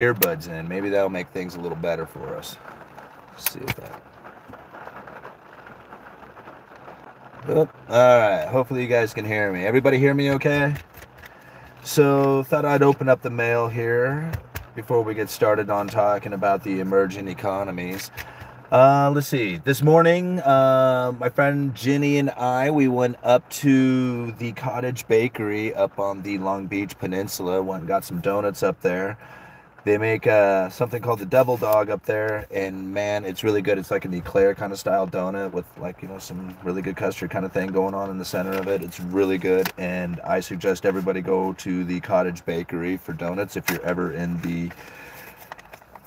earbuds in. Maybe that'll make things a little better for us. Let's see if that. Oh, all right. Hopefully you guys can hear me. Everybody hear me okay? So thought I'd open up the mail here before we get started on talking about the emerging economies. Let's see. This morning, my friend Ginny and we went up to the Cottage Bakery up on the Long Beach Peninsula. Went and got some donuts up there. They make something called the Devil Dog up there, and man, it's really good. It's like an eclair kind of style donut with like, some really good custard kind of thing going on in the center of it. It's really good, and I suggest everybody go to the Cottage Bakery for donuts if you're ever in the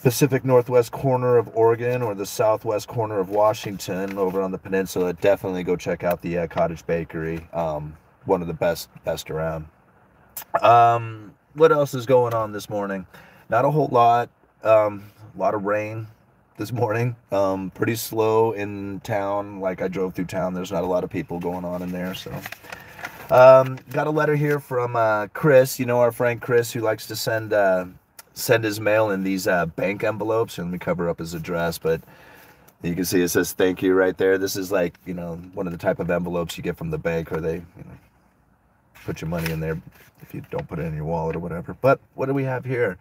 Pacific Northwest corner of Oregon or the southwest corner of Washington over on the peninsula. Definitely go check out the Cottage Bakery. One of the best around. What else is going on this morning? Not a whole lot. A lot of rain this morning. Pretty slow in town. Like I drove through town. There's not a lot of people going on in there. So, got a letter here from Chris. You know our friend Chris, who likes to send his mail in these bank envelopes. And let me cover up his address, but you can see it says thank you right there. This is like, one of the type of envelopes you get from the bank, or they, put your money in there if you don't put it in your wallet or whatever. But what do we have here?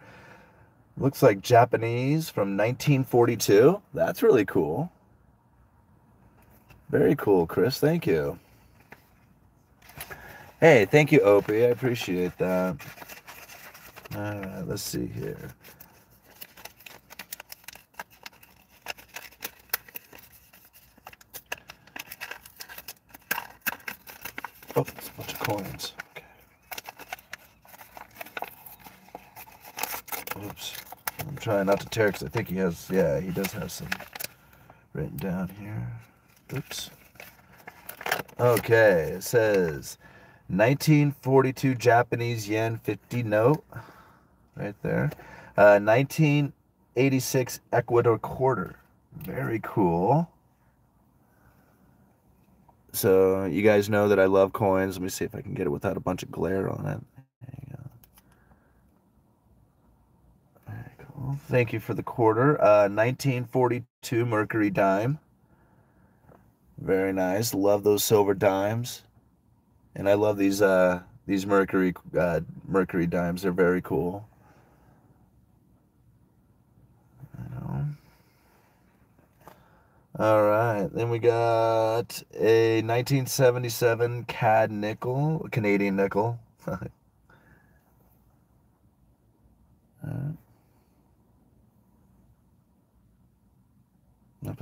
Looks like Japanese from 1942. That's really cool. Very cool, Chris. Thank you. Hey, thank you, Opie. I appreciate that. All right, let's see here. Oh, it's a bunch of coins. Okay. Oops. I'm trying not to tear because I think he does have some written down here. Oops. Okay, it says 1942 Japanese yen 50 note. Right there. 1986 Ecuador quarter. Very cool. So you guys know that I love coins. Let me see if I can get it without a bunch of glare on it. There you go. Very cool. Thank you for the quarter. 1942 Mercury dime. Very nice. Love those silver dimes. And I love these Mercury dimes. They're very cool. I know. All right, then we got a 1977 CAD nickel, Canadian nickel. I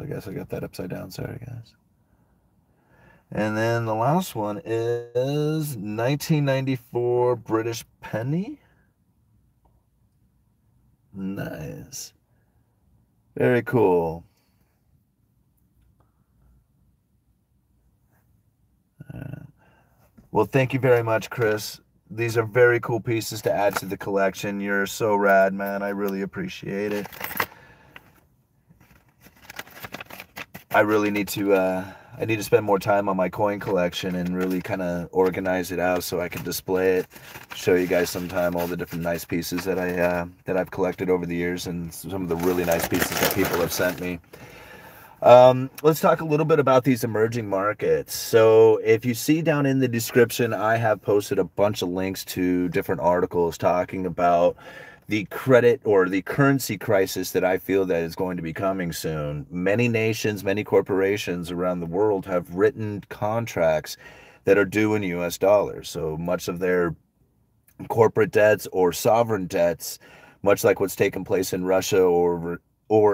guess I got that upside down. Sorry, guys. And then the last one is 1994 British penny. Nice. Very cool. Well, thank you very much, Chris. These are very cool pieces to add to the collection. You're so rad, man. I really appreciate it. I really need to spend more time on my coin collection and really kind of organize it out so I can display it, show you guys sometime all the different nice pieces that I've collected over the years, and some of the really nice pieces that people have sent me. Let's talk a little bit about these emerging markets. So if you see down in the description, I have posted a bunch of links to different articles talking about the credit or the currency crisis that I feel that is going to be coming soon. Many nations, many corporations around the world have written contracts that are due in US dollars. So much of their corporate debts or sovereign debts, much like what's taken place in Russia or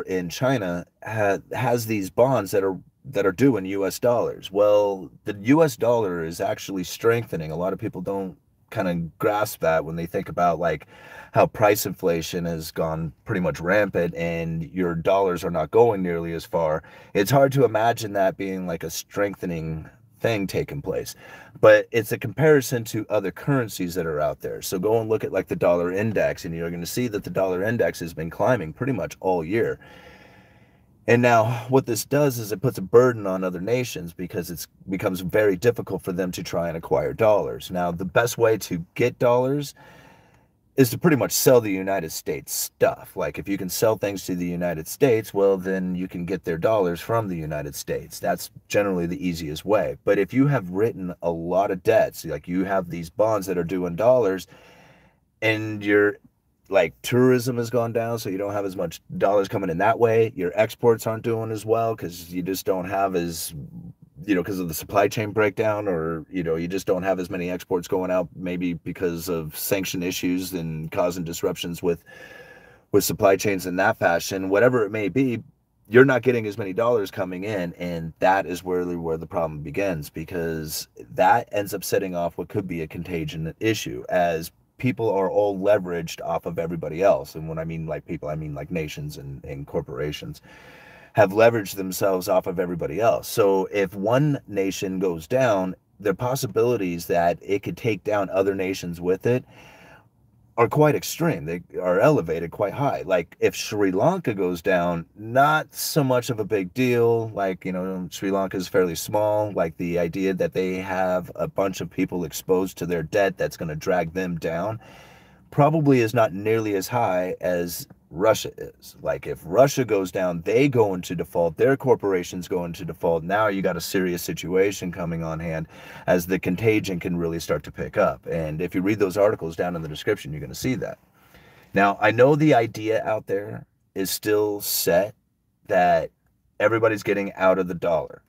in China, has these bonds that are due in US dollars. Well, the US dollar is actually strengthening. A lot of people don't kind of grasp that when they think about like how price inflation has gone pretty much rampant and your dollars are not going nearly as far. It's hard to imagine that being like a strengthening thing taking place, but it's a comparison to other currencies that are out there. So go and look at like the dollar index, and you're going to see that the dollar index has been climbing pretty much all year. And now what this does is it puts a burden on other nations because it becomes very difficult for them to try and acquire dollars. Now, the best way to get dollars is to pretty much sell the United States stuff. Like if you can sell things to the United States, well, then you can get their dollars from the United States. That's generally the easiest way. But if you have written a lot of debts, like you have these bonds that are due in dollars, and your like tourism has gone down, so you don't have as much dollars coming in that way. Your exports aren't doing as well because you just don't have as, because of the supply chain breakdown, or you just don't have as many exports going out, maybe because of sanction issues and causing disruptions with supply chains in that fashion. Whatever it may be, you're not getting as many dollars coming in, and that is where the problem begins, because that ends up setting off what could be a contagion issue, as people are all leveraged off of everybody else. And when I mean like people, I mean like nations and corporations have leveraged themselves off of everybody else. So if one nation goes down, the possibilities that it could take down other nations with it are quite extreme. They are elevated quite high. Like if Sri Lanka goes down, not so much of a big deal. Like, Sri Lanka is fairly small. Like the idea that they have a bunch of people exposed to their debt that's going to drag them down probably is not nearly as high as Russia is. Like if Russia goes down, they go into default, their corporations go into default. Now you got a serious situation coming on hand, as the contagion can really start to pick up. And if you read those articles down in the description, you're going to see that. Now, I know the idea out there is still set that everybody's getting out of the dollar.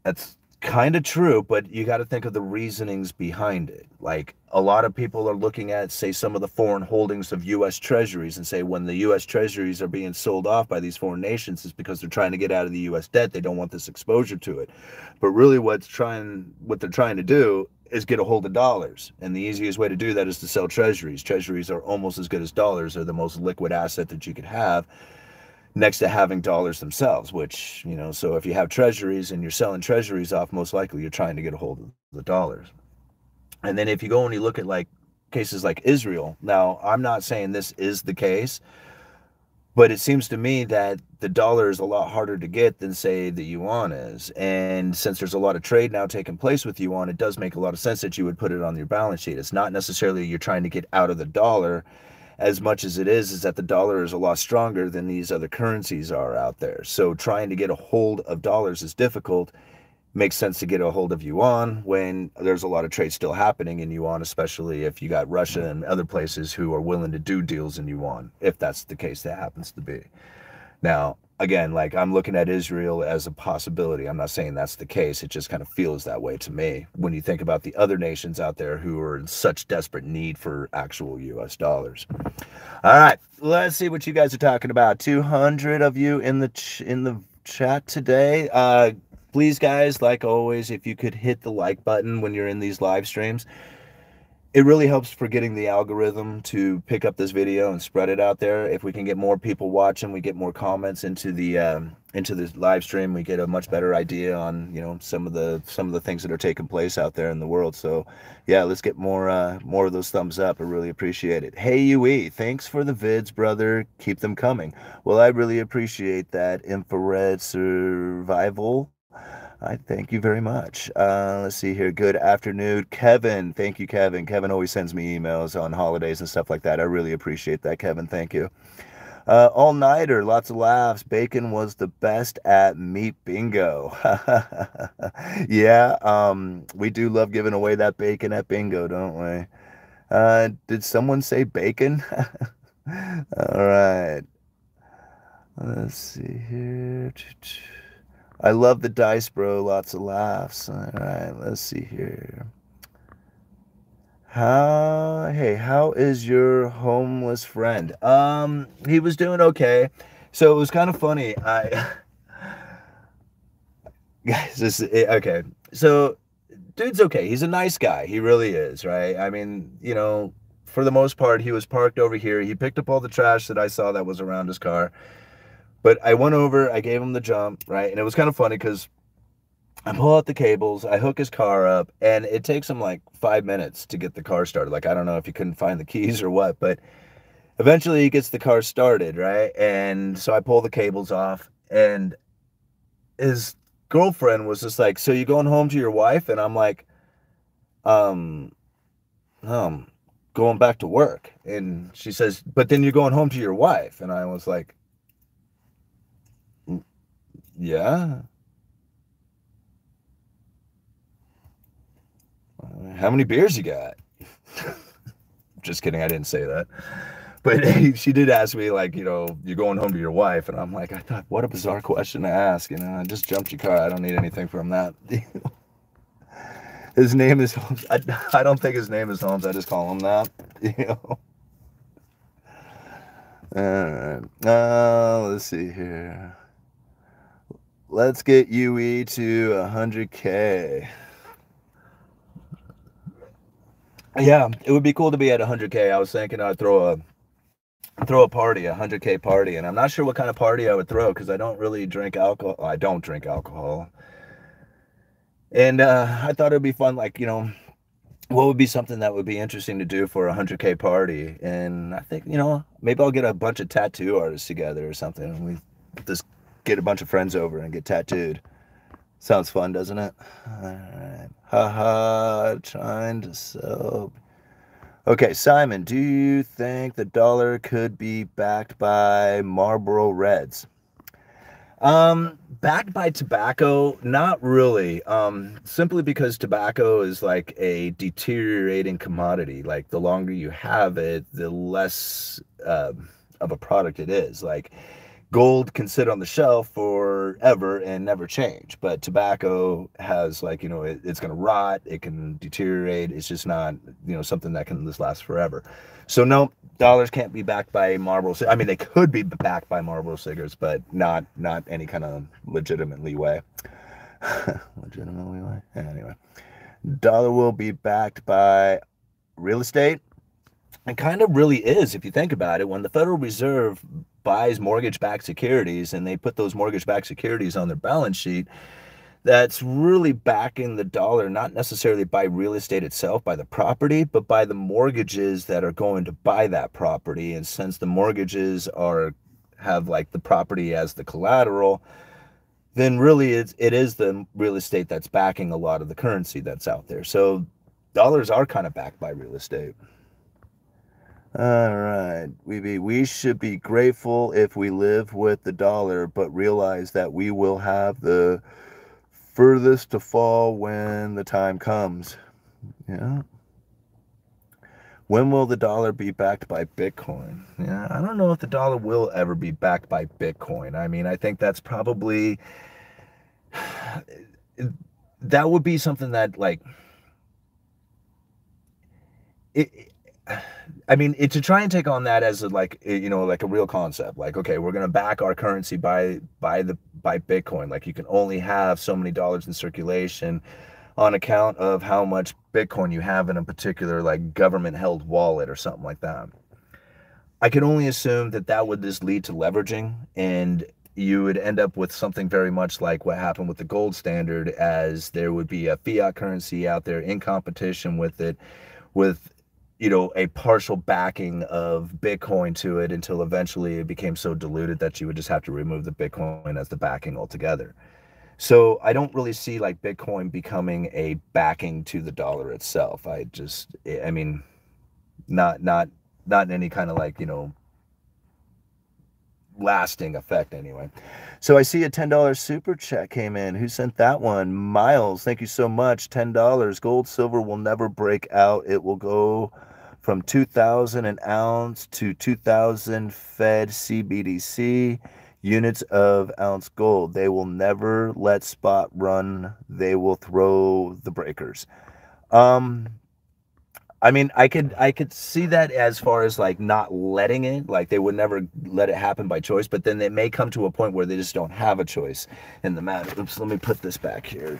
That's kind of true, but you got to think of the reasonings behind it. Like a lot of people are looking at, say, some of the foreign holdings of U.S. treasuries, and say when the U.S. treasuries are being sold off by these foreign nations, it's because they're trying to get out of the U.S. debt. They don't want this exposure to it. But really what they're trying to do is get a hold of dollars. And the easiest way to do that is to sell treasuries. Treasuries are almost as good as dollars. They're the most liquid asset that you could have, next to having dollars themselves, which, so if you have treasuries and you're selling treasuries off, most likely you're trying to get a hold of the dollars. And then if you go and you look at like cases like Israel, now I'm not saying this is the case, but it seems to me that the dollar is a lot harder to get than, say, the yuan is. And since there's a lot of trade now taking place with yuan, it does make a lot of sense that you would put it on your balance sheet. It's not necessarily you're trying to get out of the dollar, as much as it is that the dollar is a lot stronger than these other currencies are out there. So trying to get a hold of dollars is difficult. Makes sense to get a hold of yuan when there's a lot of trade still happening in yuan, especially if you got Russia and other places who are willing to do deals in yuan, if that's the case that happens to be. Now, again, like I'm looking at Israel as a possibility. I'm not saying that's the case. It just kind of feels that way to me when you think about the other nations out there who are in such desperate need for actual US dollars. All right, let's see what you guys are talking about. 200 of you in the chat today. Please, guys, like always, if you could hit the like button when you're in these live streams, it really helps for getting the algorithm to pick up this video and spread it out there. If we can get more people watching, we get more comments into this live stream, we get a much better idea on some of the things that are taking place out there in the world. So yeah, let's get more of those thumbs up. I really appreciate it. Hey UE, thanks for the vids, brother. Keep them coming. Well, I really appreciate that. Infrared Survival, I thank you very much. Let's see here. Good afternoon, Kevin. Thank you, Kevin. Kevin always sends me emails on holidays and stuff like that. I really appreciate that, Kevin. Thank you. All-nighter, lots of laughs. Bacon was the best at meat bingo. Yeah, we do love giving away that bacon at bingo, don't we? Did someone say bacon? All right. Let's see here. I love the dice, bro. Lots of laughs. All right, let's see here. How is your homeless friend? He was doing okay. So it was kind of funny. Guys, okay. So dude's okay. He's a nice guy. He really is, right? I mean, for the most part, he was parked over here. He picked up all the trash that I saw that was around his car. But I went over, I gave him the jump, right? And it was kind of funny because I pull out the cables, I hook his car up, and it takes him like 5 minutes to get the car started. Like, I don't know if he couldn't find the keys or what, but eventually he gets the car started, right? And so I pull the cables off, and his girlfriend was just like, "So you going home to your wife?" And I'm like, um, going back to work. And she says, but then you're going home to your wife. And I was like, yeah. How many beers you got? Just kidding. I didn't say that. But she did ask me, like, you're going home to your wife. And I'm like, I thought, what a bizarre question to ask. I just jumped your car. I don't need anything from that. His name is Holmes. I don't think his name is Holmes. I just call him that. All right. Let's see here. Let's get UE to 100K. Yeah, it would be cool to be at 100K. I was thinking I'd throw a party, 100K party, and I'm not sure what kind of party I would throw because I don't really drink alcohol. I don't drink alcohol. And I thought it'd be fun, like, what would be something that would be interesting to do for a 100K party? And I think, maybe I'll get a bunch of tattoo artists together or something, and we just get a bunch of friends over and get tattooed. Sounds fun, doesn't it? All right. Haha, trying to sell. Okay, Simon, do you think the dollar could be backed by Marlboro Reds? Backed by tobacco, not really. Simply because tobacco is like a deteriorating commodity. Like the longer you have it, the less of a product it is. Like gold can sit on the shelf forever and never change, but tobacco has, like, it's going to rot, it can deteriorate. It's just not, something that can just last forever. So no, dollars can't be backed by Marlboro. I mean, they could be backed by Marlboro cigarettes, but not any kind of legitimately way. Legitimately way. Anyway, dollar will be backed by real estate. It kind of really is, if you think about it. When the Federal Reserve buys mortgage-backed securities and they put those mortgage-backed securities on their balance sheet, that's really backing the dollar, not necessarily by real estate itself, by the property, but by the mortgages that are going to buy that property. And since the mortgages have like the property as the collateral, then really it is the real estate that's backing a lot of the currency that's out there. So dollars are kind of backed by real estate. All right, we should be grateful if we live with the dollar, but realize that we will have the furthest to fall when the time comes. Yeah. When will the dollar be backed by Bitcoin? Yeah, I don't know if the dollar will ever be backed by Bitcoin. I mean, I think that's probably, that would be something that, like, I mean, to try and take on that as like a real concept, like, okay, we're going to back our currency by Bitcoin. Like, you can only have so many dollars in circulation on account of how much Bitcoin you have in a particular, like, government held wallet or something like that. I can only assume that would just lead to leveraging, and you would end up with something very much like what happened with the gold standard, as there would be a fiat currency out there in competition with it, with a partial backing of Bitcoin to it, until eventually it became so diluted that you would just have to remove the Bitcoin as the backing altogether. So I don't really see, like, Bitcoin becoming a backing to the dollar itself. I mean, not in any kind of, like, lasting effect anyway. So I see a $10 super chat came in. Who sent that one? Miles, thank you so much. $10. Gold, silver will never break out. It will go from 2,000 an ounce to 2,000 Fed CBDC units of ounce gold. They will never let spot run. They will throw the breakers. I mean, I could see that as far as, like, not letting it, like, they would never let it happen by choice, but then they may come to a point where they just don't have a choice in the matter. Oops, let me put this back here.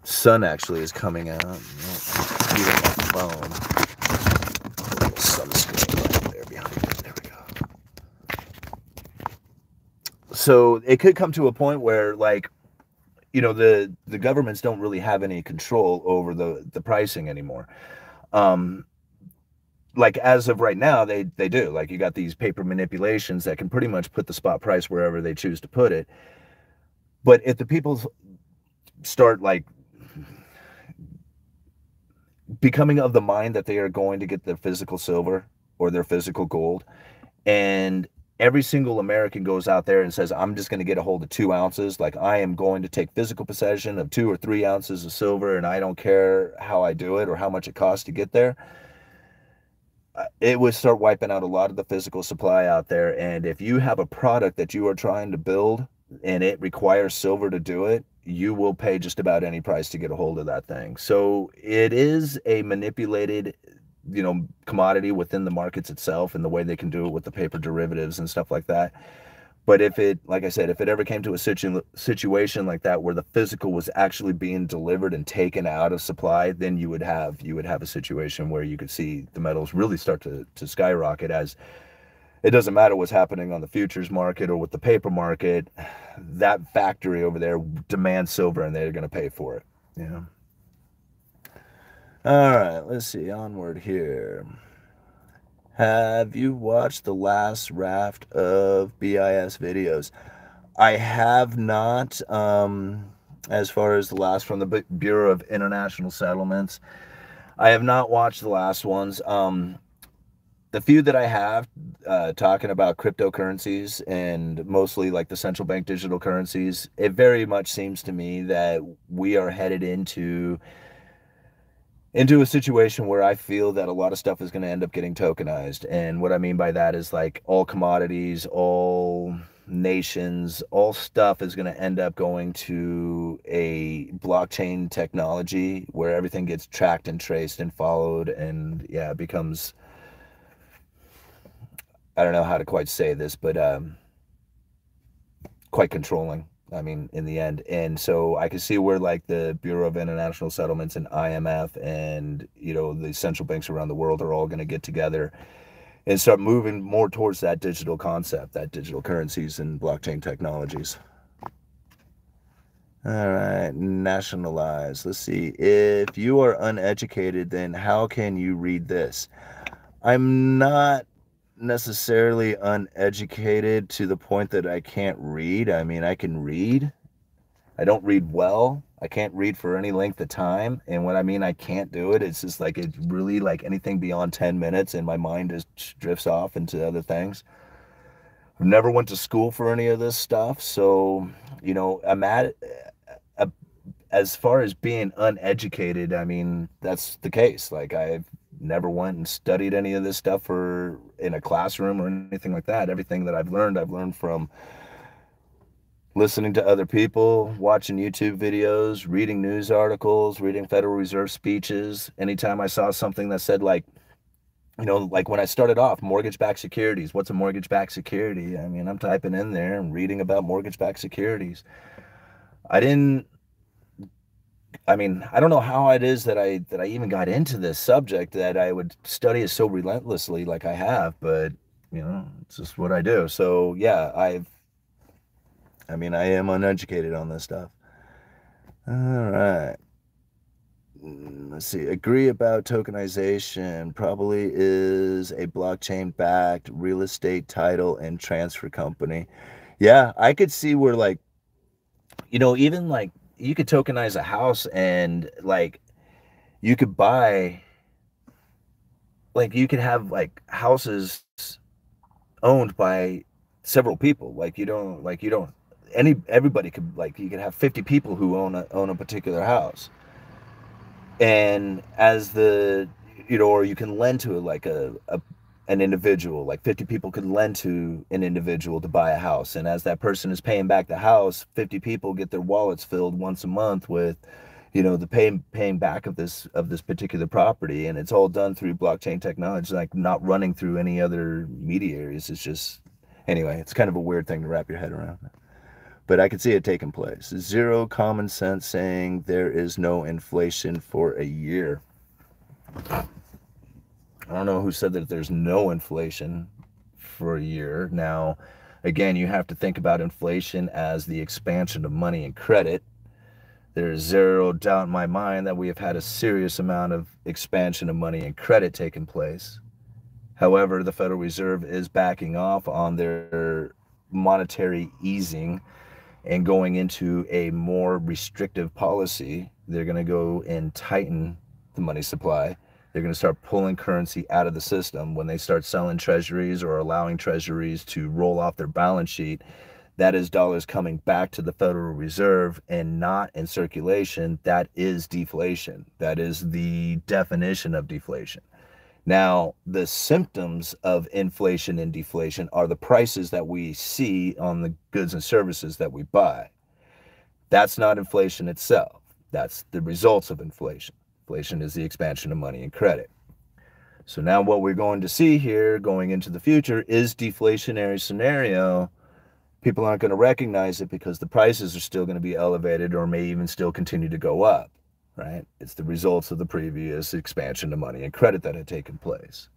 Sun actually is coming out. Even my phone. Sunscreen right there behind it. There we go. So it could come to a point where, like, the governments don't really have any control over the pricing anymore. Like, as of right now, they do. Like, you got these paper manipulations that can pretty much put the spot price wherever they choose to put it. But if the people start, like, becoming of the mind that they are going to get their physical silver or their physical gold. And every single American goes out there and says, I'm just going to get a hold of 2 ounces. Like, I am going to take physical possession of 2 or 3 ounces of silver, and I don't care how I do it or how much it costs to get there. It would start wiping out a lot of the physical supply out there. And if you have a product that you are trying to build and it requires silver to do it, you will pay just about any price to get a hold of that thing. So it is a manipulated, commodity within the markets itself, and the way they can do it with the paper derivatives and stuff like that. But if it, like I said, if it ever came to a situation like that where the physical was actually being delivered and taken out of supply, then you would have a situation where you could see the metals really start to skyrocket, as it doesn't matter what's happening on the futures market or with the paper market. That factory over there demands silver, and they're going to pay for it. All right, let's see, onward here. Have you watched the last raft of BIS videos? I have not, as far as the last from the Bureau of International Settlements. I have not watched the last ones. The few that I have, talking about cryptocurrencies and mostly like the central bank digital currencies, it very much seems to me that we are headed into a situation where I feel that a lot of stuff is going to end up getting tokenized. And what I mean by that is, like, all commodities, all nations, all stuff is going to end up going to a blockchain technology where everything gets tracked and traced and followed. And yeah, it becomes, I don't know how to quite say this, but quite controlling, I mean, in the end. And so I can see where, like, the Bureau of International Settlements and IMF and, the central banks around the world are all going to get together and start moving more towards that digital concept, that digital currencies and blockchain technologies. All right, nationalize. Let's see. If you are uneducated, then how can you read this? I'm not necessarily uneducated to the point that I can't read. I mean, I can read. I don't read well. I can't read for any length of time. And when I mean I can't do it, it's just like, it's really like anything beyond 10 minutes and my mind just drifts off into other things. I've never went to school for any of this stuff. So, I'm at as far as being uneducated, I mean, that's the case. Like, I've never went and studied any of this stuff or in a classroom or anything like that. Everything that I've learned from listening to other people, watching YouTube videos, reading news articles, reading Federal Reserve speeches. Anytime I saw something that said, like, like when I started off, mortgage-backed securities, what's a mortgage-backed security? I mean, I'm typing in there and reading about mortgage-backed securities. I mean, I don't know how it is that I even got into this subject, that I would study it so relentlessly like I have, but it's just what I do. So yeah, I am uneducated on this stuff. All right. Let's see. Agree about tokenization. Probably is a blockchain-backed real estate title and transfer company. Yeah, I could see where, like, even like you could tokenize a house, and like you could buy, like, you could have like houses owned by several people. Like, everybody could, like, you could have 50 people who own a particular house. And as the, or you can lend to like an individual, like 50 people could lend to an individual to buy a house. And as that person is paying back the house, 50 people get their wallets filled once a month with, the paying back of this particular property. And it's all done through blockchain technology, like not running through any other mediaries. It's just, anyway, it's kind of a weird thing to wrap your head around. But I could see it taking place. Zero common sense saying there is no inflation for a year. I don't know who said that there's no inflation for a year. Now, again, you have to think about inflation as the expansion of money and credit. There's zero doubt in my mind that we have had a serious amount of expansion of money and credit taking place. However, the Federal Reserve is backing off on their monetary easing and going into a more restrictive policy. They're going to go and tighten the money supply. They're going to start pulling currency out of the system. When they start selling treasuries or allowing treasuries to roll off their balance sheet, that is dollars coming back to the Federal Reserve and not in circulation. That is deflation. That is the definition of deflation. Now, the symptoms of inflation and deflation are the prices that we see on the goods and services that we buy. That's not inflation itself. That's the results of inflation. Inflation is the expansion of money and credit. So now what we're going to see here going into the future is deflationary scenario. People aren't going to recognize it because the prices are still going to be elevated or may even still continue to go up, right? It's the results of the previous expansion of money and credit that had taken place.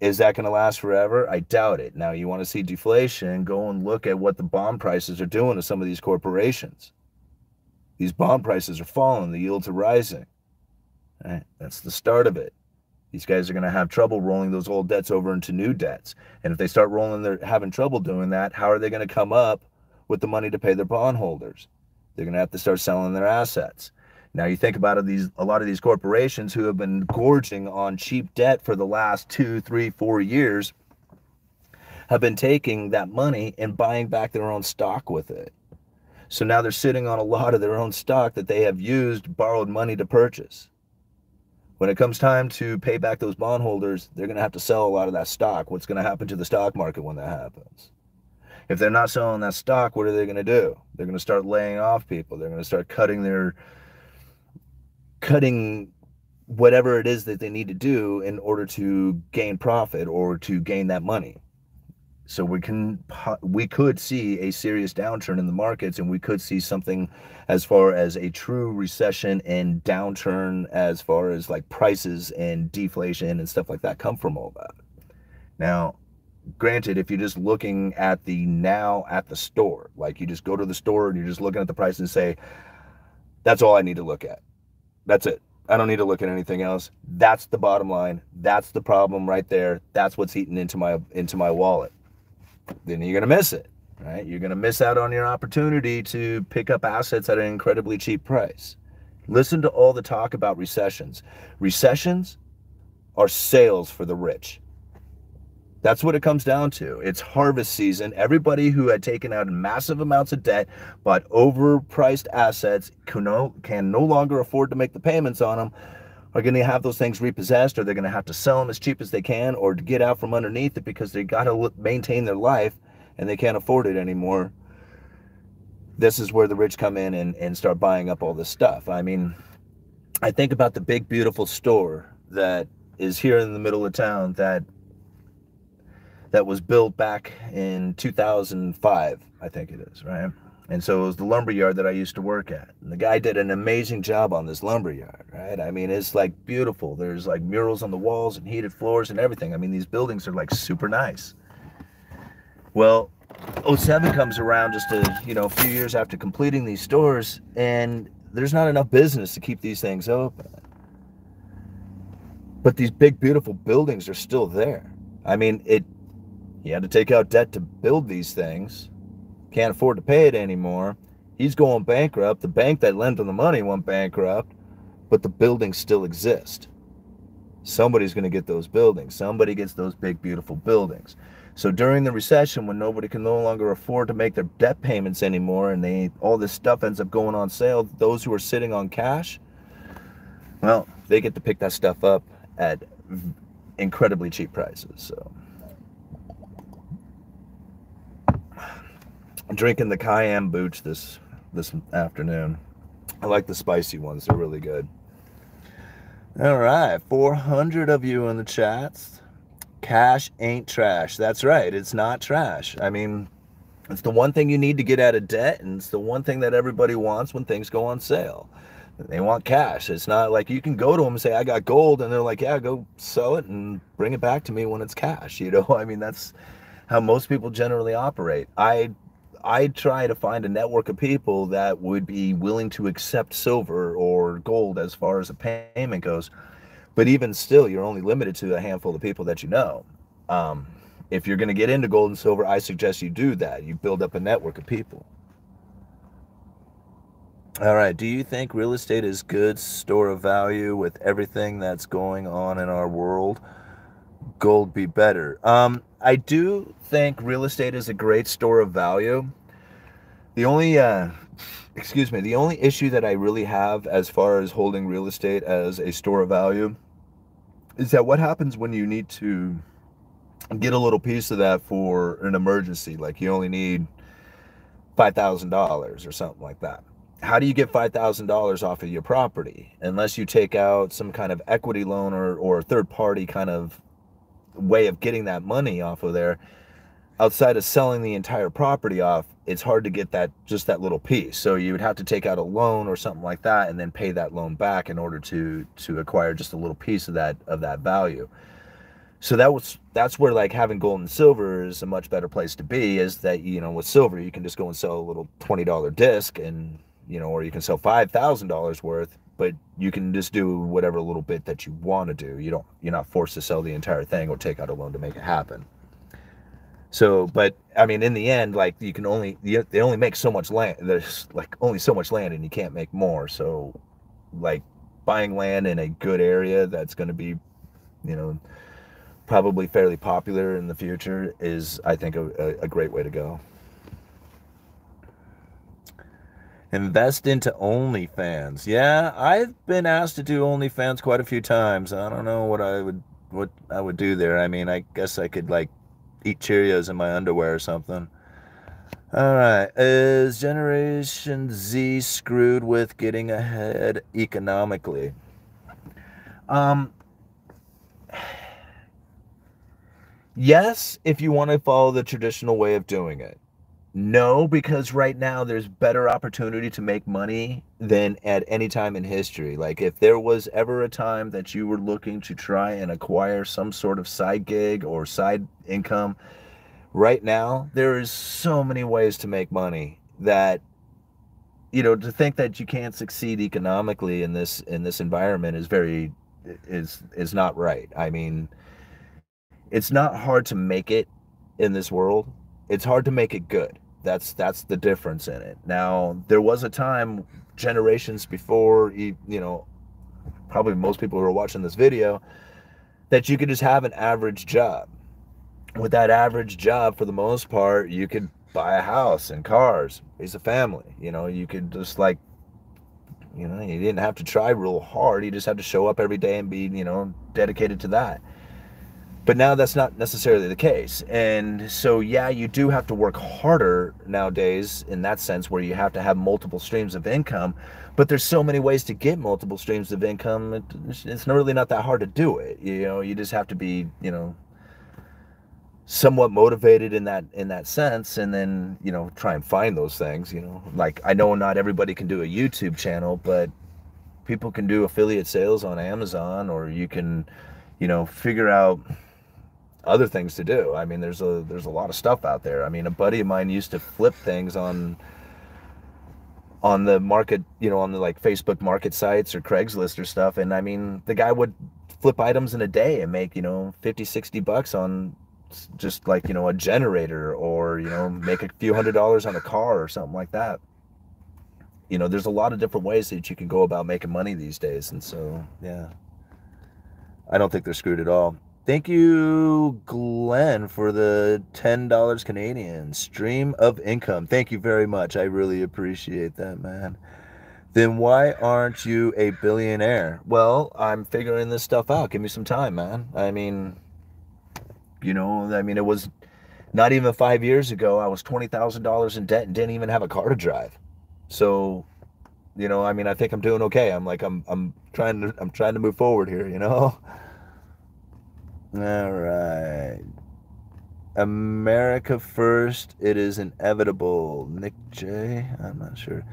Is that going to last forever? I doubt it. Now, you want to see deflation, go and look at what the bond prices are doing to some of these corporations. These bond prices are falling, the yields are rising. Right? That's the start of it. These guys are going to have trouble rolling those old debts over into new debts. And if they start having trouble doing that, how are they going to come up with the money to pay their bondholders? They're going to have to start selling their assets. Now, you think about it, a lot of these corporations who have been gorging on cheap debt for the last 2, 3, 4 years have been taking that money and buying back their own stock with it. So now they're sitting on a lot of their own stock that they have used borrowed money to purchase. When it comes time to pay back those bondholders, they're going to have to sell a lot of that stock. What's going to happen to the stock market when that happens? If they're not selling that stock, what are they going to do? They're going to start laying off people. They're going to start cutting whatever it is that they need to do in order to gain profit or to gain that money. So we could see a serious downturn in the markets, and we could see something as far as a true recession and downturn as far as like prices and deflation and stuff like that come from all that. Now, granted, if you're just looking at the now at the store, like you just go to the store and you're just looking at the price and say, that's all I need to look at. That's it. I don't need to look at anything else. That's the bottom line. That's the problem right there. That's what's eating into my wallet. Then you're going to miss it, right? You're going to miss out on your opportunity to pick up assets at an incredibly cheap price. Listen to all the talk about recessions. Recessions are sales for the rich. That's what it comes down to. It's harvest season. Everybody who had taken out massive amounts of debt, bought overpriced assets, can no longer afford to make the payments on them, are going to have those things repossessed, or they're going to have to sell them as cheap as they can, or to get out from underneath it because they got to maintain their life and they can't afford it anymore. This is where the rich come in and start buying up all this stuff. I mean, I think about the big, beautiful store that is here in the middle of town that was built back in 2005, I think it is, right? And so it was the lumber yard that I used to work at. And the guy did an amazing job on this lumber yard, right? I mean, it's like beautiful. There's like murals on the walls and heated floors and everything. I mean, these buildings are like super nice. Well, 07 comes around just a few years after completing these stores, and there's not enough business to keep these things open. But these big, beautiful buildings are still there. I mean, he had to take out debt to build these things. Can't afford to pay it anymore. He's going bankrupt. The bank that lent him the money went bankrupt, but the buildings still exist. Somebody's going to get those buildings. Somebody gets those big, beautiful buildings. So during the recession, when nobody can no longer afford to make their debt payments anymore, and all this stuff ends up going on sale, those who are sitting on cash, well, they get to pick that stuff up at incredibly cheap prices. So I'm drinking the cayenne booch this afternoon. I like the spicy ones. They're really good. All right, 400 of you in the chats. Cash ain't trash. That's right. It's not trash. I mean, it's the one thing you need to get out of debt, and it's the one thing that everybody wants when things go on sale. They want cash. It's not like you can go to them and say, I got gold, and they're like, yeah, go sell it and bring it back to me when it's cash. I mean, that's how most people generally operate. I try to find a network of people that would be willing to accept silver or gold as far as a payment goes. But even still, you're only limited to a handful of people that you know. If you're going to get into gold and silver, I suggest you do that. You build up a network of people. All right. Do you think real estate is good store of value with everything that's going on in our world? Gold be better. I do think real estate is a great store of value. The only, excuse me, the only issue that I really have as far as holding real estate as a store of value is that what happens when you need to get a little piece of that for an emergency, like you only need $5,000 or something like that. How do you get $5,000 off of your property unless you take out some kind of equity loan or a third party kind of way of getting that money off of there? Outside of selling the entire property off, it's hard to get that, just that little piece. So you would have to take out a loan or something like that and then pay that loan back in order to acquire just a little piece of that value. So that's where like having gold and silver is a much better place to be, is that, you know, with silver you can just go and sell a little $20 disc, and, you know, or you can sell $5,000 worth, but you can just do whatever little bit that you want to do. You're not forced to sell the entire thing or take out a loan to make it happen. So, but I mean, in the end, like they only make so much land. There's like only so much land, and you can't make more. So, like buying land in a good area that's going to be, you know, probably fairly popular in the future is, I think, a great way to go. Invest into OnlyFans. Yeah, I've been asked to do OnlyFans quite a few times. I don't know what I would do there. I mean, I guess I could like eat Cheerios in my underwear or something. All right. Is Generation Z screwed with getting ahead economically? Yes, if you want to follow the traditional way of doing it. No, because right now there's better opportunity to make money than at any time in history. Like if there was ever a time that you were looking to try and acquire some sort of side gig or side income, right now there is so many ways to make money that, you know, to think that you can't succeed economically in this environment is not right. I mean, it's not hard to make it in this world. It's hard to make it good. That's the difference in it. Now, there was a time generations before, you know, probably most people who are watching this video, that you could just have an average job. With that average job, for the most part, you could buy a house and cars, raise a family. You know, you could just like, you know, you didn't have to try real hard. You just had to show up every day and be, you know, dedicated to that. But now that's not necessarily the case. And so, yeah, you do have to work harder nowadays in that sense, where you have to have multiple streams of income. But there's so many ways to get multiple streams of income. It's really not that hard to do it. You know, you just have to be, you know, somewhat motivated in that sense, and then, you know, try and find those things. You know, like, I know not everybody can do a YouTube channel, but people can do affiliate sales on Amazon, or you can, you know, figure out other things to do. I mean, there's a lot of stuff out there. I mean, a buddy of mine used to flip things on the market, you know, on the like Facebook market sites or Craigslist or stuff. And I mean, the guy would flip items in a day and make, you know, 50, 60 bucks on just like, you know, a generator, or, you know, make a few $100s on a car or something like that. You know, there's a lot of different ways that you can go about making money these days. And so, yeah, I don't think they're screwed at all. Thank you, Glenn, for the $10 Canadian stream of income. Thank you very much. I really appreciate that, man. Then why aren't you a billionaire? Well, I'm figuring this stuff out. Give me some time, man. I mean, you know, I mean, it was not even 5 years ago. I was $20,000 in debt and didn't even have a car to drive. So, you know, I mean, I think I'm doing okay. I'm trying to move forward here, you know? All right. America first. It is inevitable. Nick J. I'm not sure.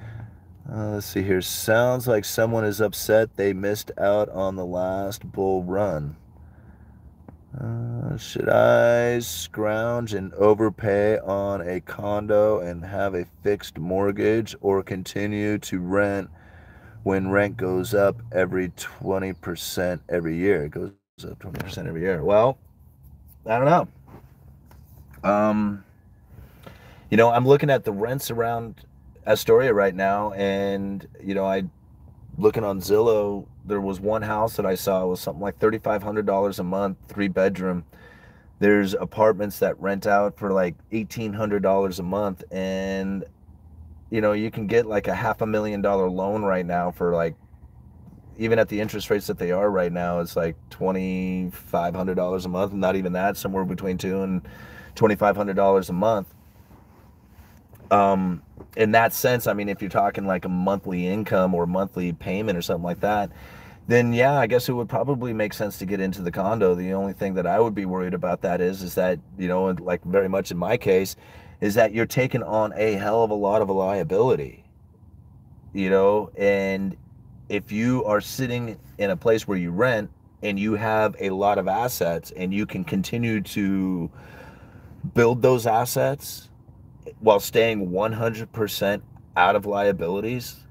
Let's see here. Sounds like someone is upset they missed out on the last bull run. Should I scrounge and overpay on a condo and have a fixed mortgage, or continue to rent when rent goes up every 20% every year? It goes up 20% every year. Well, I don't know. You know, I'm looking at the rents around Astoria right now, and I looking on Zillow, there was one house that I saw was something like $3,500 a month, 3 bedroom. There's apartments that rent out for like $1,800 a month, and you can get like a $500,000 loan right now for like, even at the interest rates that they are right now, it's like $2,500 a month. Not even that, somewhere between $2,000 and $2,500 a month. In that sense, I mean, if you're talking like a monthly income or monthly payment or something like that, then yeah, I guess it would probably make sense to get into the condo. The only thing that I would be worried about that is that, like very much in my case, is that you're taking on a hell of a lot of a liability, and if you are sitting in a place where you rent and you have a lot of assets and you can continue to build those assets while staying 100% out of liabilities,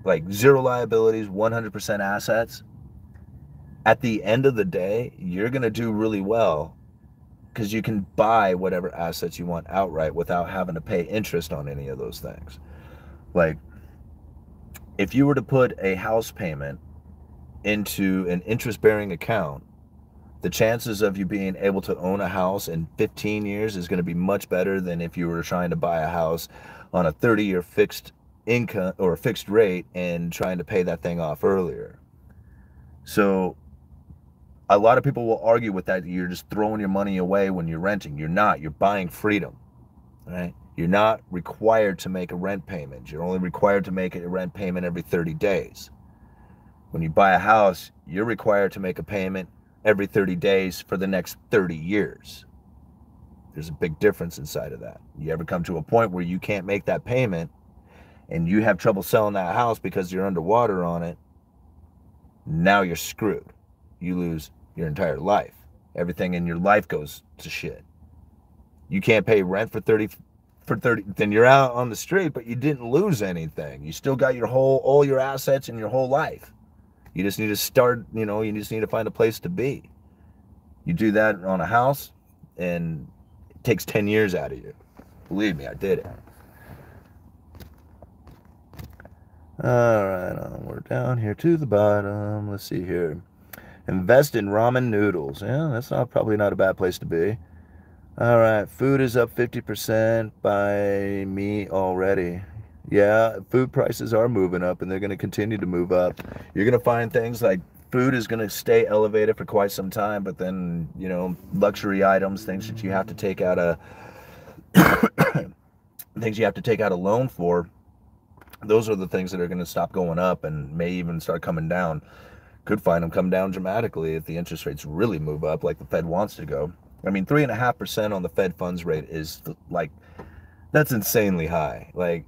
like zero liabilities, 100% assets, at the end of the day, you're going to do really well because you can buy whatever assets you want outright without having to pay interest on any of those things. Like, if you were to put a house payment into an interest-bearing account, the chances of you being able to own a house in 15 years is going to be much better than if you were trying to buy a house on a 30-year fixed income or a fixed rate and trying to pay that thing off earlier. So a lot of people will argue with that. You're just throwing your money away when you're renting. You're not. You're buying freedom, right? You're not required to make a rent payment. You're only required to make a rent payment every 30 days. When you buy a house, you're required to make a payment every 30 days for the next 30 years. There's a big difference inside of that. You ever come to a point where you can't make that payment and you have trouble selling that house because you're underwater on it, now you're screwed. You lose your entire life. Everything in your life goes to shit. You can't pay rent for 30, then you're out on the street, but you didn't lose anything. You still got all your assets and your whole life. You just need to start, you just need to find a place to be. You do that on a house, and it takes 10 years out of you. Believe me, I did it. All right, we're down here to the bottom. Let's see here. Invest in ramen noodles. Yeah, that's probably not a bad place to be. All right, food is up 50% by me already. Yeah, food prices are moving up, and they're going to continue to move up. You're going to find things like food is going to stay elevated for quite some time, but then, luxury items, things that you have to take out a loan for, those are the things that are going to stop going up and may even start coming down. Could find them come down dramatically if the interest rates really move up like the Fed wants to go. I mean, 3.5% on the Fed funds rate is like, that's insanely high. Like,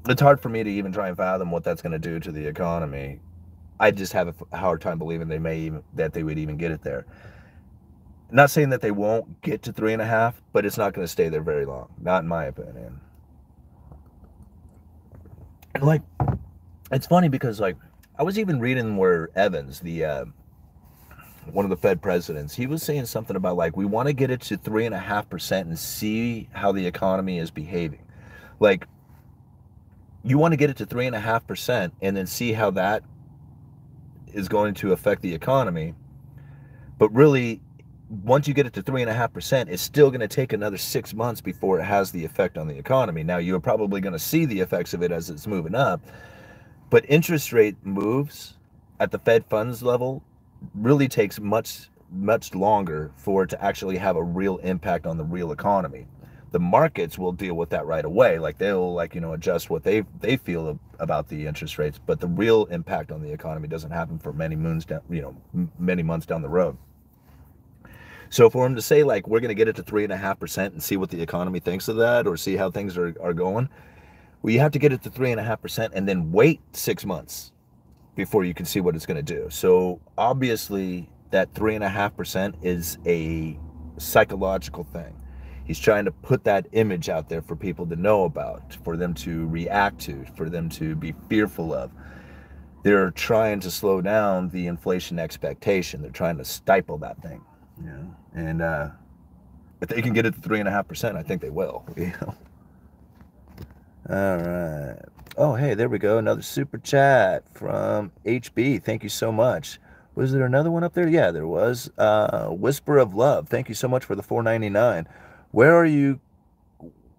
it's hard for me to even try and fathom what that's going to do to the economy. I just have a hard time believing that they would even get it there. Not saying that they won't get to 3.5, but it's not going to stay there very long. Not in my opinion. Like, it's funny because, like, I was even reading where Evans, one of the Fed presidents, he was saying something about, like, we want to get it to 3.5% and see how the economy is behaving. Like, you want to get it to 3.5% and then see how that is going to affect the economy. But really, once you get it to 3.5%, it's still going to take another 6 months before it has the effect on the economy. Now, you're probably going to see the effects of it as it's moving up. But interest rate moves at the Fed funds level really takes much, much longer for it to actually have a real impact on the real economy. The markets will deal with that right away. Like, they'll, like, adjust what they feel about the interest rates. But the real impact on the economy doesn't happen for many months down the road. So for him to say, like, we're going to get it to 3.5% and see what the economy thinks of that, or see how things are going, well, you have to get it to 3.5% and then wait 6 months before you can see what it's going to do. So obviously that 3.5% is a psychological thing. He's trying to put that image out there for people to know about, for them to react to, for them to be fearful of. They're trying to slow down the inflation expectation. They're trying to stifle that thing. Yeah. And if they can get it to 3.5%, I think they will. All right. Oh, hey, there we go. Another super chat from HB. Thank you so much. Was there another one up there? Yeah, there was. Whisper of Love. Thank you so much for the 4.99. Where are you?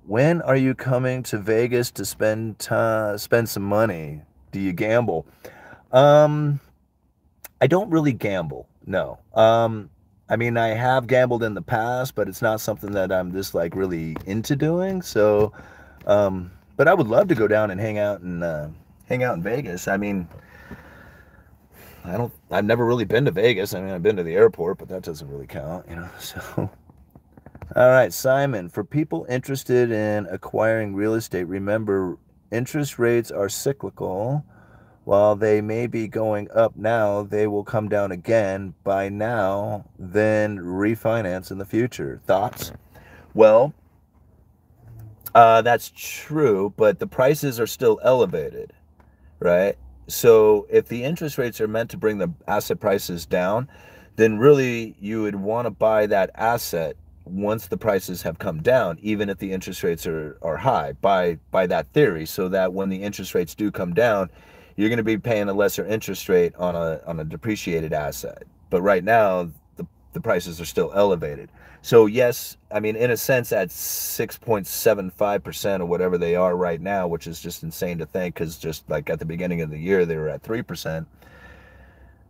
When are you coming to Vegas to spend some money? Do you gamble? Um, I don't really gamble. No. I mean, I have gambled in the past, but it's not something that I'm just like really into doing. So, but I would love to go down and hang out in Vegas. I mean, I've never really been to Vegas. I mean, I've been to the airport, but that doesn't really count, you know. So, all right, Simon, for people interested in acquiring real estate, remember interest rates are cyclical. While they may be going up now, they will come down again. By now, then refinance in the future. Thoughts? Well, that's true, but the prices are still elevated, right? So if the interest rates are meant to bring the asset prices down, then really you would want to buy that asset once the prices have come down, even if the interest rates are high, by that theory, so that when the interest rates do come down, you're going to be paying a lesser interest rate on a depreciated asset. But right now, the prices are still elevated. So yes, I mean, in a sense, at 6.75% or whatever they are right now, which is just insane to think, because just like at the beginning of the year, they were at 3%.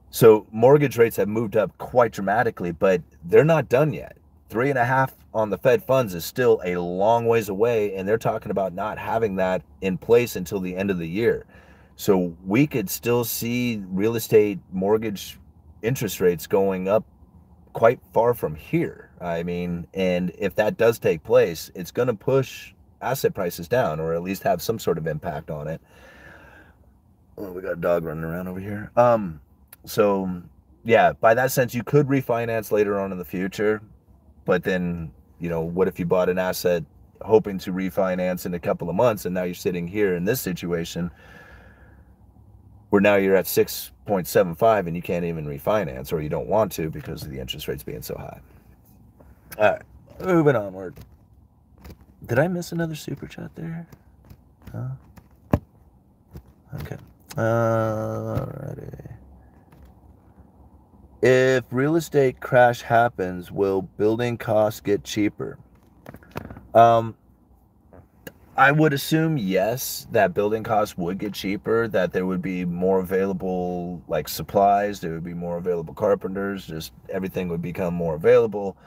So mortgage rates have moved up quite dramatically, but they're not done yet. 3.5 on the Fed funds is still a long ways away, and they're talking about not having that in place until the end of the year. So we could still see real estate mortgage interest rates going up quite far from here. I mean, and if that does take place, it's going to push asset prices down, or at least have some sort of impact on it. Oh, we got a dog running around over here. So yeah, by that sense, you could refinance later on in the future, but then, you know, what if you bought an asset hoping to refinance in a couple of months, and now you're sitting here in this situation where now you're at 6.75 and you can't even refinance, or you don't want to because of the interest rates being so high. All right, moving onward. Did I miss another super chat there? Okay. Alrighty. If real estate crash happens, will building costs get cheaper? I would assume yes, that building costs would get cheaper, that there would be more available like supplies, there would be more available carpenters, just everything would become more available,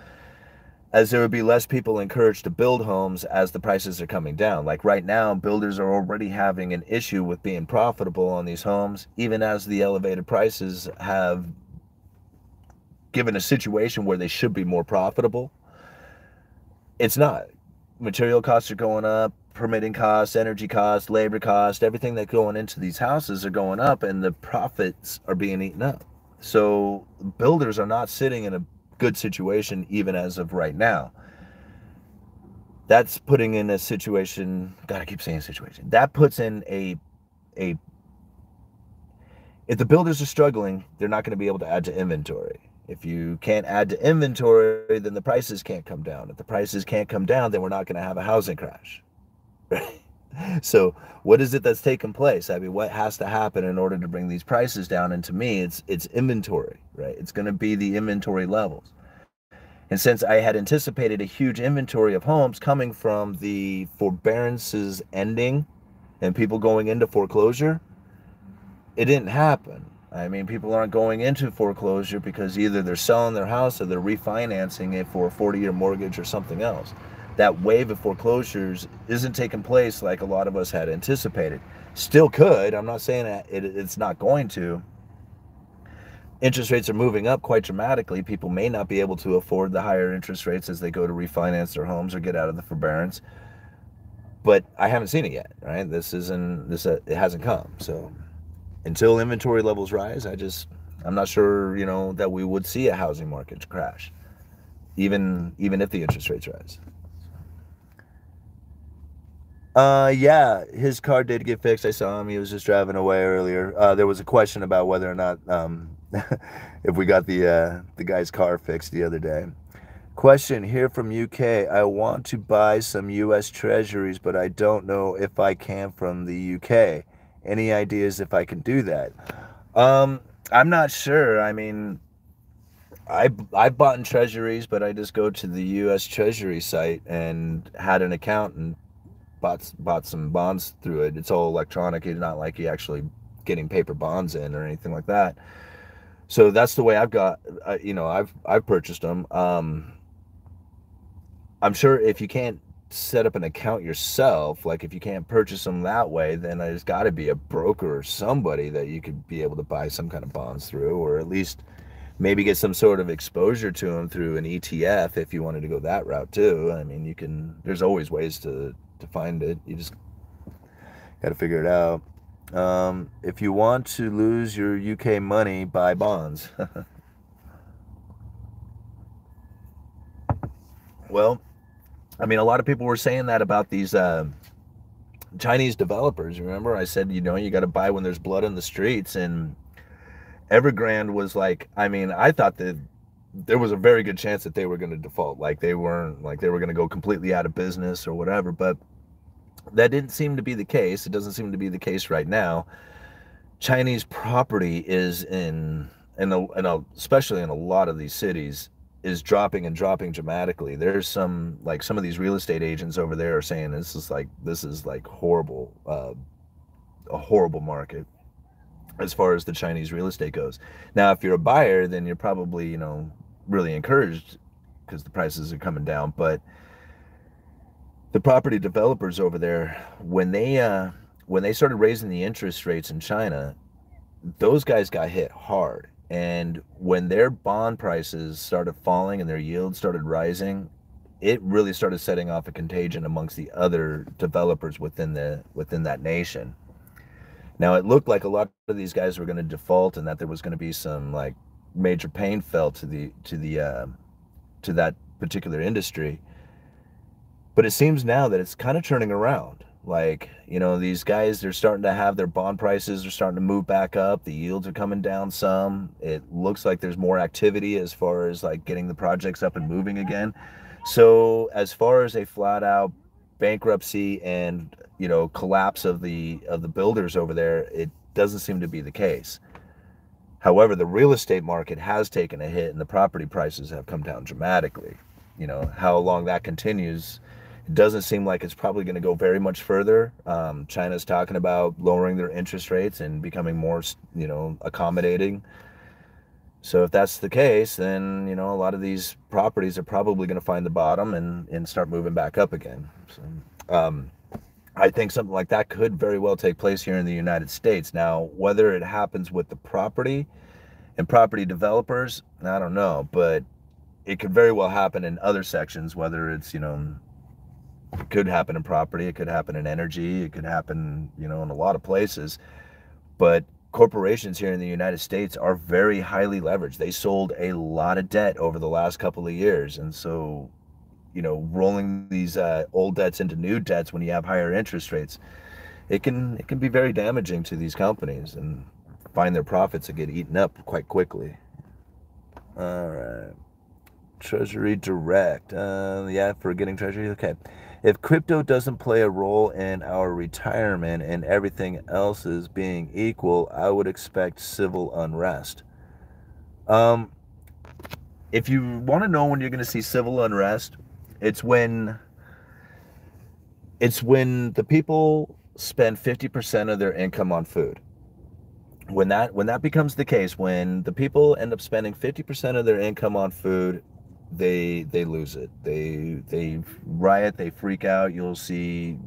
as there would be less people encouraged to build homes as the prices are coming down. Like right now, builders are already having an issue with being profitable on these homes, even as the elevated prices have given a situation where they should be more profitable. It's not. Material costs are going up, permitting costs, energy costs, labor costs, everything that's going into these houses are going up, and the profits are being eaten up. So builders are not sitting in a good situation even as of right now. That's putting in a situation, gotta keep saying situation, that puts in a if the builders are struggling, they're not going to be able to add to inventory. If you can't add to inventory, then the prices can't come down. If the prices can't come down, then we're not going to have a housing crash. Right? So what is it that's taking place? I mean, what has to happen in order to bring these prices down? And to me, it's inventory, right? It's going to be the inventory levels. And since I had anticipated a huge inventory of homes coming from the forbearances ending and people going into foreclosure, it didn't happen. I mean, people aren't going into foreclosure because either they're selling their house or they're refinancing it for a 40-year mortgage or something else. That wave of foreclosures isn't taking place like a lot of us had anticipated. Still could. I'm not saying that it's not going to. Interest rates are moving up quite dramatically. People may not be able to afford the higher interest rates as they go to refinance their homes or get out of the forbearance. But I haven't seen it yet, right? It hasn't come. So until inventory levels rise, I'm not sure, you know, that we would see a housing market crash, even if the interest rates rise. Yeah, his car did get fixed. I saw him. He was just driving away earlier. There was a question about whether or not if we got the guy's car fixed the other day. Question here from UK. I want to buy some US treasuries, but I don't know if I can from the UK. Any ideas if I can do that? I'm not sure. I mean, I bought in treasuries, but I just go to the US Treasury site and had an account and bought some bonds through it. It's all electronic. It's not like you actually getting paper bonds in or anything like that. So that's the way I've got. I've purchased them. I'm sure if you can't set up an account yourself, like if you can't purchase them that way, then there's got to be a broker or somebody that you could be able to buy some kind of bonds through, or at least maybe get some sort of exposure to them through an ETF if you wanted to go that route too. I mean, there's always ways to find it. You just got to figure it out. If you want to lose your UK money, buy bonds. Well, I mean, a lot of people were saying that about these Chinese developers. Remember, I said, you got to buy when there's blood in the streets. And Evergrande was like, I mean, I thought that there was a very good chance that they were going to default. Like they were going to go completely out of business or whatever. But that didn't seem to be the case. It doesn't seem to be the case right now. Chinese property is especially in a lot of these cities, is dropping and dropping dramatically. There's some of these real estate agents over there are saying this is like horrible, a horrible market as far as the Chinese real estate goes. Now, if you're a buyer, then you're probably, really encouraged because the prices are coming down. But the property developers over there, when they started raising the interest rates in China, those guys got hit hard. And when their bond prices started falling and their yields started rising, it really started setting off a contagion amongst the other developers within that nation. Now, it looked like a lot of these guys were going to default and that there was going to be some like major pain felt to that particular industry. But it seems now that it's kind of turning around. Like, these guys, they're starting to have their bond prices are starting to move back up. The yields are coming down some. It looks like there's more activity as far as like getting the projects up and moving again. So as far as a flat out bankruptcy and, collapse of the builders over there, it doesn't seem to be the case. However, the real estate market has taken a hit and the property prices have come down dramatically. How long that continues, it doesn't seem like it's probably going to go very much further. China's talking about lowering their interest rates and becoming more, accommodating. So if that's the case, then, a lot of these properties are probably going to find the bottom and start moving back up again. So, I think something like that could very well take place here in the United States. Now, whether it happens with the property and property developers, I don't know, but it could very well happen in other sections, whether it's, it could happen in property, it could happen in energy, it could happen, in a lot of places. But corporations here in the United States are very highly leveraged. They sold a lot of debt over the last couple of years. And so, rolling these old debts into new debts when you have higher interest rates, it can be very damaging to these companies and find their profits that get eaten up quite quickly. All right. Treasury Direct. Yeah, for getting Treasury. Okay. If crypto doesn't play a role in our retirement and everything else is being equal, I would expect civil unrest. If you want to know when you're going to see civil unrest, it's when the people spend 50% of their income on food. When that becomes the case, when the people end up spending 50% of their income on food, they lose it. They riot, they freak out. You'll see,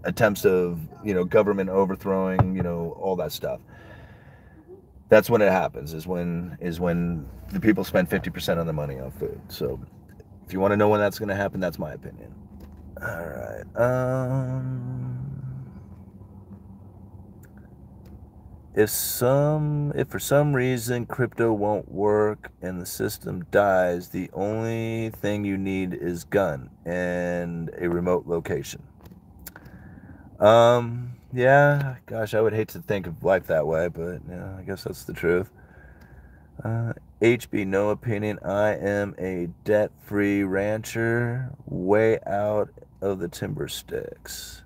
attempts of, government overthrowing, all that stuff. That's when it happens, is when the people spend 50% of the money on food. So if you want to know when that's going to happen, that's my opinion. All right. If for some reason crypto won't work and the system dies, the only thing you need is gun and a remote location. Yeah, gosh, I would hate to think of life that way, but yeah, I guess that's the truth. HB, no opinion. I am a debt-free rancher way out of the timber sticks.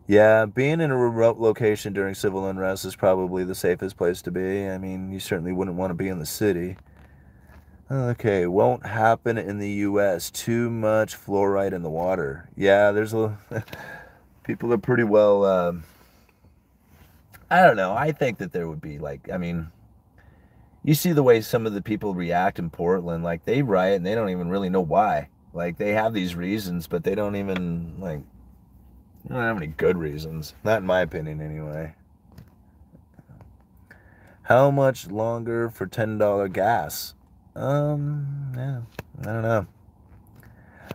Yeah, being in a remote location during civil unrest is probably the safest place to be. I mean, you certainly wouldn't want to be in the city. Okay, won't happen in the U.S. Too much fluoride in the water. Yeah, there's a... people are pretty well... I don't know. I think that there would be, like, I mean... You see the way some of the people react in Portland, like they riot and they don't even really know why. Like they have these reasons, but they don't even they don't have any good reasons. Not in my opinion anyway. How much longer for $10 gas? Yeah, I don't know.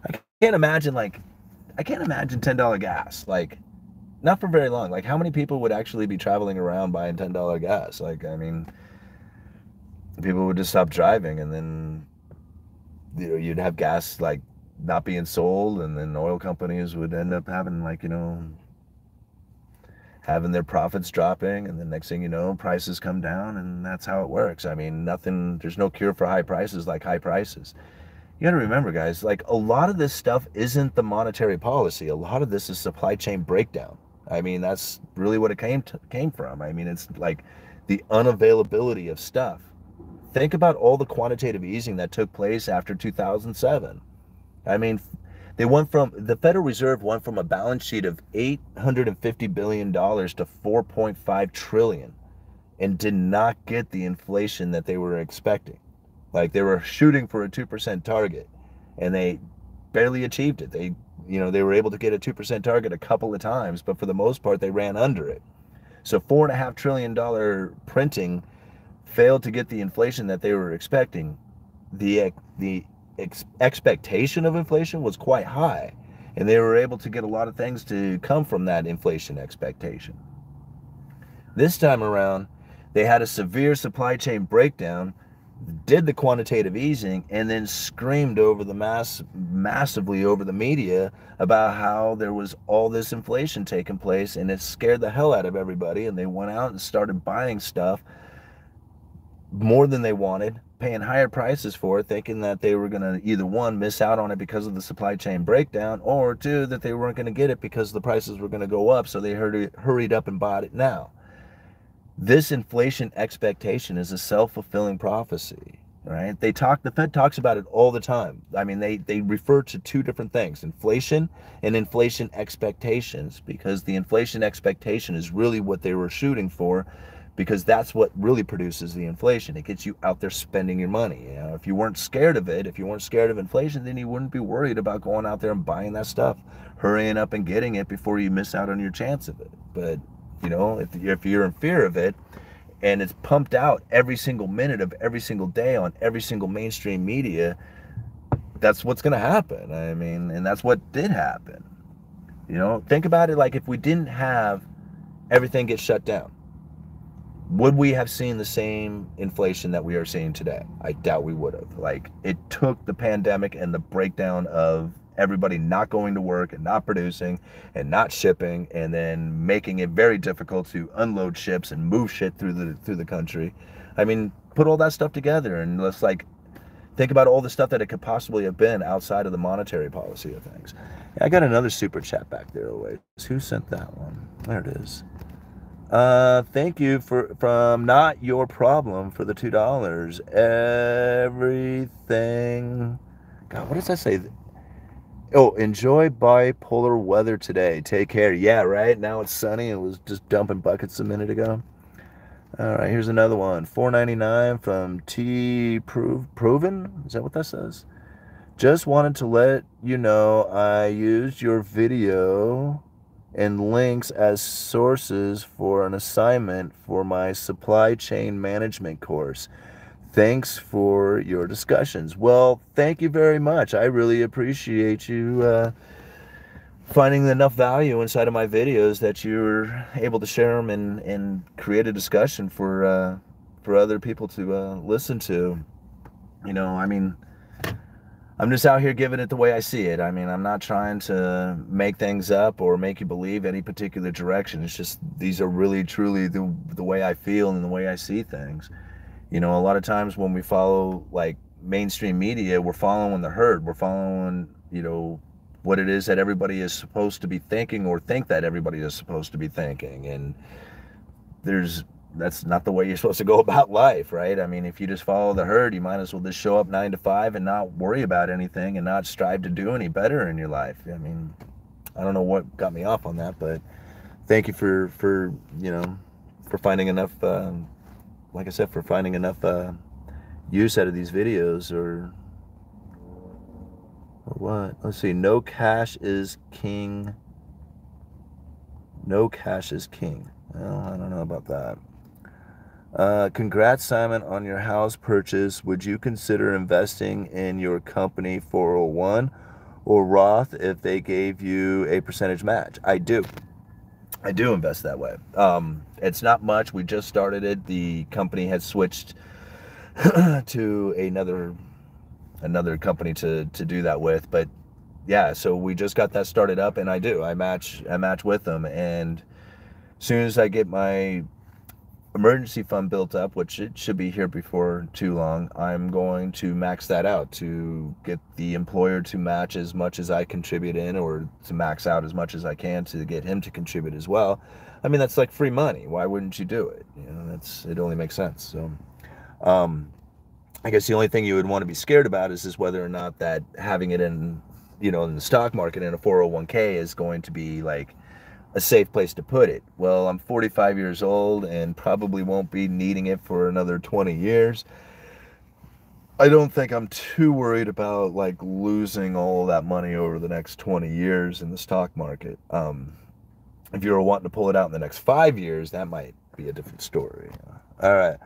I can't imagine $10 gas. Like not for very long. Like how many people would actually be traveling around buying $10 gas? Like I mean, people would just stop driving, and then you'd have gas like not being sold, and then oil companies would end up having having their profits dropping, and the next thing you know, prices come down, and that's how it works. I mean, there's no cure for high prices like high prices. You got to remember, guys, like a lot of this stuff isn't the monetary policy. A lot of this is supply chain breakdown. I mean, that's really what it came from. I mean, it's like the unavailability of stuff. Think about all the quantitative easing that took place after 2007. I mean, the Federal Reserve went from a balance sheet of $850 billion to $4.5 trillion and did not get the inflation that they were expecting. Like they were shooting for a 2% target and they barely achieved it. They were able to get a 2% target a couple of times, but for the most part, they ran under it. So $4.5 trillion printing failed to get the inflation that they were expecting. The expectation of inflation was quite high, and they were able to get a lot of things to come from that inflation expectation. This time around, they had a severe supply chain breakdown, did the quantitative easing, and then screamed over the massively over the media about how there was all this inflation taking place, and it scared the hell out of everybody, and they went out and started buying stuff more than they wanted, paying higher prices for it, thinking that they were going to either one, miss out on it because of the supply chain breakdown, or two, that they weren't going to get it because the prices were going to go up, so they hurried up and bought it now. This inflation expectation is a self-fulfilling prophecy, right? The Fed talks about it all the time. I mean, they refer to two different things, inflation and inflation expectations, because the inflation expectation is really what they were shooting for, because that's what really produces the inflation. It gets you out there spending your money. If you weren't scared of it, if you weren't scared of inflation, then you wouldn't be worried about going out there and buying that stuff, hurrying up and getting it before you miss out on your chance of it. But if you're in fear of it, and it's pumped out every single minute of every single day on every single mainstream media, that's what's going to happen. I mean, and that's what did happen. Think about it, like if we didn't have everything get shut down, would we have seen the same inflation that we are seeing today? I doubt we would have. Like, it took the pandemic and the breakdown of everybody not going to work and not producing and not shipping, and then making it very difficult to unload ships and move shit through the country. I mean, put all that stuff together and let's think about all the stuff that it could possibly have been outside of the monetary policy of things. I got another super chat back there. Wait, who sent that one? There it is. Thank you from Not Your Problem for the $2. Everything. God, what does that say? Oh, enjoy bipolar weather today. Take care. Yeah, right. Now it's sunny. It was just dumping buckets a minute ago. All right, here's another one. $4.99 from T Proven. Is that what that says? Just wanted to let you know I used your video and links as sources for an assignment for my supply chain management course. Thanks for your discussions. Well, thank you very much. I really appreciate you finding enough value inside of my videos that you're able to share them and create a discussion for other people to listen to. I mean, I'm just out here giving it the way I see it. I mean, I'm not trying to make things up or make you believe any particular direction. It's just these are really, truly the way I feel and the way I see things. You know, a lot of times when we follow like mainstream media, we're following the herd. We're following, you know, what it is that everybody is supposed to be thinking or think that everybody is supposed to be thinking. And there's that's not the way you're supposed to go about life, right? I mean, if you just follow the herd, you might as well just show up 9 to 5 and not worry about anything and not strive to do any better in your life. I mean, I don't know what got me off on that, but thank you for you know, for finding enough like I said, for finding enough use out of these videos, or what? Let's see. No cash is king. No cash is king. Well, I don't know about that. Congrats, Simon, on your house purchase. Would you consider investing in your company 401 or Roth if they gave you a percentage match? I do. I do invest that way. It's not much. We just started it. The company has switched to another company to do that with. But yeah, so we just got that started up, and I match with them. And as soon as I get my emergency fund built up, which it should be here before too long, I'm going to max that out to get the employer to match as much as I contribute in, or to max out as much as I can to get him to contribute as well. I mean, that's like free money. Why wouldn't you do it? You know, it only makes sense. So I guess the only thing you would want to be scared about is whether or not that having it in, you know, in the stock market in a 401k is going to be like a safe place to put it. Well, I'm 45 years old and probably won't be needing it for another 20 years. I don't think I'm too worried about like losing all that money over the next 20 years in the stock market. If you were wanting to pull it out in the next 5 years, that might be a different story. All right.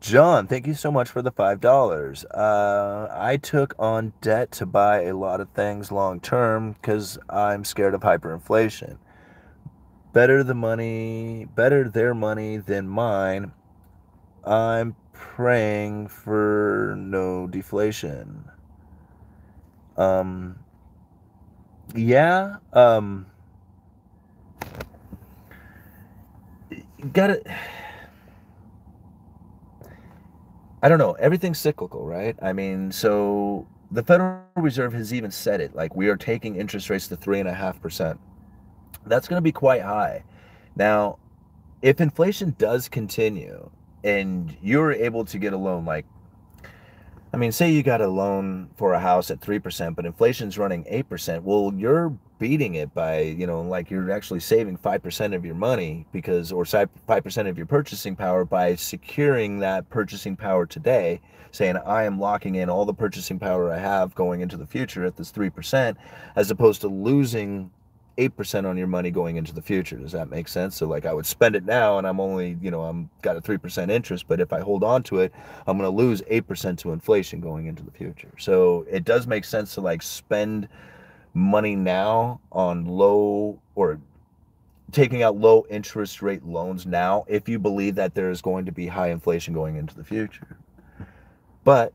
John, thank you so much for the $5. I took on debt to buy a lot of things long term because I'm scared of hyperinflation. Better their money than mine. I'm praying for no deflation. Yeah, gotta, I don't know. Everything's cyclical, right? I mean, so the Federal Reserve has even said it, like we are taking interest rates to 3.5%. That's going to be quite high. Now, if inflation does continue and you're able to get a loan, like, I mean, say you got a loan for a house at 3%, but inflation's running 8%. Well, you're beating it by, you know, like you're actually saving 5% of your money because, or 5% of your purchasing power by securing that purchasing power today, saying I am locking in all the purchasing power I have going into the future at this 3%, as opposed to losing 8% on your money going into the future. Does that make sense? So like I would spend it now and I'm only, you know, I'm got a 3% interest, but if I hold on to it, I'm going to lose 8% to inflation going into the future. So it does make sense to like spend money now on low, or taking out low interest rate loans now if you believe that there is going to be high inflation going into the future. But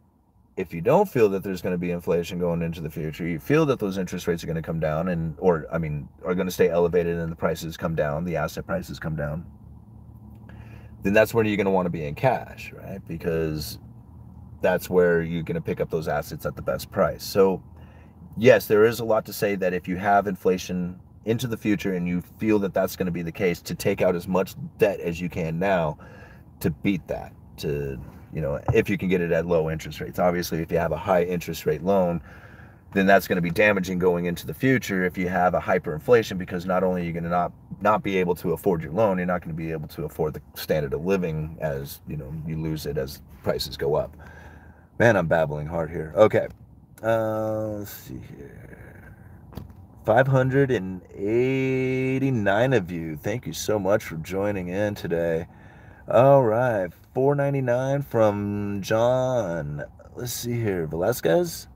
if you don't feel that there's going to be inflation going into the future, you feel that those interest rates are going to come down and, or I mean, are going to stay elevated and the prices come down, the asset prices come down, then that's where you're going to want to be in cash, right? Because that's where you're going to pick up those assets at the best price. So yes, there is a lot to say that if you have inflation into the future and you feel that that's going to be the case, to take out as much debt as you can now to beat that, to, you know, if you can get it at low interest rates. Obviously, if you have a high interest rate loan, then that's going to be damaging going into the future if you have a hyperinflation, because not only are you going to not be able to afford your loan, you're not going to be able to afford the standard of living, as, you know, you lose it as prices go up. Man, I'm babbling hard here. Okay. Let's see here. 589 of you. Thank you so much for joining in today. All right, $4.99 from John. Let's see here, Velasquez.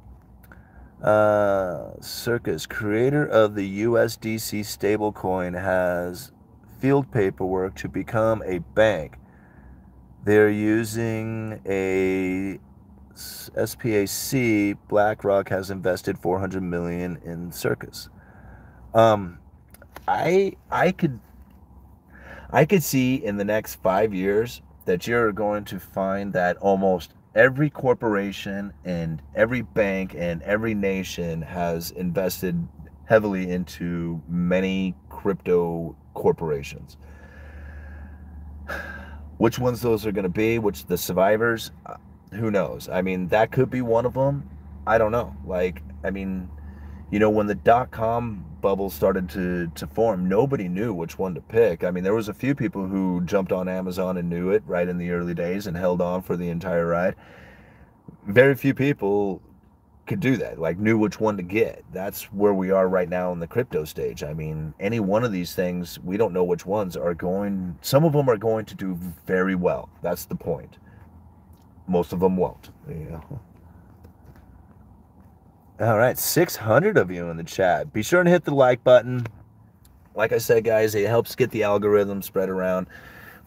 Circus, creator of the USDC stablecoin, has field paperwork to become a bank. They're using a SPAC. BlackRock has invested $400 million in Circus. I could see in the next 5 years that you're going to find that almost every corporation and every bank and every nation has invested heavily into many crypto corporations. Which ones those are going to be, which the survivors, who knows? I mean, that could be one of them. I don't know. Like, I mean, you know, when the dot-com bubble started to form, nobody knew which one to pick. I mean, there was a few people who jumped on Amazon and knew it right in the early days and held on for the entire ride. Very few people could do that, like knew which one to get. That's where we are right now in the crypto stage. I mean, any one of these things, we don't know which ones are going, some of them are going to do very well. That's the point. Most of them won't, you know. All right, 600 of you in the chat. Be sure to hit the like button. Like I said, guys, it helps get the algorithm spread around.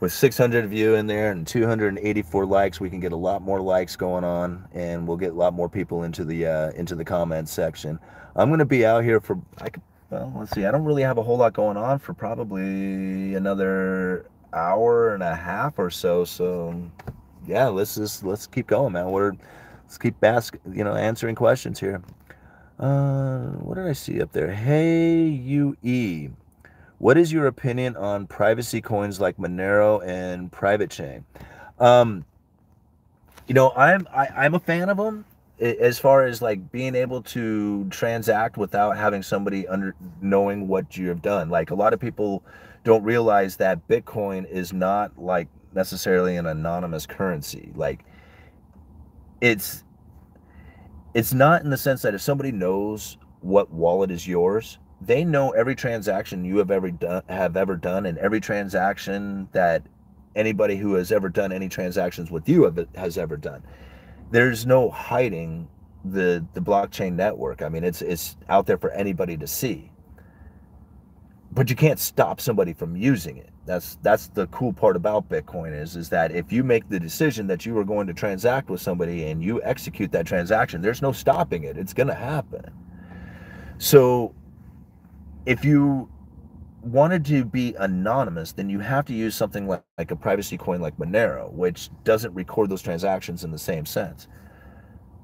With 600 of you in there and 284 likes, we can get a lot more likes going on, and we'll get a lot more people into the comments section. I'm going to be out here for, well, let's see, I don't really have a whole lot going on for probably another hour and a half or so. So, yeah, let's keep going, man. Let's keep answering questions here. What did I see up there? Hey, UE. What is your opinion on privacy coins like Monero and Private Chain? You know, I'm a fan of them as far as like being able to transact without having somebody knowing what you have done. Like, a lot of people don't realize that Bitcoin is not like necessarily an anonymous currency. Like, it's not in the sense that if somebody knows what wallet is yours, they know every transaction you have ever done, and every transaction that anybody who has ever done any transactions with you has ever done. There's no hiding the blockchain network. I mean, it's out there for anybody to see. But you can't stop somebody from using it. That's the cool part about Bitcoin is that if you make the decision that you are going to transact with somebody and you execute that transaction, there's no stopping it. It's going to happen. So if you wanted to be anonymous, then you have to use something like a privacy coin like Monero, which doesn't record those transactions in the same sense.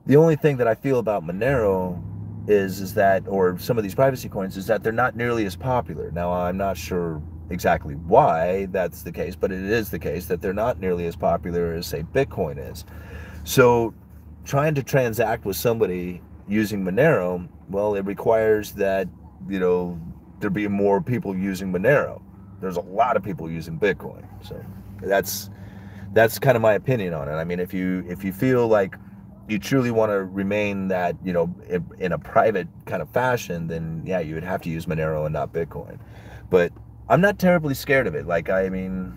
The only thing that I feel about Monero is that, or some of these privacy coins, is that they're not nearly as popular. Now, I'm not sure exactly why that's the case, but it is the case that they're not nearly as popular as, say, Bitcoin is. So trying to transact with somebody using Monero, well, it requires that, you know, there be more people using Monero. There's a lot of people using Bitcoin. So that's kind of my opinion on it. I mean, if you feel like you truly want to remain that, you know, in a private kind of fashion, then yeah, you would have to use Monero and not Bitcoin. But I'm not terribly scared of it. Like, I mean,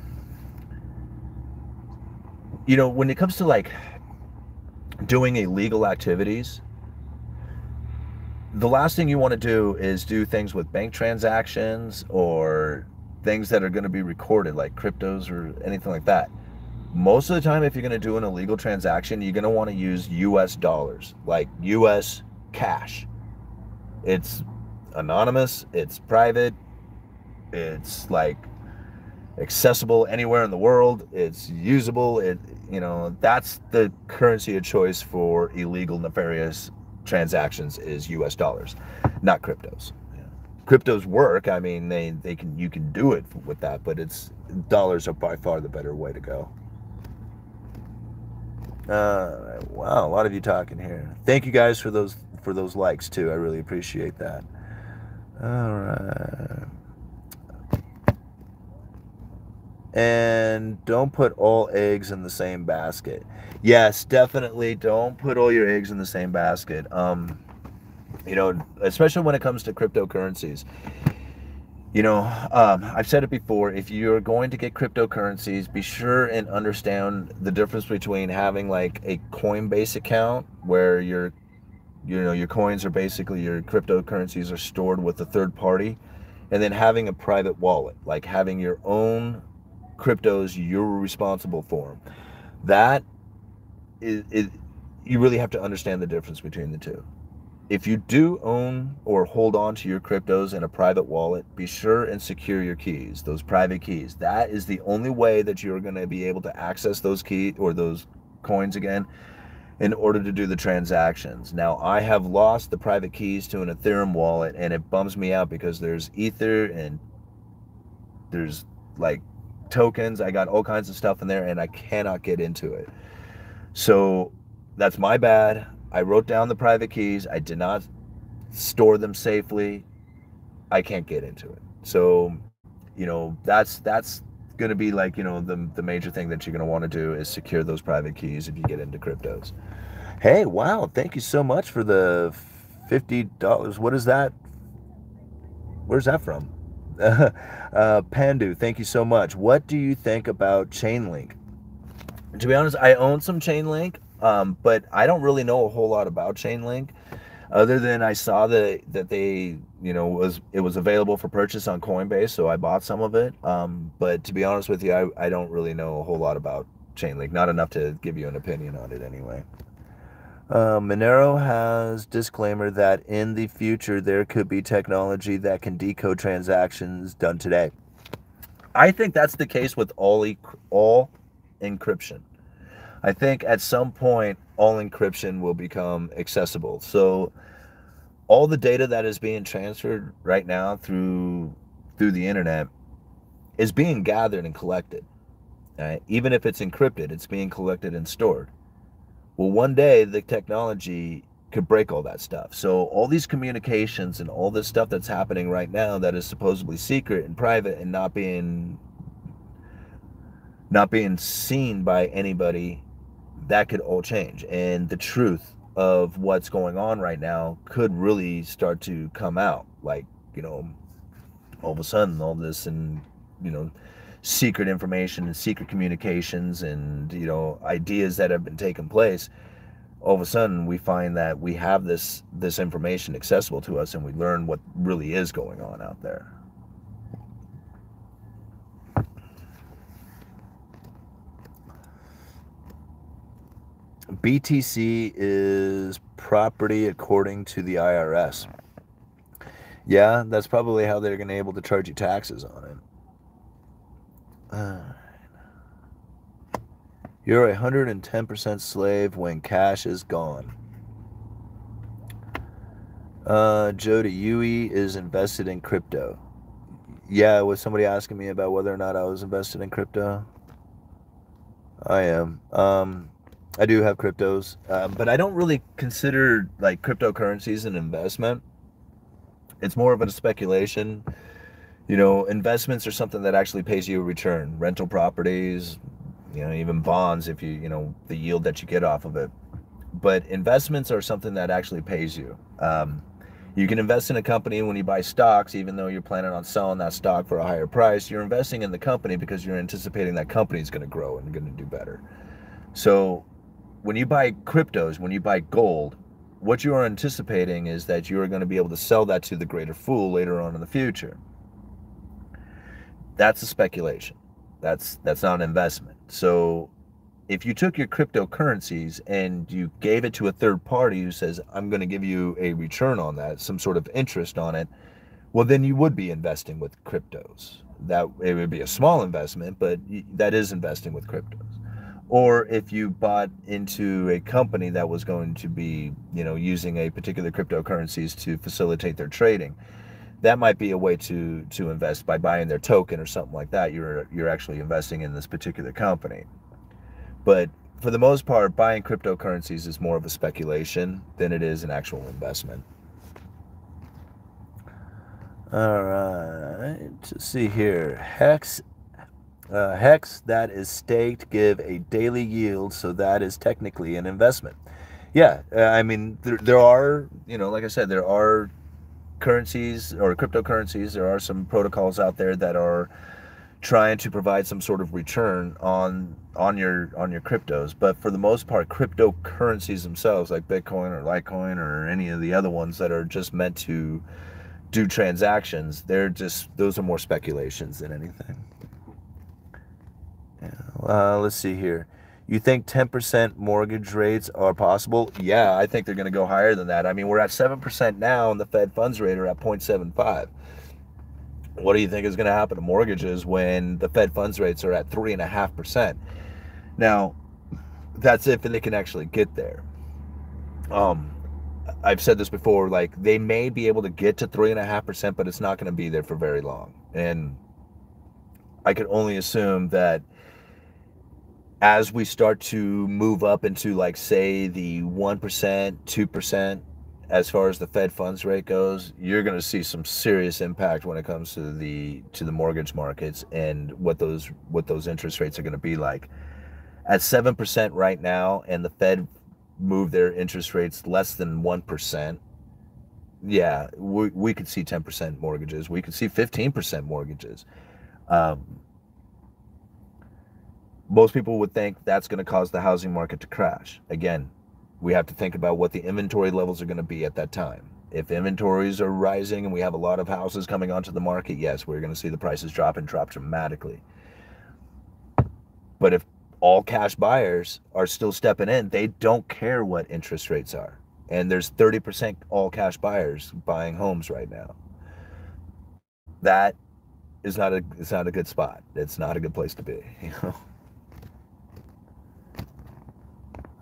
you know, when it comes to like doing illegal activities, the last thing you want to do is do things with bank transactions or things that are going to be recorded, like cryptos or anything like that. Most of the time, if you're going to do an illegal transaction, you're going to want to use US dollars, like US cash. It's anonymous, it's private, it's like accessible anywhere in the world, it's usable. You know, that's the currency of choice for illegal, nefarious transactions is US dollars, not cryptos. Yeah. Cryptos work. I mean, you can do it with that, but dollars are by far the better way to go. Wow, a lot of you talking here. Thank you guys for those likes too. I really appreciate that. All right. And don't put all eggs in the same basket. Yes, definitely don't put all your eggs in the same basket. You know, especially when it comes to cryptocurrencies. You know, I've said it before, if you're going to get cryptocurrencies, be sure and understand the difference between having like a Coinbase account where your coins are basically, your cryptocurrencies are stored with a third party, and then having a private wallet, like having your own cryptos you're responsible for. That is you really have to understand the difference between the two. if you do own or hold on to your cryptos in a private wallet, be sure and secure your keys, those private keys. That is the only way that you're going to be able to access those keys or those coins again in order to do the transactions. Now, I have lost the private keys to an Ethereum wallet, and it bums me out because there's Ether and there's like tokens. I got all kinds of stuff in there, and I cannot get into it. So that's my bad. I wrote down the private keys. I did not store them safely. I can't get into it. So, you know, that's going to be like, you know, the major thing that you're going to want to do is secure those private keys if you get into cryptos. Hey, wow, thank you so much for the $50. What is that? Where's that from? Pandu, thank you so much. What do you think about Chainlink? To be honest, I own some Chainlink, but I don't really know a whole lot about Chainlink, other than I saw that they, you know, it was available for purchase on Coinbase, so I bought some of it. But to be honest with you, I don't really know a whole lot about Chainlink, not enough to give you an opinion on it anyway. Monero has disclaimer that in the future there could be technology that can decode transactions done today. I think that's the case with all encryption. I think at some point all encryption will become accessible. So all the data that is being transferred right now through the internet is being gathered and collected. Right? Even if it's encrypted, it's being collected and stored. Well, one day the technology could break all that stuff. So all these communications and all this stuff that's happening right now that is supposedly secret and private and not being seen by anybody, that could all change. And the truth of what's going on right now could really start to come out. Like, you know, all of a sudden all this and, you know, secret information and secret communications and, you know, ideas that have been taking place, all of a sudden we find that we have this information accessible to us and we learn what really is going on out there. BTC is property according to the IRS. Yeah, that's probably how they're going to be able to charge you taxes on it. You're 110% slave when cash is gone. Jody, Yui is invested in crypto. Yeah, was somebody asking me about whether or not I was invested in crypto? I am. I do have cryptos, but I don't really consider like cryptocurrencies an investment. It's more of a speculation. You know, investments are something that actually pays you a return. Rental properties, you know, even bonds, if you know, the yield that you get off of it. But investments are something that actually pays you. You can invest in a company when you buy stocks, even though you're planning on selling that stock for a higher price. You're investing in the company because you're anticipating that company is going to grow and going to do better. So when you buy cryptos, when you buy gold, what you are anticipating is that you are going to be able to sell that to the greater fool later on in the future. That's a speculation. That's not an investment. So if you took your cryptocurrencies and you gave it to a third party who says, I'm going to give you a return on that, some sort of interest on it, well, then you would be investing with cryptos. That it would be a small investment, but that is investing with cryptos. Or if you bought into a company that was going to be, you know, using a particular cryptocurrencies to facilitate their trading, that might be a way to invest by buying their token or something like that. You're actually investing in this particular company. But for the most part, buying cryptocurrencies is more of a speculation than it is an actual investment. All right, let's see here. Hex that is staked give a daily yield, so that is technically an investment. Yeah, I mean, there are, you know, like I said, there are currencies or cryptocurrencies. There are some protocols out there that are trying to provide some sort of return on your cryptos, but for the most part, cryptocurrencies themselves, like Bitcoin or Litecoin or any of the other ones that are just meant to do transactions, those are more speculations than anything. Yeah. Let's see here. You think 10% mortgage rates are possible? Yeah, I think they're going to go higher than that. I mean, we're at 7% now, and the Fed funds rate are at 0.75. What do you think is going to happen to mortgages when the Fed funds rates are at 3.5%? Now, that's if they can actually get there. I've said this before, like, they may be able to get to 3.5%, but it's not going to be there for very long. And I could only assume that as we start to move up into, like, say, the 1%, 2%, as far as the Fed funds rate goes, you're going to see some serious impact when it comes to the mortgage markets and what those interest rates are going to be like. At 7% right now, and the Fed moved their interest rates less than 1%, yeah, we could see 10% mortgages. We could see 15% mortgages. Most people would think that's going to cause the housing market to crash. Again, we have to think about what the inventory levels are going to be at that time. If inventories are rising and we have a lot of houses coming onto the market, yes, we're going to see the prices drop dramatically. But if all cash buyers are still stepping in, they don't care what interest rates are. And there's 30% all cash buyers buying homes right now. That is not it's not a good spot. It's not a good place to be, you know.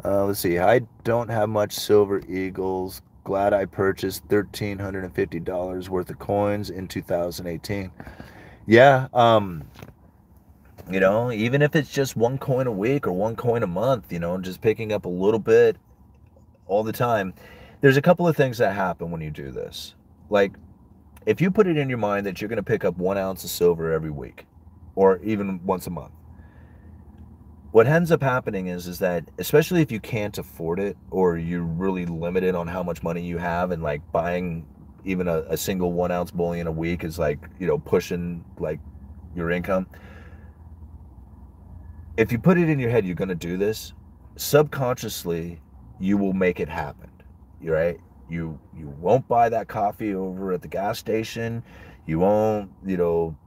Let's see. I don't have much silver eagles. Glad I purchased $1,350 worth of coins in 2018. Yeah, you know, even if it's just one coin a week or one coin a month, you know, just picking up a little bit all the time. There's a couple of things that happen when you do this. Like, if you put it in your mind that you're going to pick up 1 ounce of silver every week, or even once a month, what ends up happening is that, especially if you can't afford it, or you're really limited on how much money you have, and like buying even a single 1 ounce bullion a week is like, you know, pushing like your income. If you put it in your head you're going to do this, subconsciously you will make it happen. You're right. You won't buy that coffee over at the gas station. You won't, you know,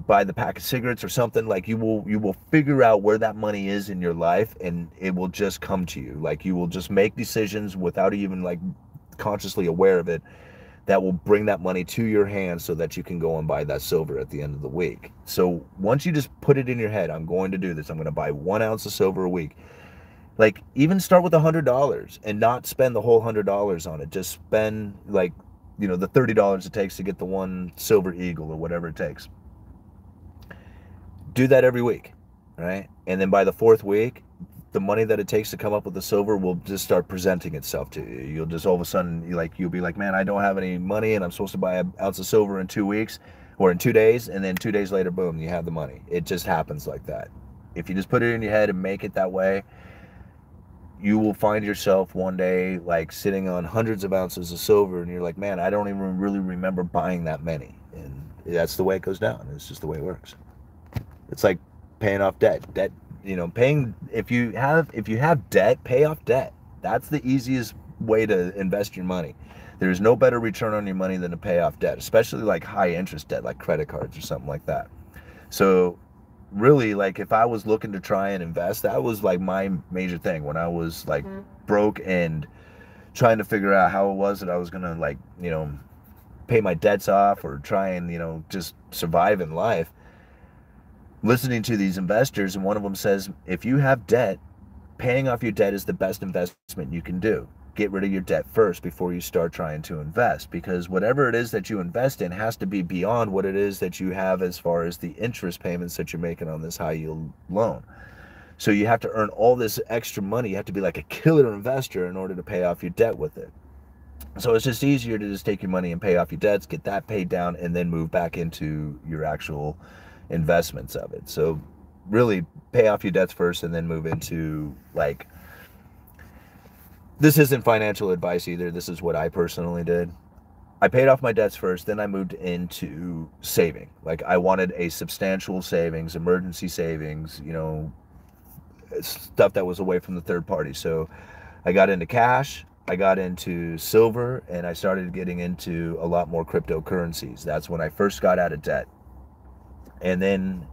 buy the pack of cigarettes or something. Like, you will figure out where that money is in your life, and it will just come to you. Like, you will just make decisions without even like consciously aware of it, that will bring that money to your hands so that you can go and buy that silver at the end of the week. So once you just put it in your head, I'm going to do this, I'm going to buy 1 ounce of silver a week. Like, even start with $100 and not spend the whole $100 on it. Just spend, like, you know, the $30 it takes to get the one silver eagle or whatever it takes. Do that every week, right? And then by the 4th week, the money that it takes to come up with the silver will just start presenting itself to you. You'll just all of a sudden, you'll be like, man, I don't have any money, and I'm supposed to buy an ounce of silver in 2 weeks or in 2 days, and then 2 days later, boom, you have the money. It just happens like that. If you just put it in your head and make it that way, you will find yourself one day like sitting on hundreds of ounces of silver, and you're like, man, I don't even really remember buying that many. And that's the way it goes down. It's just the way it works. It's like paying off debt. Debt, you know, if you have debt, pay off debt. That's the easiest way to invest your money. There's no better return on your money than to pay off debt, especially like high interest debt, like credit cards or something like that. So really, like, if I was looking to try and invest, that was like my major thing when I was like broke and trying to figure out how it was that I was gonna, like, you know, pay my debts off or try and, you know, just survive in life. Listening to these investors, and one of them says, if you have debt, paying off your debt is the best investment you can do. Get rid of your debt first before you start trying to invest, because whatever it is that you invest in has to be beyond what it is that you have as far as the interest payments that you're making on this high yield loan. So you have to earn all this extra money. You have to be like a killer investor in order to pay off your debt with it. So it's just easier to just take your money and pay off your debts, get that paid down, and then move back into your actual investments of it. So really pay off your debts first and then move into, like, this isn't financial advice either. This is what I personally did. I paid off my debts first, then I moved into saving. Like, I wanted a substantial savings, emergency savings, you know, stuff that was away from the third party. So I got into cash, I got into silver, and I started getting into a lot more cryptocurrencies. That's when I first got out of debt. And then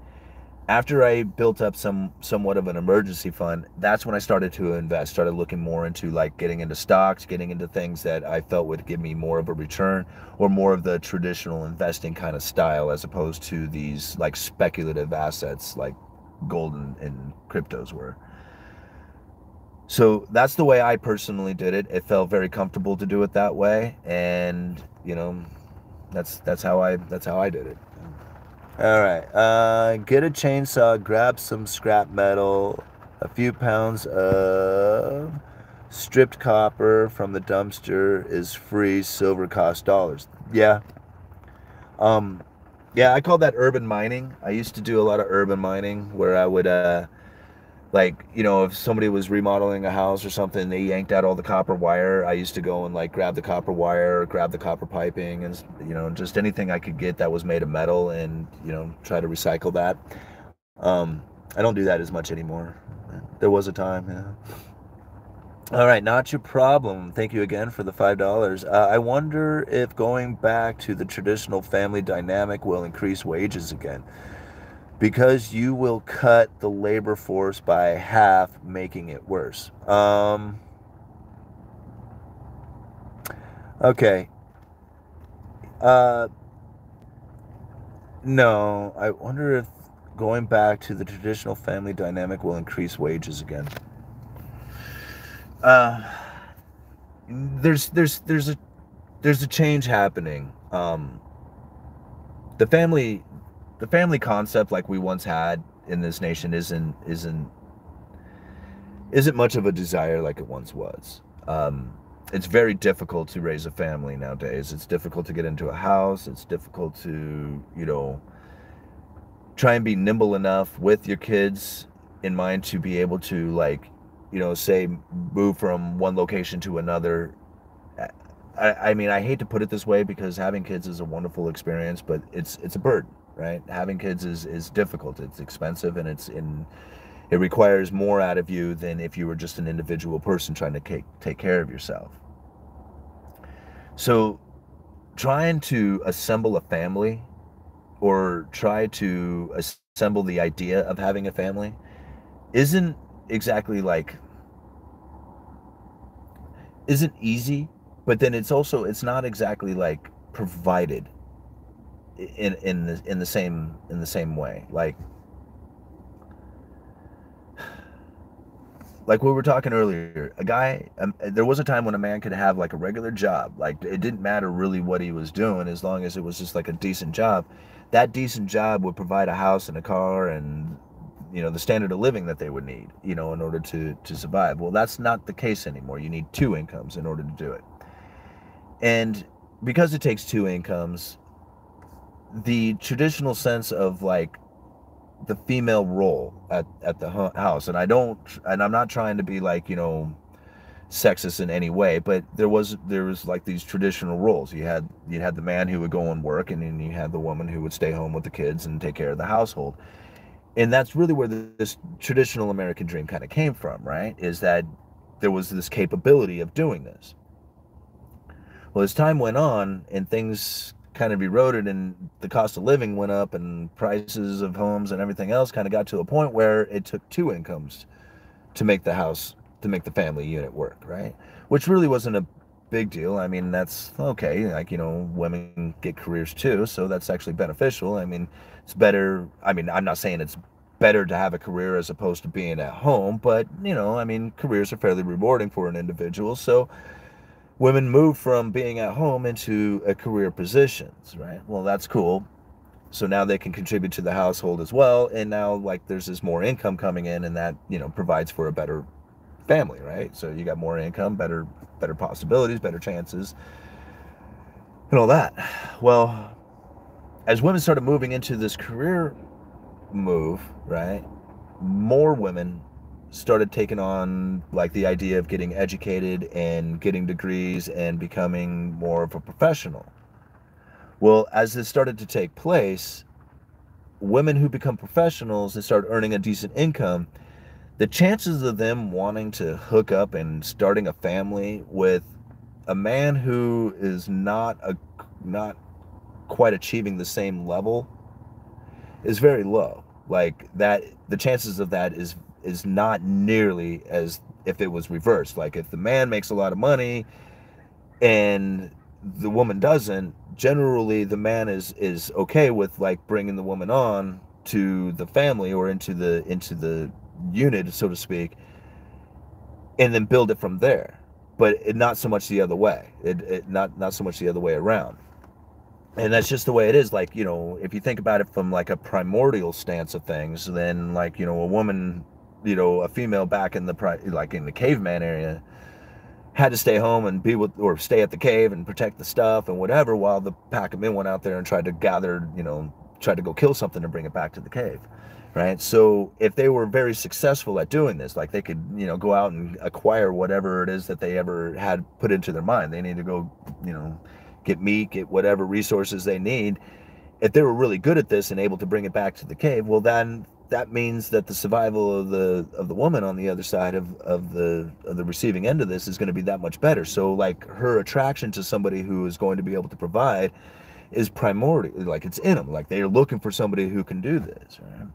After I built up somewhat of an emergency fund, that's when I started to invest, started looking more into like getting into stocks, getting into things that I felt would give me more of a return, or more of the traditional investing kind of style, as opposed to these like speculative assets like gold and cryptos were. So that's the way I personally did it. It felt very comfortable to do it that way, and that's how I did it. All right. Get a chainsaw, grab some scrap metal, a few pounds of stripped copper from the dumpster is free. Silver costs dollars. Yeah. Um, yeah, I call that urban mining. I used to do a lot of urban mining where I would like, if somebody was remodeling a house or something, they yanked out all the copper wire. I used to go and like grab the copper wire, grab the copper piping, and just anything I could get that was made of metal, and try to recycle that. I don't do that as much anymore. There was a time, yeah. All right, not your problem. Thank you again for the $5. I wonder if going back to the traditional family dynamic will increase wages again, because you will cut the labor force by half, making it worse. Okay. Uh, no, I wonder if going back to the traditional family dynamic will increase wages again. Uh, there's a change happening. The family the family concept like we once had in this nation isn't much of a desire like it once was. It's very difficult to raise a family nowadays. It's difficult to get into a house. It's difficult to, try and be nimble enough with your kids in mind to be able to, like, say, move from one location to another. I mean, I hate to put it this way because having kids is a wonderful experience, but it's a burden, right? Having kids is difficult. It's expensive, and it requires more out of you than if you were just an individual person trying to take care of yourself. So trying to assemble a family, or try to assemble the idea of having a family, isn't exactly like isn't easy, but then it's not exactly like provided in the same way. Like we were talking earlier, there was a time when a man could have like a regular job. Like it didn't matter really what he was doing, as long as it was just like a decent job. That decent job would provide a house and a car and, the standard of living that they would need, in order to survive. Well, that's not the case anymore. You need two incomes in order to do it. And because it takes two incomes, the traditional sense of like the female role at the house, and I'm not trying to be like, sexist in any way, but there was like these traditional roles. You had the man who would go and work, and then you had the woman who would stay home with the kids and take care of the household. And that's really where this traditional American dream kind of came from, right? Is that there was this capability of doing this. Well, as time went on and things kind of eroded and the cost of living went up and prices of homes and everything else kind of got to a point where it took two incomes to make the family unit work, right? Which really wasn't a big deal. I mean, that's okay. Like, women get careers too, so that's actually beneficial. I mean, it's better. I mean, I'm not saying it's better to have a career as opposed to being at home, but, I mean, careers are fairly rewarding for an individual. So women move from being at home into a career positions, right? Well, that's cool. So now they can contribute to the household as well, and now like there's this more income coming in, and that provides for a better family, right? So you got more income, better possibilities, better chances, and all that. Well, as women started moving into this career move, right, more women started taking on like the idea of getting educated and getting degrees and becoming more of a professional. Well, as this started to take place, women who become professionals and start earning a decent income, the chances of them wanting to hook up and starting a family with a man who is not quite achieving the same level is very low. like that, the chances of that is not nearly as if it was reversed. Like if the man makes a lot of money and the woman doesn't, generally the man is okay with like bringing the woman on to the family or into the unit, so to speak, and then build it from there. But not so much the other way. Not so much the other way around. And that's just the way it is. Like, you know, if you think about it from like a primordial stance of things, then like, you know, a woman, you know, a female back in like in the caveman area had to stay home and be with, or stay at the cave and protect the stuff and whatever, while the pack of men went out there and tried to gather, you know, tried to go kill something and bring it back to the cave. Right. So if they were very successful at doing this, like they could, you know, go out and acquire whatever it is that they ever had put into their mind. They need to go, you know, get meat, get whatever resources they need. If they were really good at this and able to bring it back to the cave, well, then that means that the survival of the woman on the other side of the receiving end of this is going to be that much better. So like her attraction to somebody who is going to be able to provide is primordial. Like it's in them. Like they're looking for somebody who can do this, right?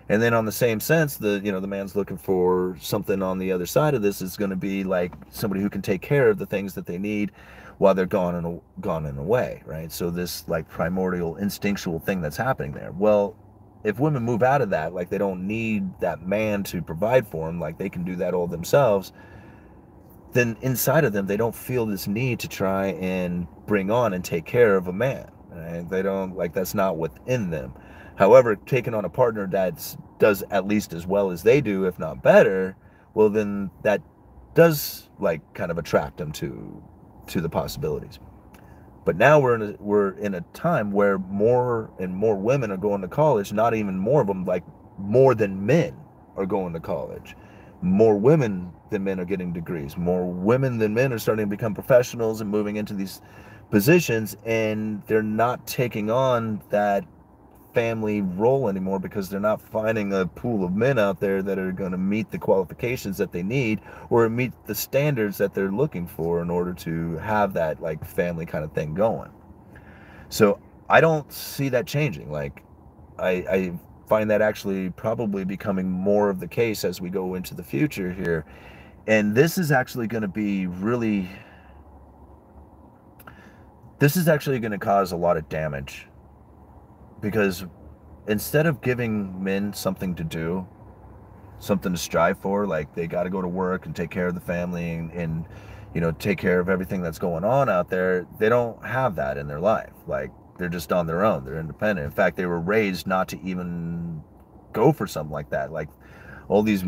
And then on the same sense, the man's looking for something on the other side of this is going to be like somebody who can take care of the things that they need while they're gone and away, right? So this like primordial instinctual thing that's happening there. Well, if women move out of that, like they don't need that man to provide for them, like they can do that all themselves, then inside of them they don't feel this need to try and bring on and take care of a man, right? They don't, like, that's not within them. However, taking on a partner that does at least as well as they do, if not better, well then that does like kind of attract them to the possibilities. But now we're in a time where more and more women are going to college. Not even more of them, like more than men are going to college. More women than men are getting degrees. More women than men are starting to become professionals and moving into these positions, and they're not taking on that family role anymore because they're not finding a pool of men out there that are going to meet the qualifications that they need or meet the standards that they're looking for in order to have that like family kind of thing going. So I don't see that changing. Like I find that actually probably becoming more of the case as we go into the future here. And this is actually going to be really, this is actually going to cause a lot of damage. Because instead of giving men something to do, something to strive for, like they got to go to work and take care of the family and you know, take care of everything that's going on out there, they don't have that in their life. Like they're just on their own. They're independent. In fact, they were raised not to even go for something like that. Like all these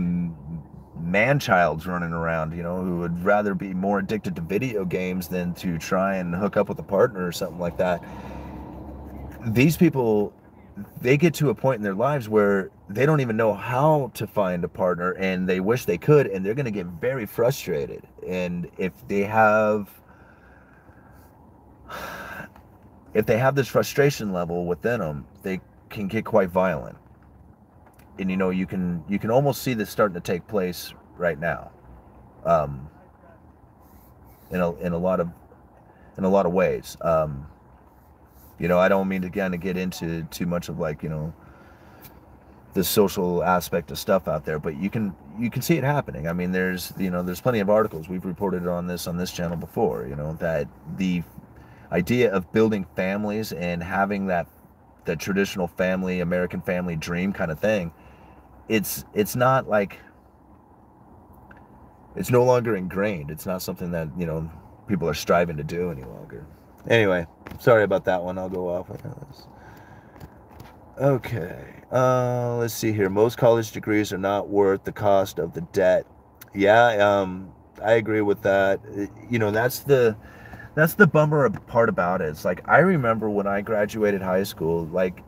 man-childs running around, you know, who would rather be more addicted to video games than to try and hook up with a partner or something like that. These people, they get to a point in their lives where they don't even know how to find a partner, and they wish they could, and they're going to get very frustrated. And if they have this frustration level within them, they can get quite violent. And you know, you can almost see this starting to take place right now, in a lot of ways. You know, I don't mean to kind of get into too much of like, you know, the social aspect of stuff out there, but you can see it happening. I mean, there's plenty of articles we've reported on this channel before, you know, that the idea of building families and having that traditional family, American family dream kind of thing, it's not like, it's no longer ingrained. It's not something that, you know, people are striving to do any longer. Anyway, sorry about that one. I'll go off with this. Okay, let's see here. Most college degrees are not worth the cost of the debt. Yeah, I agree with that. You know, that's the bummer part about it. It's like, I remember when I graduated high school, like,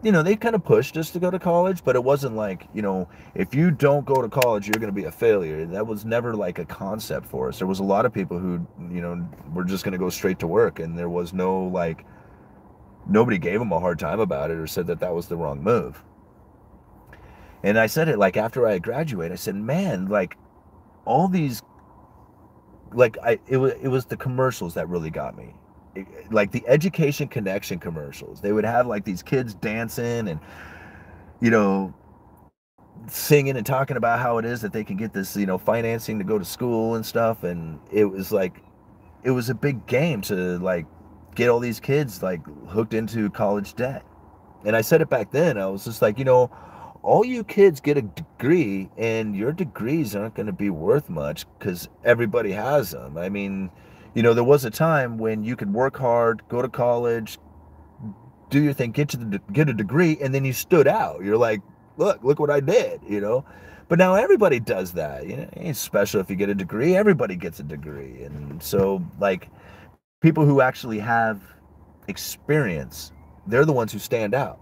you know, they kind of pushed us to go to college, but it wasn't like, you know, if you don't go to college, you're going to be a failure. That was never like a concept for us. There was a lot of people who, you know, were just going to go straight to work, and there was no, like, nobody gave them a hard time about it or said that that was the wrong move. And I said it, like, after I graduated, I said, man, like, all these, like, it was the commercials that really got me. Like the Education Connection commercials, they would have like these kids dancing and you know, singing and talking about how it is that they can get this, financing to go to school and stuff. And it was like, it was a big game to like get all these kids like hooked into college debt. And I said it back then. I was just like, all you kids get a degree, and your degrees aren't going to be worth much because everybody has them. I mean, there was a time when you could work hard, go to college, do your thing, get a degree, and then you stood out. You're like, look what I did. But now everybody does that. It ain't special if you get a degree. Everybody gets a degree, and so like people who actually have experience, they're the ones who stand out,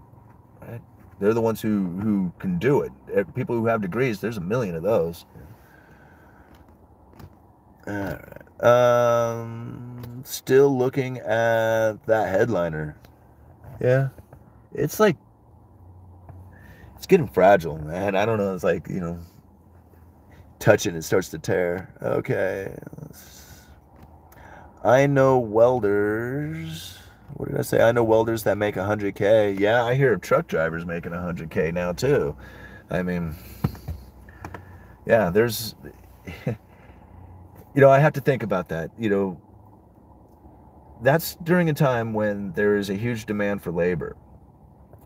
right? They're the ones who can do it. People who have degrees, there's a million of those. All right. Still looking at that headliner. Yeah. It's like, it's getting fragile, man. I don't know. It's like, touch it, it starts to tear. Okay. I know welders. What did I say? I know welders that make 100K. Yeah, I hear of truck drivers making 100K now too. I mean, yeah, there's, I have to think about that. That's during a time when there is a huge demand for labor.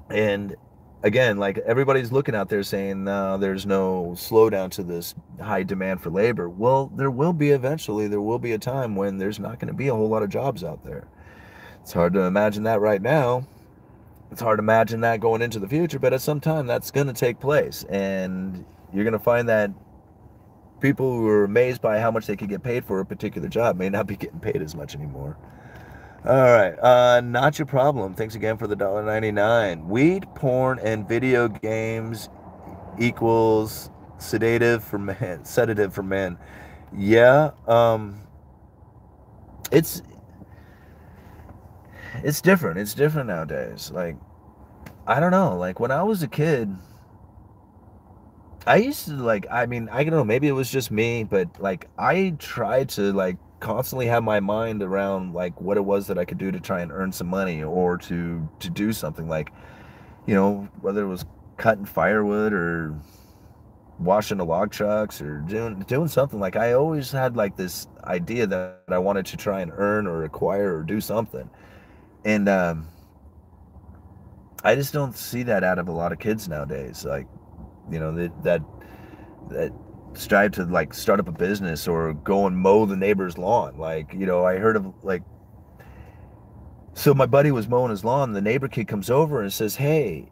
And again, like everybody's looking out there saying, no, there's no slowdown to this high demand for labor. Well, there will be eventually. There will be a time when there's not going to be a whole lot of jobs out there. It's hard to imagine that right now. It's hard to imagine that going into the future, but at some time that's going to take place. And you're going to find that people who are amazed by how much they could get paid for a particular job may not be getting paid as much anymore. All right, not your problem. Thanks again for the $1.99. Weed, porn, and video games equals sedative for men. Yeah, it's different. It's different nowadays. Like, I don't know. Like when I was a kid, I used to like. I mean, I don't know. Maybe it was just me, but like I tried to like constantly have my mind around like what it was that I could do to try and earn some money or to do something like, whether it was cutting firewood or washing the log trucks or doing something. Like I always had like this idea that I wanted to try and earn or acquire or do something. And I just don't see that out of a lot of kids nowadays. Like, that strive to like start up a business or go and mow the neighbor's lawn. Like, I heard of like, so my buddy was mowing his lawn. The neighbor kid comes over and says, "Hey,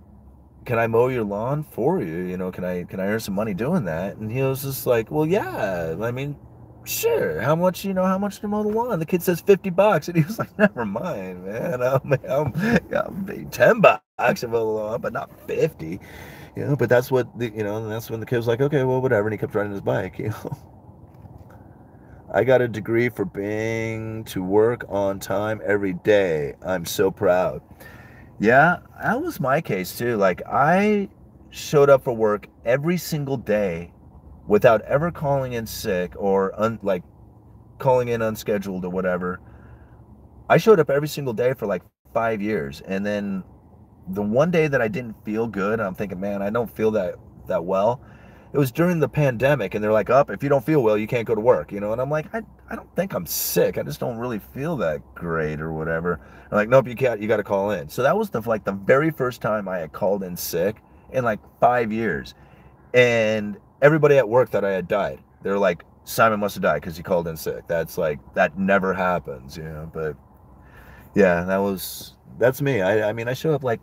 can I mow your lawn for you? Can I earn some money doing that?" And he was just like, "Well, yeah. I mean, sure. How much to mow the lawn?" The kid says $50, and he was like, "Never mind, man. I'll pay $10 to mow the lawn, but not 50." But that's what and that's when the kid was like, "Okay, well, whatever," and he kept riding his bike. I got a degree for being to work on time every day. I'm so proud. Yeah, that was my case too. Like I showed up for work every single day without ever calling in sick or like calling in unscheduled or whatever. I showed up every single day for like 5 years, and then the one day that I didn't feel good, I'm thinking, man, I don't feel that well. It was during the pandemic, and they're like, if you don't feel well, you can't go to work, And I'm like, I don't think I'm sick. I just don't really feel that great or whatever. I'm like, nope, you can't. You got to call in. So that was the very first time I had called in sick in like 5 years, and everybody at work thought I had died. They're like, Simon must have died because he called in sick. That never happens, But yeah, that's me. I mean, I show up like.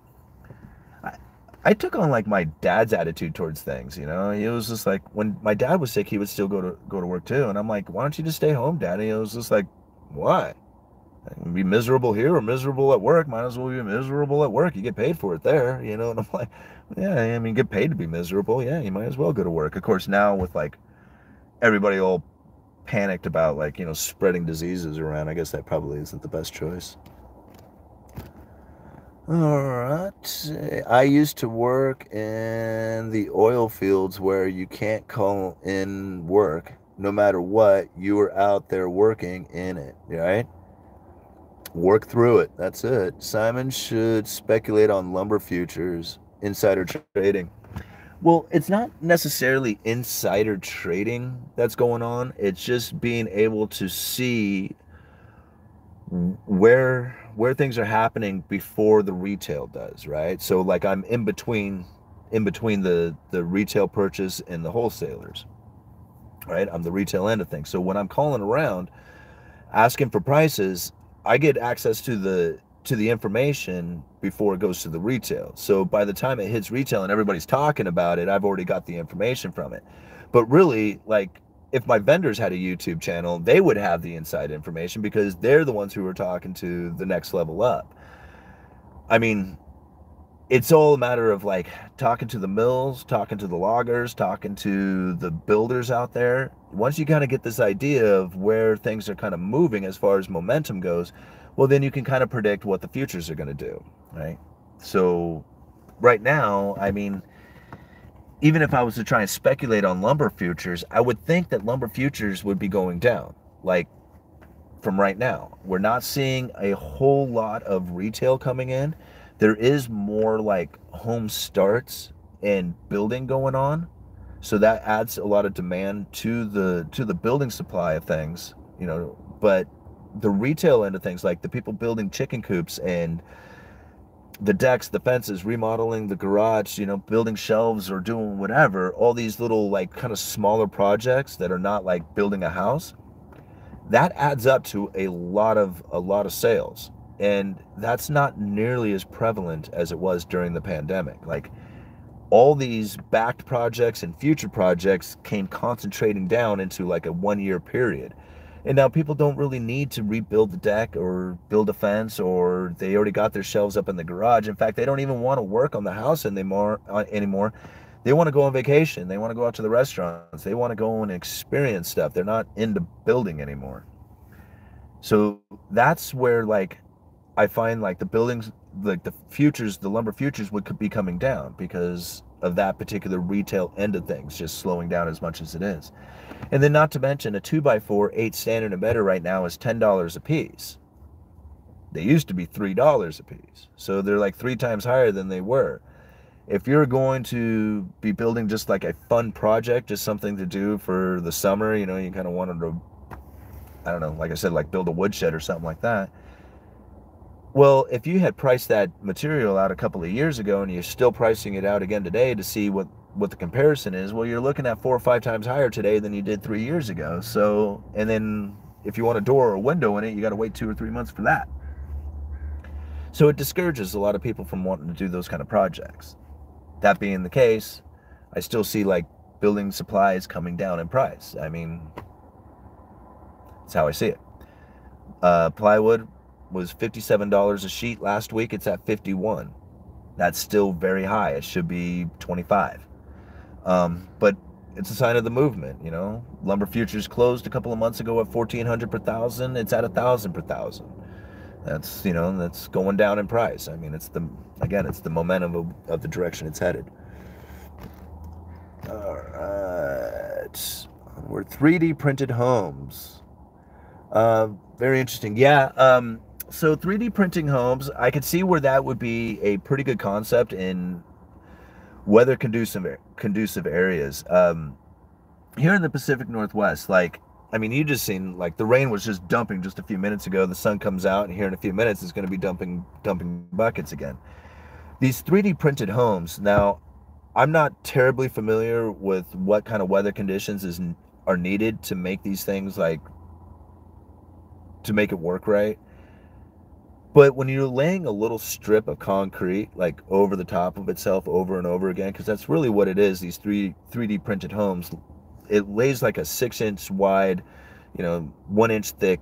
I took on like my dad's attitude towards things, It was just like when my dad was sick, he would still go to work too, and I'm like, why don't you just stay home, Daddy? It was just like, why? I can be miserable here or miserable at work. Might as well be miserable at work. You get paid for it there, And I'm like, yeah, I mean, get paid to be miserable. Yeah, you might as well go to work. Of course, now with like everybody all panicked about like spreading diseases around, I guess that probably isn't the best choice. All right. I used to work in the oil fields where you can't call in work. No matter what, you were out there working in it, right? Work through it. That's it. Simon should speculate on lumber futures. Insider trading. Well, it's not necessarily insider trading that's going on. It's just being able to see where things are happening before the retail does, right? So like I'm in between the retail purchase and the wholesalers, right? I'm the retail end of things. So when I'm calling around asking for prices, I get access to the information before it goes to the retail. So by the time it hits retail and everybody's talking about it, I've already got the information from it. But really, like if my vendors had a YouTube channel, they would have the inside information because they're the ones who are talking to the next level up. I mean, it's all a matter of like talking to the mills, talking to the loggers, talking to the builders out there. Once you kind of get this idea of where things are kind of moving as far as momentum goes, well, then you can kind of predict what the futures are going to do, right? So right now, I mean, even if I was to try and speculate on lumber futures, I would think that lumber futures would be going down. Like from right now, we're not seeing a whole lot of retail coming in. There is more like home starts and building going on, so that adds a lot of demand to the building supply of things, you know. But the retail end of things, like the people building chicken coops and the decks, the fences, remodeling the garage, you know, building shelves or doing whatever, all these little like kind of smaller projects that are not like building a house, that adds up to a lot of sales. And that's not nearly as prevalent as it was during the pandemic. Like all these backed projects and future projects came concentrating down into like a 1 year period. And now people don't really need to rebuild the deck or build a fence, or they already got their shelves up in the garage. In fact, they don't even want to work on the house anymore. They want to go on vacation. They want to go out to the restaurants. They want to go and experience stuff. They're not into building anymore. So that's where like I find like the buildings, like the futures, the lumber futures would be coming down because of that particular retail end of things just slowing down as much as it is. And then not to mention a 2x4 8 standard and better right now is $10 a piece. They used to be $3 a piece. So they're like 3 times higher than they were. If you're going to be building just like a fun project, just something to do for the summer, you know, you kind of wanted to, I don't know, like I said, like build a woodshed or something like that. Well, if you had priced that material out a couple of years ago and you're still pricing it out again today to see what the comparison is, well, you're looking at 4 or 5 times higher today than you did 3 years ago. So, and then if you want a door or a window in it, you got to wait 2 or 3 months for that. So it discourages a lot of people from wanting to do those kind of projects. That being the case, I still see like building supplies coming down in price. I mean, that's how I see it. Plywood was $57 a sheet last week. It's at 51. That's still very high. It should be 25. But it's a sign of the movement, you know. Lumber futures closed a couple of months ago at 1,400 per thousand. It's at 1,000 per thousand. That's, you know, that's going down in price. I mean, it's the momentum of the direction it's headed. All right. We're 3D printed homes. Very interesting. Yeah. So 3D printing homes, I could see where that would be a pretty good concept in weather conducive areas. Here in the Pacific Northwest, like, I mean, you just seen like the rain was just dumping just a few minutes ago. The sun comes out, and here in a few minutes it's going to be dumping buckets again. These 3D printed homes. Now, I'm not terribly familiar with what kind of weather conditions are needed to make these things, like to make it work right. But when you're laying a little strip of concrete like over the top of itself over and over again, because that's really what it is, these 3D printed homes, it lays like a 6-inch wide, you know, 1-inch thick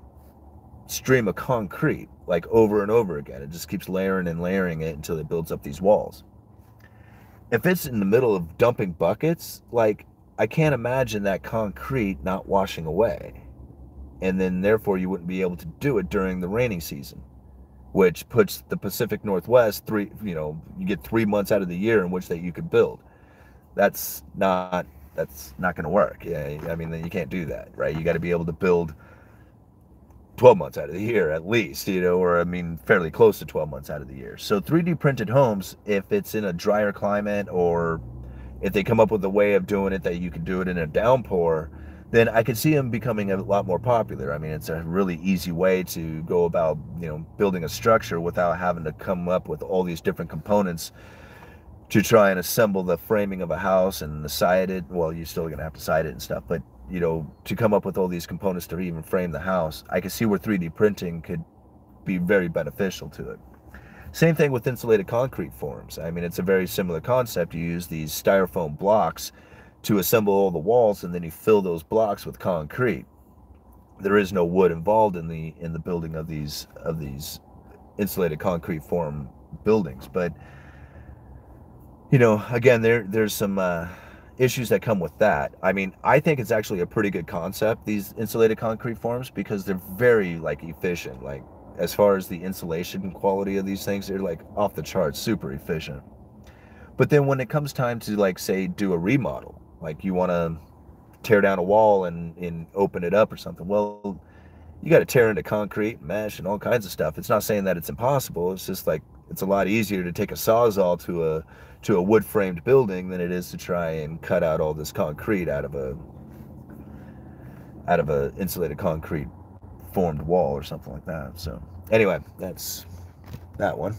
stream of concrete like over and over again. It just keeps layering and layering it until it builds up these walls. If it's in the middle of dumping buckets, like I can't imagine that concrete not washing away. And then therefore you wouldn't be able to do it during the rainy season, which puts the Pacific Northwest you get 3 months out of the year in which that you could build. That's not going to work. Yeah, I mean, then you can't do that, right? You got to be able to build 12 months out of the year at least, you know, or I mean, fairly close to 12 months out of the year. So 3D printed homes, if it's in a drier climate, or if they come up with a way of doing it that you can do it in a downpour, then I could see them becoming a lot more popular. I mean, it's a really easy way to go about, you know, building a structure without having to come up with all these different components to try and assemble the framing of a house and the side it. Well, you're still gonna have to side it and stuff, but you know, to come up with all these components to even frame the house, I can see where 3D printing could be very beneficial to it. Same thing with insulated concrete forms. I mean, it's a very similar concept. You use these styrofoam blocks to assemble all the walls, and then you fill those blocks with concrete. There is no wood involved in the building of these insulated concrete form buildings, but you know, again, there's some issues that come with that. I mean, I think it's actually a pretty good concept, these insulated concrete forms, because they're very like efficient. Like as far as the insulation quality of these things, they're like off the charts, super efficient. But then when it comes time to, like, say, do a remodel, like you want to tear down a wall and open it up or something, well, you got to tear into concrete, mesh, and all kinds of stuff. It's not saying that it's impossible. It's just like it's a lot easier to take a sawzall to a wood framed building than it is to try and cut out all this concrete out of a insulated concrete formed wall or something like that. So anyway, that's that one.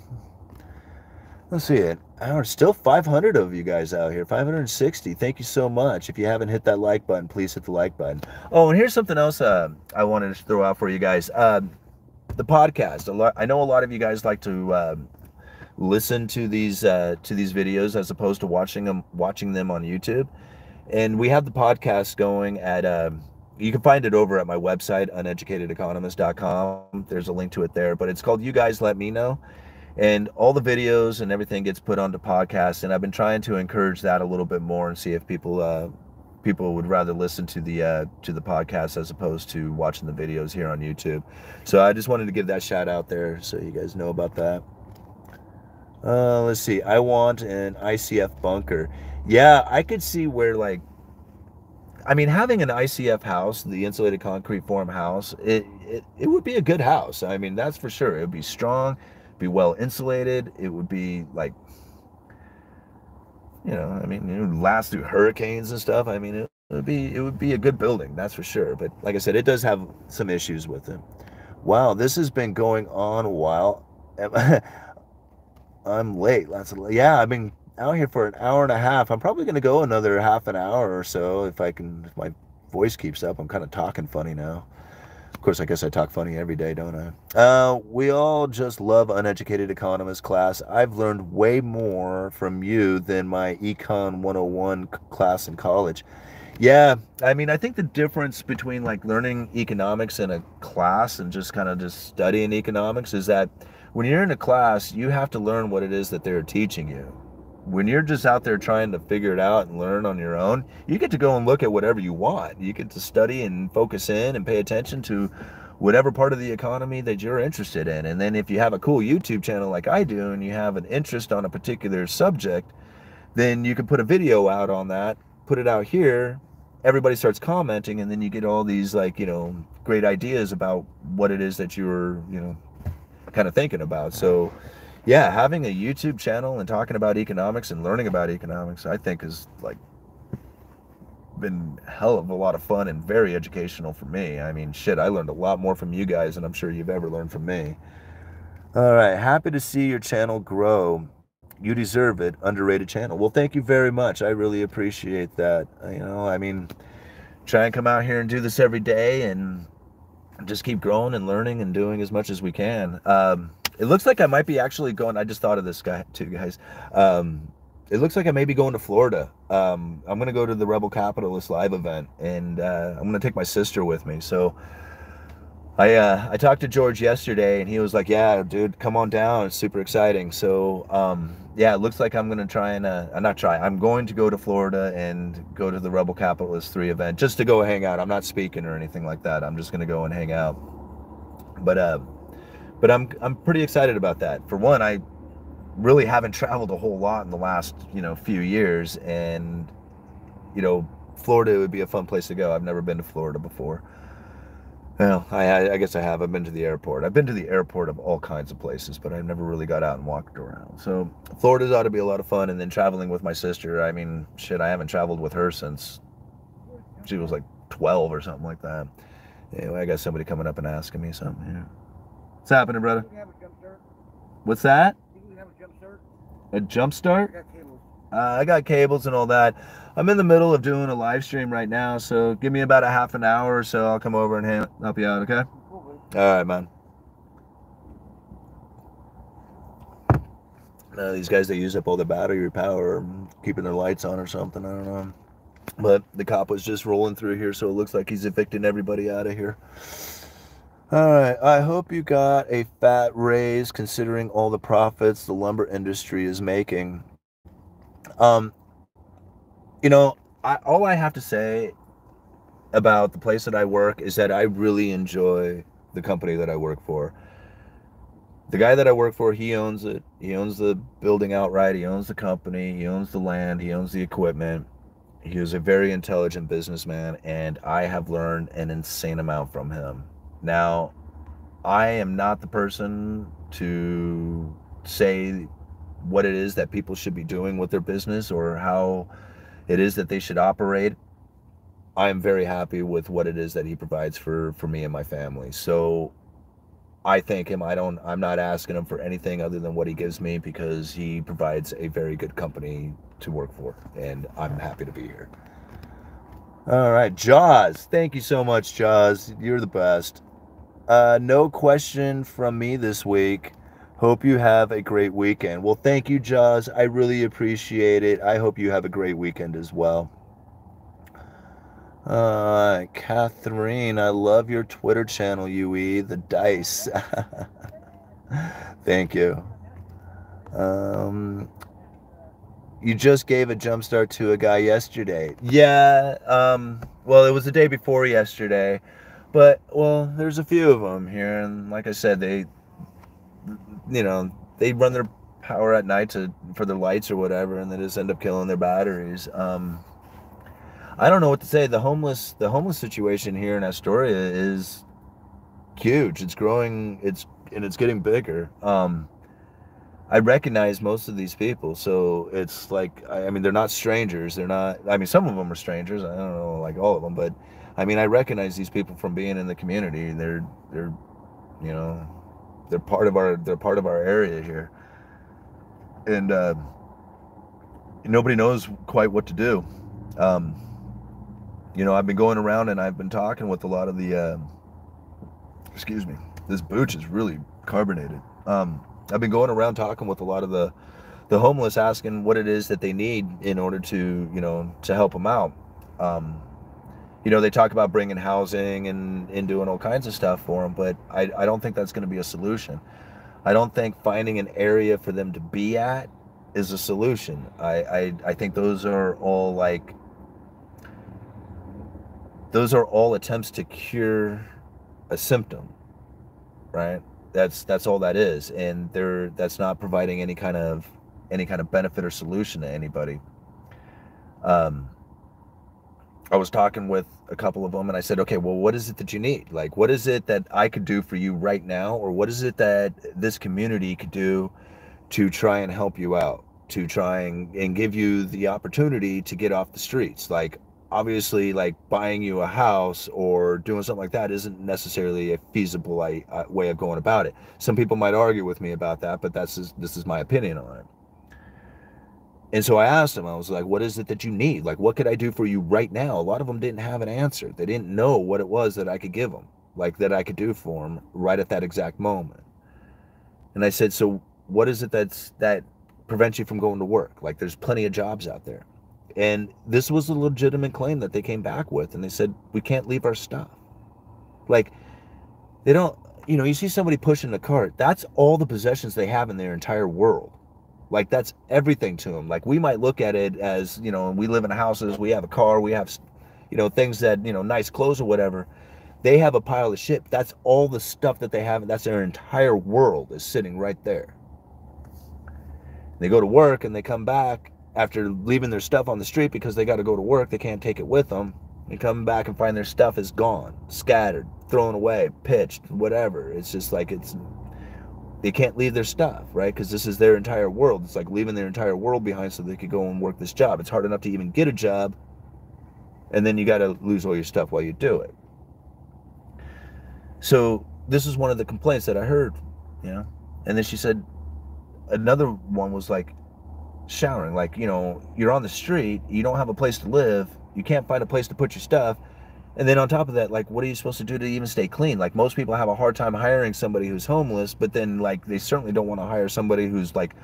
Let's see it. There's still 500 of you guys out here, 560. Thank you so much. If you haven't hit that like button, please hit the like button. Oh, and here's something else I wanted to throw out for you guys. The podcast. I know a lot of you guys like to listen to these videos as opposed to watching them on YouTube. And we have the podcast going at you can find it over at my website, uneducatedeconomist.com. There's a link to it there, but it's called You Guys Let Me Know. And all the videos and everything gets put onto podcasts, and I've been trying to encourage that a little bit more and see if people would rather listen to the podcast as opposed to watching the videos here on YouTube. So I just wanted to give that shout out there so you guys know about that. Let's see. I want an ICF bunker. Yeah, I could see where, like, I mean, having an ICF house, the insulated concrete form house, it would be a good house. I mean, that's for sure. It would be strong, be well insulated. It would be like, you know, I mean, it would last through hurricanes and stuff. I mean, it would be a good building, that's for sure. But like I said, it does have some issues with it. Wow, this has been going on a while. I'm late. Yeah, I've been out here for an hour and a half. I'm probably going to go another half an hour or so if my voice keeps up. I'm kind of talking funny now. Of course, I guess I talk funny every day, don't I? We all just love Uneducated Economist class. I've learned way more from you than my Econ 101 class in college. Yeah, I mean, I think the difference between like learning economics in a class and just kind of just studying economics is that when you're in a class, you have to learn what it is that they're teaching you. When you're just out there trying to figure it out and learn on your own, you get to go and look at whatever you want. You get to study and focus in and pay attention to whatever part of the economy that you're interested in. And then if you have a cool YouTube channel like I do and you have an interest on a particular subject, then you can put a video out on that, put it out here, everybody starts commenting, and then you get all these, like, you know, great ideas about what it is that you're, you know, kind of thinking about. So yeah, having a YouTube channel and talking about economics and learning about economics, I think is like been a hell of a lot of fun and very educational for me. I mean, shit, I learned a lot more from you guys than I'm sure you've ever learned from me. All right, happy to see your channel grow. You deserve it. Underrated channel. Well, thank you very much. I really appreciate that. You know, I mean, try and come out here and do this every day and just keep growing and learning and doing as much as we can. It looks like I might be actually going, I just thought of this guy too, guys. It looks like I may be going to Florida. I'm going to go to the Rebel Capitalist live event, and I'm going to take my sister with me. So I talked to George yesterday, and he was like, yeah, dude, come on down. It's super exciting. So yeah, it looks like I'm going to try and, I'm going to go to Florida and go to the Rebel Capitalist 3 event just to go hang out. I'm not speaking or anything like that. I'm just going to go and hang out. But I'm pretty excited about that. For one, I really haven't traveled a whole lot in the last, you know, few years, and, you know, Florida would be a fun place to go. I've never been to Florida before. Well, I guess I have. I've been to the airport. I've been to the airport of all kinds of places, but I've never really got out and walked around. So Florida's ought to be a lot of fun. And then traveling with my sister. I mean, shit, I haven't traveled with her since she was like 12 or something like that. Anyway, I got somebody coming up and asking me something here. What's happening, brother? What's that? A jump start? I got cables and all that. I'm in the middle of doing a live stream right now, so give me about a half an hour or so. I'll come over and help you out, okay? All right, man. These guys, they use up all the battery power, keeping their lights on or something. I don't know. But the cop was just rolling through here, so it looks like he's evicting everybody out of here. All right, I hope you got a fat raise considering all the profits the lumber industry is making. You know, all I have to say about the place that I work is that I really enjoy the company that I work for. The guy that I work for, he owns it. He owns the building outright. He owns the company. He owns the land. He owns the equipment. He was a very intelligent businessman, and I have learned an insane amount from him. Now, I am not the person to say what it is that people should be doing with their business or how it is that they should operate. I am very happy with what it is that he provides for me and my family. So I thank him. I'm not asking him for anything other than what he gives me, because he provides a very good company to work for, and I'm happy to be here. All right, Jaws. Thank you so much, Jaws. You're the best. No question from me this week. Hope you have a great weekend. Well, thank you, Jaws. I really appreciate it. I hope you have a great weekend as well. Catherine, I love your Twitter channel, UE, the dice. Thank you. You just gave a jump start to a guy yesterday. Yeah, well, it was the day before yesterday. But, well, there's a few of them here, and like I said, they run their power at night for their lights or whatever, and they just end up killing their batteries. I don't know what to say. The homeless situation here in Astoria is huge. It's growing. It's getting bigger. I recognize most of these people, so it's like, I mean, they're not strangers. They're not. I mean, some of them are strangers. I don't know, like all of them, but I mean, I recognize these people from being in the community. They're part of our area here, and nobody knows quite what to do. I've been going around and I've been talking with a lot of the, excuse me, this booch is really carbonated. I've been going around talking with a lot of the homeless, asking what it is that they need in order to, to help them out. They talk about bringing housing and doing all kinds of stuff for them, but I don't think that's going to be a solution. I don't think finding an area for them to be at is a solution. I think those are all attempts to cure a symptom, right? That's all that is, and that's not providing any kind of benefit or solution to anybody. I was talking with a couple of them, and I said, okay, well, what is it that you need? Like, what is it that I could do for you right now, or what is it that this community could do to try and help you out, to try and give you the opportunity to get off the streets? Like, obviously, like buying you a house or doing something like that isn't necessarily a feasible way of going about it. Some people might argue with me about that, but this is my opinion on it. And so I asked them, I was like, what is it that you need? Like, what could I do for you right now? A lot of them didn't have an answer. They didn't know what it was that I could give them, like that I could do for them right at that exact moment. And I said, so what is it that prevents you from going to work? Like, there's plenty of jobs out there. And this was a legitimate claim that they came back with. And they said, we can't leave our stuff. Like, they don't, you see somebody pushing a cart. That's all the possessions they have in their entire world. Like, that's everything to them. Like, we might look at it as, we live in houses, we have a car, we have, things that, nice clothes or whatever. They have a pile of shit. That's all the stuff that they have. And that's their entire world is sitting right there. They go to work and they come back after leaving their stuff on the street because they got to go to work. They can't take it with them. and come back and find their stuff is gone, scattered, thrown away, pitched, whatever. It's just like they can't leave their stuff, right? Because this is their entire world. It's like leaving their entire world behind so they could go and work this job. It's hard enough to even get a job, and then you got to lose all your stuff while you do it. So this is one of the complaints that I heard, you know. And then she said another one was like showering. Like, you know, you're on the street, you don't have a place to live, you can't find a place to put your stuff. And then on top of that, like, what are you supposed to do to even stay clean? Like, most people have a hard time hiring somebody who's homeless, but then, like, they certainly don't want to hire somebody who's, like,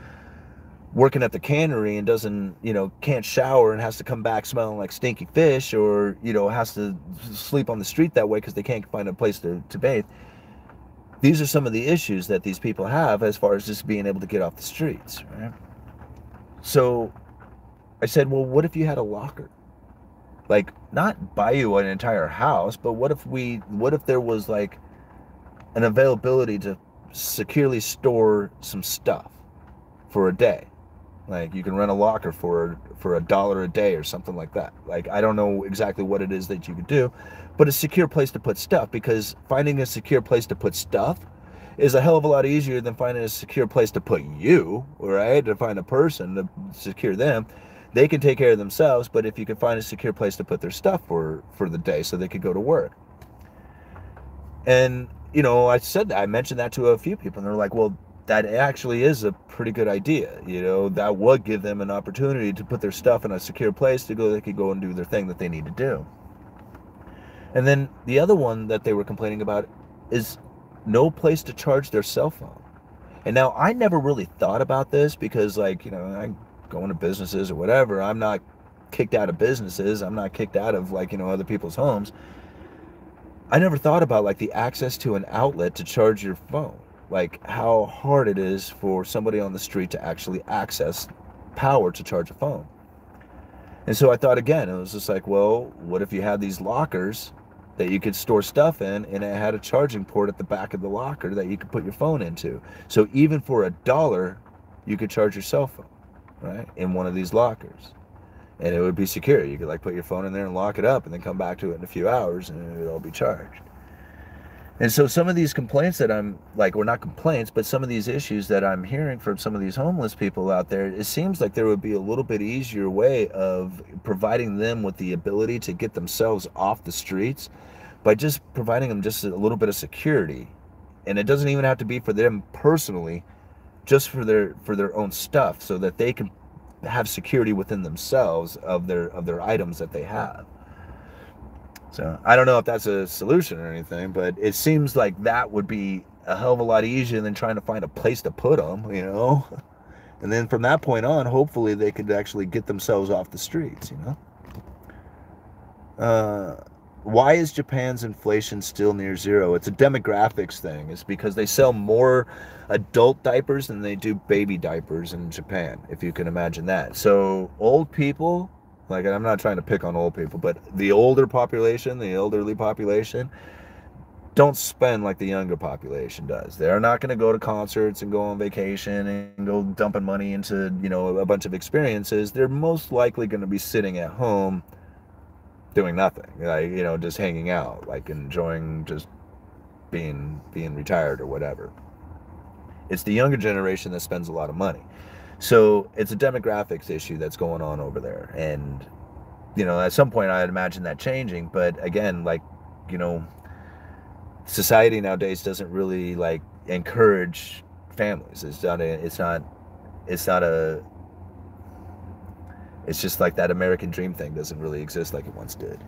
working at the cannery and doesn't, you know, can't shower and has to come back smelling like stinky fish, or, you know, has to sleep on the street that way because they can't find a place to bathe. These are some of the issues that these people have as far as just being able to get off the streets, right? So I said, well, what if you had a locker? Like, not buy you an entire house, but what if there was like an availability to securely store some stuff for a day? Like, you can rent a locker for $1 a day or something like that. Like, I don't know exactly what it is that you could do, but a secure place to put stuff, because finding a secure place to put stuff is a hell of a lot easier than finding a secure place to put you, right? To find a person, to secure them. They can take care of themselves, but if you could find a secure place to put their stuff for the day so they could go to work. And, you know, I mentioned that to a few people, and they're like, well, that actually is a pretty good idea. You know, that would give them an opportunity to put their stuff in a secure place to go, they could go and do their thing that they need to do. And then the other one that they were complaining about is no place to charge their cell phone. And now, I never really thought about this because, like, you know, I go into businesses or whatever. I'm not kicked out of businesses. I'm not kicked out of, like, you know, other people's homes. I never thought about, like, the access to an outlet to charge your phone. Like, how hard it is for somebody on the street to actually access power to charge a phone. And so I thought again, it was just like, well, what if you had these lockers that you could store stuff in, and it had a charging port at the back of the locker that you could put your phone into. So even for $1, you could charge your cell phone, right, in one of these lockers. And it would be secure. You could, like, put your phone in there and lock it up and then come back to it in a few hours and it would all be charged. And so some of these complaints that I'm, like, or not complaints, but some of these issues that I'm hearing from some of these homeless people out there, it seems like there would be a little bit easier way of providing them with the ability to get themselves off the streets by just providing them just a little bit of security. And it doesn't even have to be for them personally, just for their own stuff, so that they can have security within themselves of their items that they have. So I don't know if that's a solution or anything, but it seems like that would be a hell of a lot easier than trying to find a place to put them, you know? And then from that point on, hopefully they could actually get themselves off the streets, you know? Why is Japan's inflation still near zero? It's a demographics thing. It's because they sell more adult diapers than they do baby diapers in Japan, if you can imagine that. So old people, like, I'm not trying to pick on old people, but the older population, the elderly population, don't spend like the younger population does. They're not going to go to concerts and go on vacation and go dumping money into, you know, a bunch of experiences. They're most likely going to be sitting at home doing nothing, like, you know, just hanging out, like enjoying just being retired or whatever. It's the younger generation that spends a lot of money. So it's a demographics issue that's going on over there. And, you know, at some point I'd imagine that changing. But again, like, you know, society nowadays doesn't really, like, encourage families. It's just like that American dream thing doesn't really exist like it once did.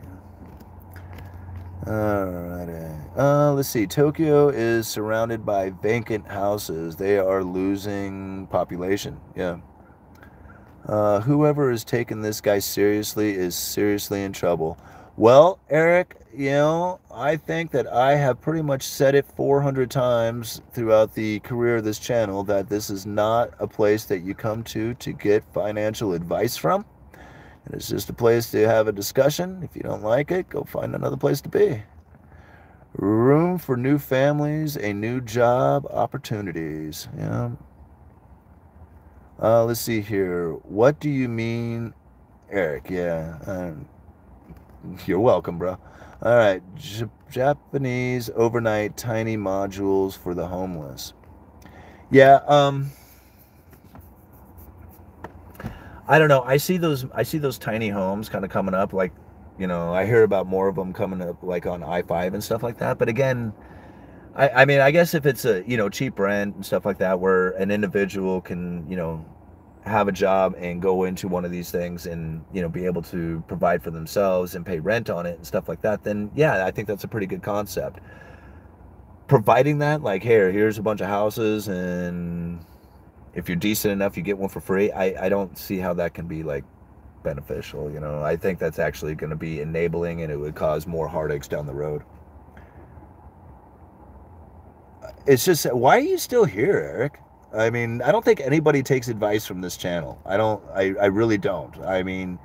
Alrighty. Let's see. Tokyo is surrounded by vacant houses. They are losing population. Yeah. Whoever is taking this guy seriously is seriously in trouble. Well, Eric, you know, I think that I have pretty much said it 400 times throughout the career of this channel that this is not a place that you come to get financial advice from. It's just a place to have a discussion. If you don't like it, go find another place to be. Room for new families, a new job, opportunities. Yeah. Let's see here. What do you mean, Eric? Yeah. You're welcome, bro. All right, Japanese overnight tiny modules for the homeless. Yeah, I don't know. I see those tiny homes kind of coming up. Like, I hear about more of them coming up, like on I-5 and stuff like that. But again, I mean, I guess if it's a cheap rent and stuff like that, where an individual can have a job and go into one of these things and be able to provide for themselves and pay rent on it and stuff like that, then yeah, I think that's a pretty good concept. Providing that, like, here's a bunch of houses, and if you're decent enough, you get one for free. I don't see how that can be like beneficial. I think that's actually going to be enabling, and it would cause more heartaches down the road. It's just, why are you still here, Eric? I mean, I don't think anybody takes advice from this channel. I really don't. I mean,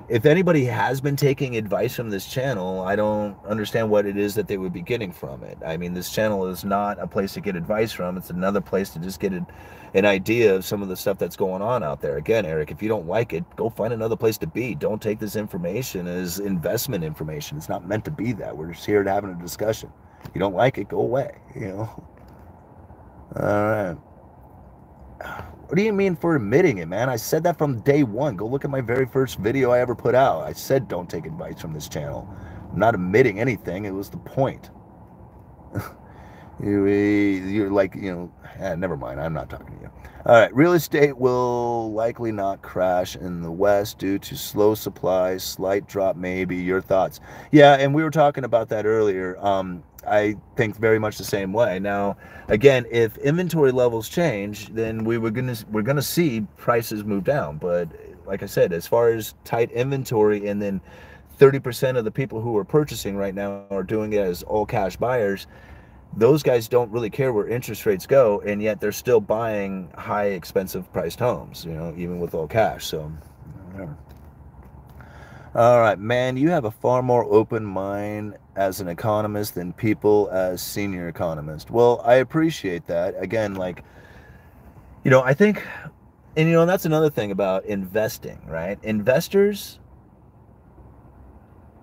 if anybody has been taking advice from this channel, I don't understand what it is that they would be getting from it. I mean, this channel is not a place to get advice from. It's another place to just get an idea of some of the stuff that's going on out there. Again, Eric, if you don't like it, go find another place to be. Don't take this information as investment information. It's not meant to be that. We're just here to having a discussion. You don't like it, go away. All right. What do you mean for admitting it, man? I said that from day one. Go look at my very first video I ever put out. I said don't take advice from this channel. I'm not admitting anything. It was the point. You're like, never mind. I'm not talking to you. All right. Real estate will likely not crash in the West due to slow supply, slight drop maybe. Your thoughts? Yeah, and we were talking about that earlier. I think very much the same way. Now, again, if inventory levels change, then we're gonna see prices move down. But like I said, as far as tight inventory, and then 30% of the people who are purchasing right now are doing it as all cash buyers, those guys don't really care where interest rates go, and yet they're still buying high expensive priced homes, even with all cash. So whatever. All right, man, you have a far more open mind as an economist than people as senior economist. Well, I appreciate that. Again, like, I think, and that's another thing about investing, right? Investors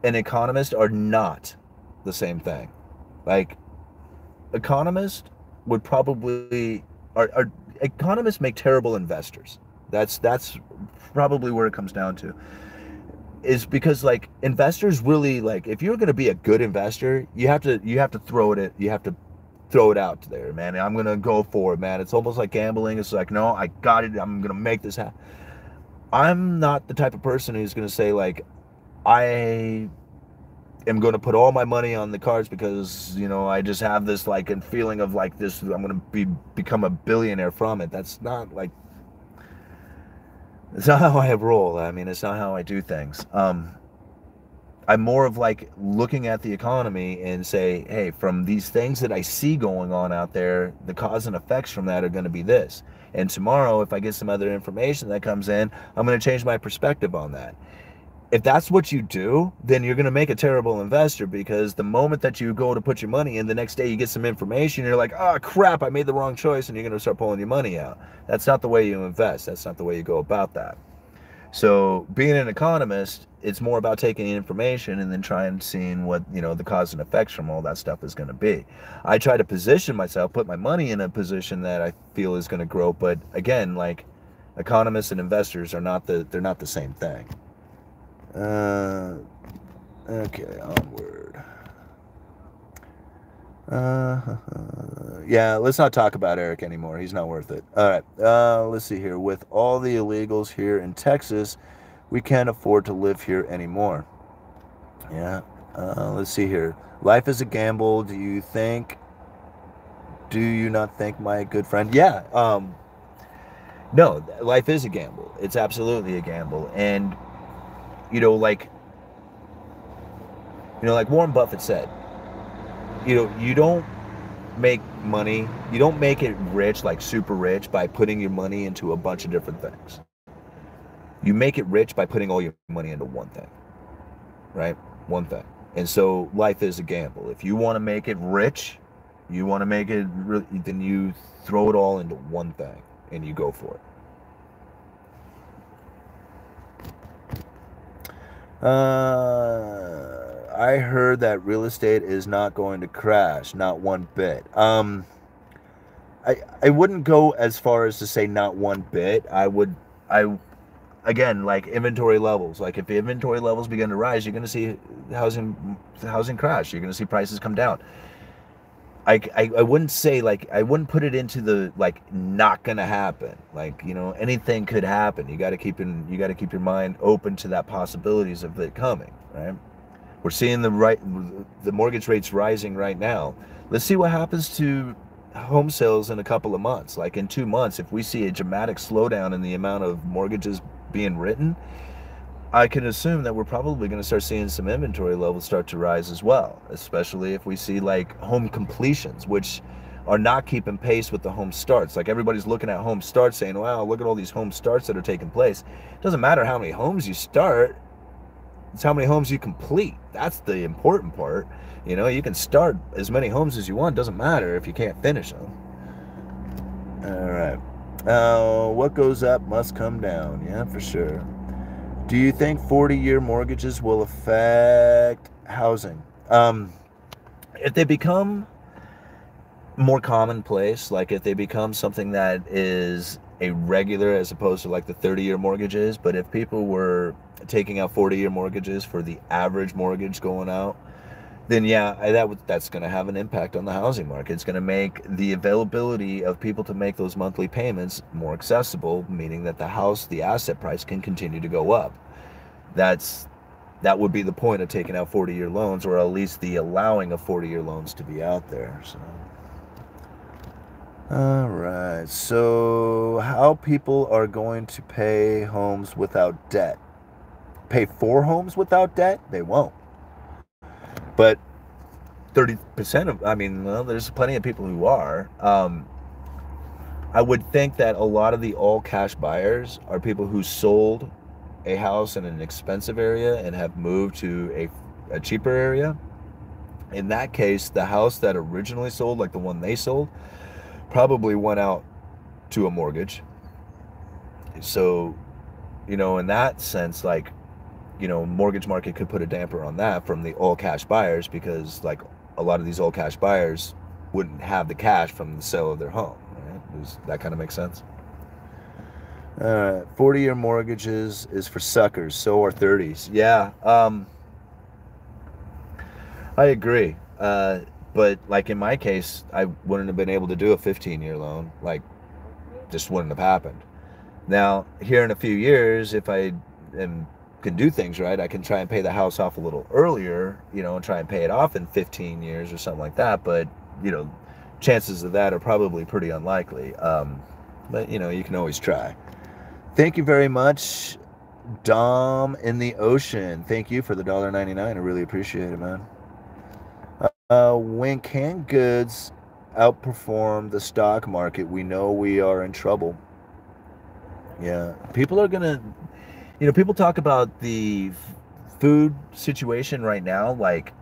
and economists are not the same thing. Like, economists would probably are economists make terrible investors. That's probably where it comes down to. Is because, like, investors really, like, if you're going to be a good investor, you have to throw it out there, man. I'm going to go for it, man. It's almost like gambling. It's like, no, I got it. I'm going to make this happen. I'm not the type of person who's going to say, like, I am going to put all my money on the cards because, I just have this, like, a feeling of, like, this, I'm going to become a billionaire from it. That's not, like, it's not how I roll. I mean, it's not how I do things. I'm more of, like, looking at the economy and say, hey, from these things that I see going on out there, the cause and effects from that are going to be this. And tomorrow, if I get some other information that comes in, I'm going to change my perspective on that. If that's what you do, then you're going to make a terrible investor, because the moment that you go to put your money in, the next day you get some information, you're like, oh crap, I made the wrong choice, and you're going to start pulling your money out. That's not the way you invest. That's not the way you go about that. So being an economist, it's more about taking information and then trying and seeing what, the cause and effects from all that stuff is going to be. I try to position myself, put my money in a position that I feel is going to grow. But again, like, economists and investors they're not the same thing. Okay, onward. Yeah, let's not talk about Eric anymore. He's not worth it. All right, let's see here. With all the illegals here in Texas, we can't afford to live here anymore. Yeah, let's see here. Life is a gamble. Do you not think, my good friend? Yeah, no, life is a gamble. It's absolutely a gamble. And like Warren Buffett said, you don't make money, you don't make it rich, like super rich, by putting your money into a bunch of different things. You make it rich by putting all your money into one thing, right? One thing. And so life is a gamble. If you want to make it rich, then you throw it all into one thing and you go for it. I heard that real estate is not going to crash, not one bit. I wouldn't go as far as to say not one bit. I again, like inventory levels. Like if the inventory levels begin to rise, you're going to see housing crash. You're going to see prices come down. I wouldn't say, like, I wouldn't put it into the like not gonna happen. Like, you know, anything could happen. You got to keep your mind open to that possibilities of it coming. Right? We're seeing the mortgage rates rising right now. Let's see what happens to home sales in a couple of months. Like in 2 months, if we see a dramatic slowdown in the amount of mortgages being written, I can assume that we're probably going to start seeing some inventory levels start to rise as well, especially if we see like home completions, which are not keeping pace with the home starts. Like everybody's looking at home starts saying, wow, look at all these home starts that are taking place. It doesn't matter how many homes you start, it's how many homes you complete. That's the important part. You know, you can start as many homes as you want. It doesn't matter if you can't finish them. All right. What goes up must come down. Yeah, for sure. Do you think 40-year mortgages will affect housing? If they become more commonplace, like if they become something that is a regular as opposed to like the 30-year mortgages, but if people were taking out 40-year mortgages for the average mortgage going out, then yeah, that's going to have an impact on the housing market. It's going to make the availability of people to make those monthly payments more accessible, meaning that the asset price can continue to go up. That would be the point of taking out 40-year loans, or at least the allowing of 40-year loans to be out there. So, all right. So, how people are going to pay homes without debt? Pay for homes without debt? They won't. But 30% of, I mean, well, there's plenty of people who are. I would think that a lot of the all cash buyers are people who sold a house in an expensive area and have moved to a cheaper area. In that case, the house that originally sold, like the one they sold, probably went out to a mortgage. So, you know, in that sense, like, you know, mortgage market could put a damper on that from the all cash buyers, because like a lot of these all cash buyers wouldn't have the cash from the sale of their home. Right? Does that kind of make sense? 40-year mortgages is for suckers. So are 30s. Yeah, I agree. But like in my case, I wouldn't have been able to do a 15-year loan. Like, just wouldn't have happened. Now, here in a few years, if I can do things right, I can try and pay the house off a little earlier, you know, and try and pay it off in 15 years or something like that. But, you know, chances of that are probably pretty unlikely. But, you know, you can always try. Thank you very much, Dom in the Ocean. Thank you for the $1.99. I really appreciate it, man. When canned goods outperform the stock market, we know we are in trouble. Yeah, people are gonna, you know, people talk about the food situation right now, like,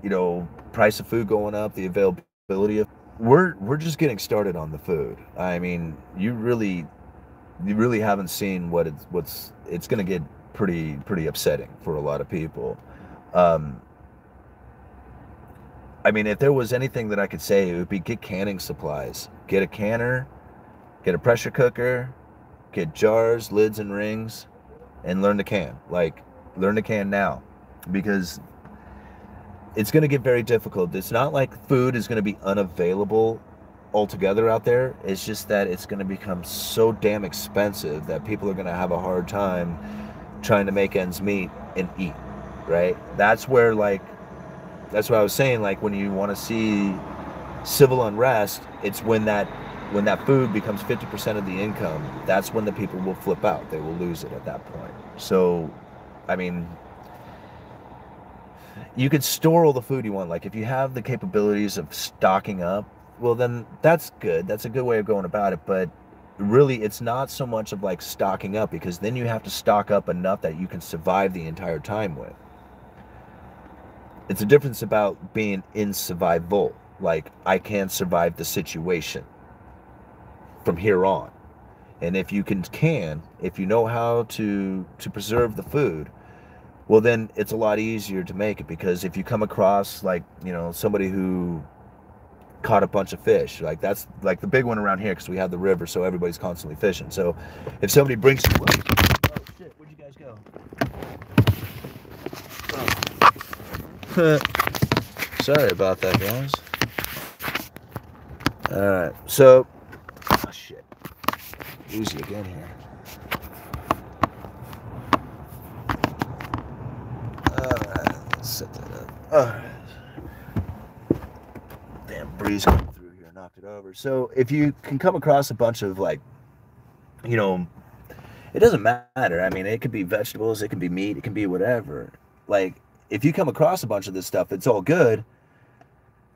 you know, price of food going up, the availability of. We're just getting started on the food. I mean, you really haven't seen it's going to get pretty upsetting for a lot of people. I mean, if there was anything that I could say, it would be get canning supplies. Get a canner, get a pressure cooker, get jars, lids, and rings, and learn to can. Like, learn to can now, because it's going to get very difficult. It's not like food is going to be unavailable altogether out there. It's just that it's going to become so damn expensive that people are going to have a hard time trying to make ends meet and eat, right? That's where, like, that's what I was saying, like, when you want to see civil unrest, it's when that food becomes 50% of the income. That's when the people will flip out. They will lose it at that point. So, I mean, you could store all the food you want. Like, if you have the capabilities of stocking up, well, then that's good. That's a good way of going about it. But really, it's not so much of like stocking up, because then you have to stock up enough that you can survive the entire time with. It's a difference about being in survival. Like, I can survive the situation from here on. And if you if you know how to preserve the food, well, then it's a lot easier to make it, because if you come across, like, somebody who caught a bunch of fish, like that's like the big one around here, because we have the river, so everybody's constantly fishing. So if somebody brings you, oh shit, where'd you guys go? Oh. Sorry about that, guys. All right, so, oh shit, easy again here. All right, let's set that up. All right. Damn breeze coming through here, knocked it over. So if you can come across a bunch of, like, it doesn't matter. I mean, it could be vegetables, it can be meat, it can be whatever. Like, if you come across a bunch of this stuff, it's all good,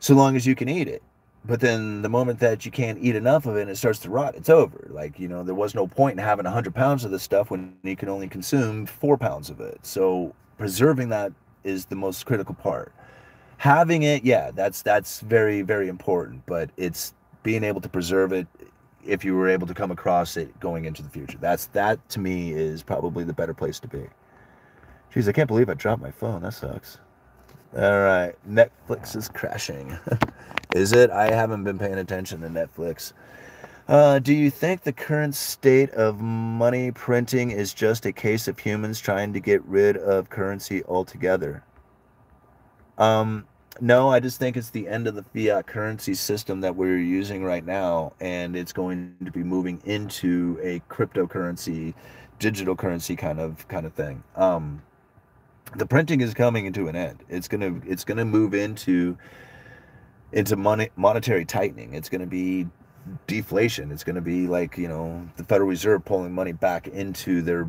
so long as you can eat it. But then the moment that you can't eat enough of it and it starts to rot, it's over. Like, there was no point in having 100 pounds of this stuff when you can only consume 4 pounds of it. So preserving that is the most critical part. Having it, yeah, that's very, very important, but it's being able to preserve it if you were able to come across it going into the future. That to me is probably the better place to be. Jeez, I can't believe I dropped my phone. That sucks. All right, Netflix is crashing. Is it? I haven't been paying attention to Netflix. Do you think the current state of money printing is just a case of humans trying to get rid of currency altogether? No, I just think it's the end of the fiat currency system that we're using right now, and it's going to be moving into a cryptocurrency, digital currency kind of thing. The printing is coming into an end. It's gonna move into monetary tightening. It's gonna be deflation. It's gonna be like, the Federal Reserve pulling money back into their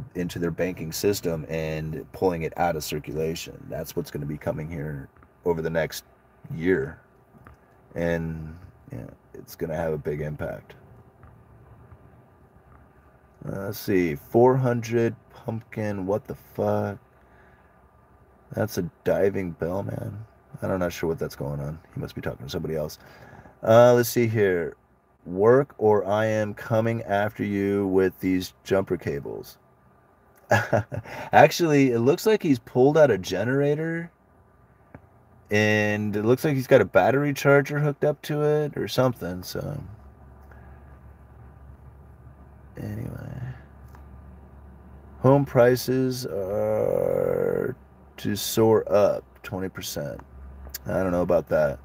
banking system and pulling it out of circulation. That's what's gonna be coming here over the next year, and yeah, it's gonna have a big impact. Let's see, 400 pumpkin. What the fuck? That's a diving bell, man. I'm not sure what that's going on. He must be talking to somebody else. Let's see here. Work, or I am coming after you with these jumper cables. Actually, it looks like he's pulled out a generator, and it looks like he's got a battery charger hooked up to it or something. So anyway, home prices are to soar up 20%. I don't know about that.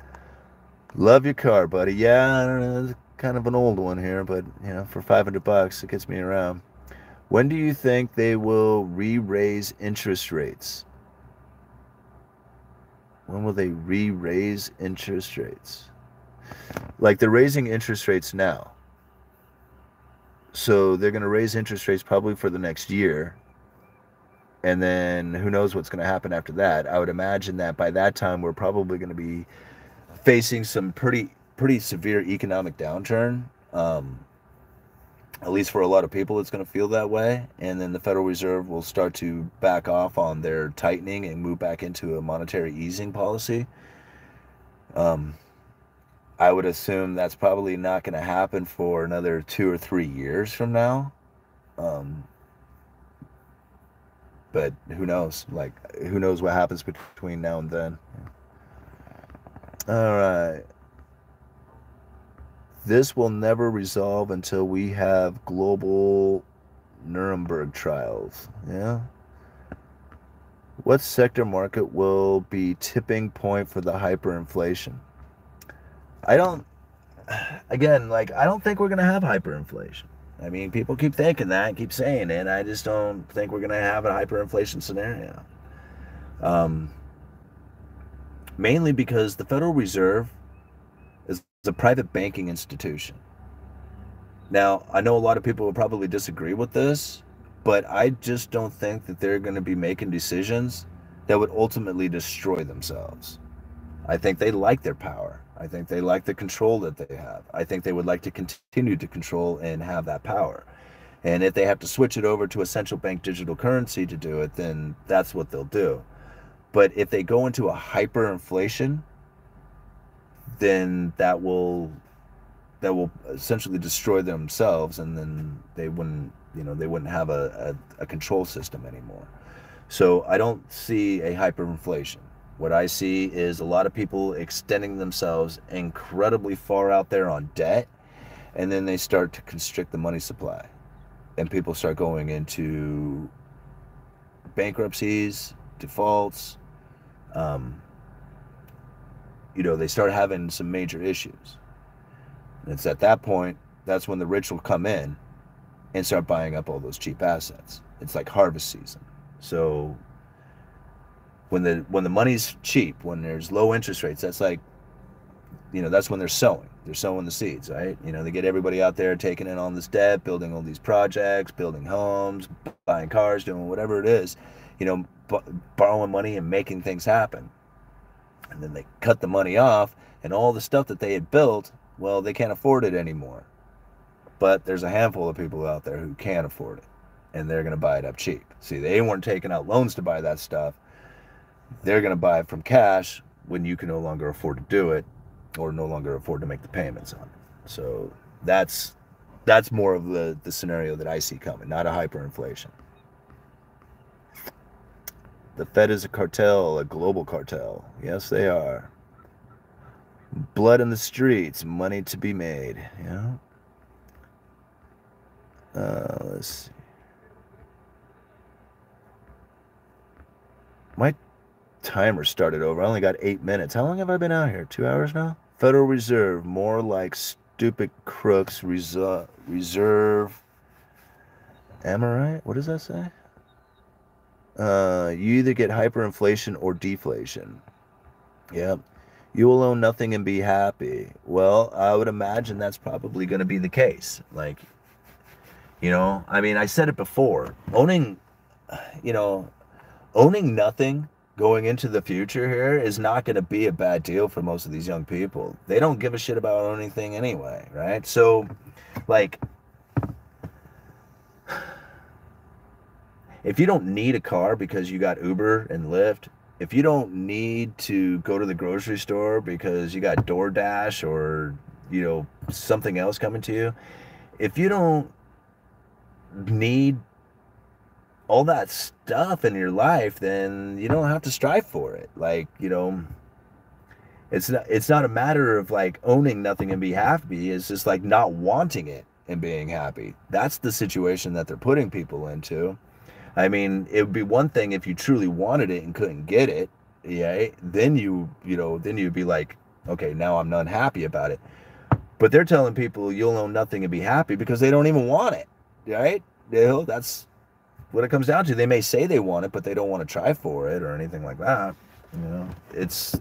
Love your car, buddy. Yeah, I don't know, it's kind of an old one here, but for $500 it gets me around. When do you think they will re-raise interest rates? When will they re-raise interest rates? Like, they're raising interest rates now. So they're going to raise interest rates probably for the next year. And then who knows what's going to happen after that. I would imagine that by that time we're probably going to be facing some pretty severe economic downturn. At least for a lot of people, it's going to feel that way. And then the Federal Reserve will start to back off on their tightening and move back into a monetary easing policy. I would assume that's probably not going to happen for another 2 or 3 years from now. But who knows? Like, who knows what happens between now and then? All right. This will never resolve until we have global Nuremberg trials. Yeah. What sector market will be tipping point for the hyperinflation? I don't think we're going to have hyperinflation. I mean, people keep thinking that, keep saying it. I just don't think we're going to have a hyperinflation scenario. Mainly because the Federal Reserve is a private banking institution. Now, I know a lot of people will probably disagree with this, but I just don't think that they're going to be making decisions that would ultimately destroy themselves. I think they like their power. I think they like the control that they have. I think they would like to continue to control and have that power. And if they have to switch it over to a central bank digital currency to do it, then that's what they'll do. But if they go into a hyperinflation, then that will essentially destroy themselves, and then they wouldn't have a control system anymore. So I don't see a hyperinflation. What I see is a lot of people extending themselves incredibly far out there on debt, and then they start to constrict the money supply. And people start going into bankruptcies, defaults. Um, they start having some major issues. And it's at that point, that's when the rich will come in and start buying up all those cheap assets. It's like harvest season. So when the money's cheap, when there's low interest rates, that's like, that's when they're sowing. They're sowing the seeds, right? They get everybody out there taking in on this debt, building all these projects, building homes, buying cars, doing whatever it is, borrowing money and making things happen. And then they cut the money off, and all the stuff that they had built, well, they can't afford it anymore. But there's a handful of people out there who can afford it, and they're going to buy it up cheap. See, they weren't taking out loans to buy that stuff. They're going to buy it from cash when you can no longer afford to do it, or no longer afford to make the payments on it. So that's more of the scenario that I see coming, not a hyperinflation. The Fed is a cartel, a global cartel. Yes, they are. Blood in the streets, money to be made. Yeah. Let's see. My timer started over. I only got 8 minutes. How long have I been out here? 2 hours now? Federal Reserve, more like stupid crooks. Reserve. Am I right? What does that say? You either get hyperinflation or deflation. Yep. You will own nothing and be happy. Well, I would imagine that's probably going to be the case. Like, I mean, I said it before. Owning nothing going into the future here is not going to be a bad deal for most of these young people. They don't give a shit about owning anything anyway, right? So, like, if you don't need a car because you got Uber and Lyft, if you don't need to go to the grocery store because you got DoorDash or, something else coming to you, if you don't need all that stuff in your life, then you don't have to strive for it. Like, it's not a matter of like owning nothing and be happy. It's just like not wanting it and being happy. That's the situation that they're putting people into. I mean, it would be one thing if you truly wanted it and couldn't get it, yeah, then you'd be like, okay, now I'm unhappy about it. But they're telling people you'll own nothing and be happy because they don't even want it, right? That's what it comes down to. They may say they want it, but they don't want to try for it or anything like that. It's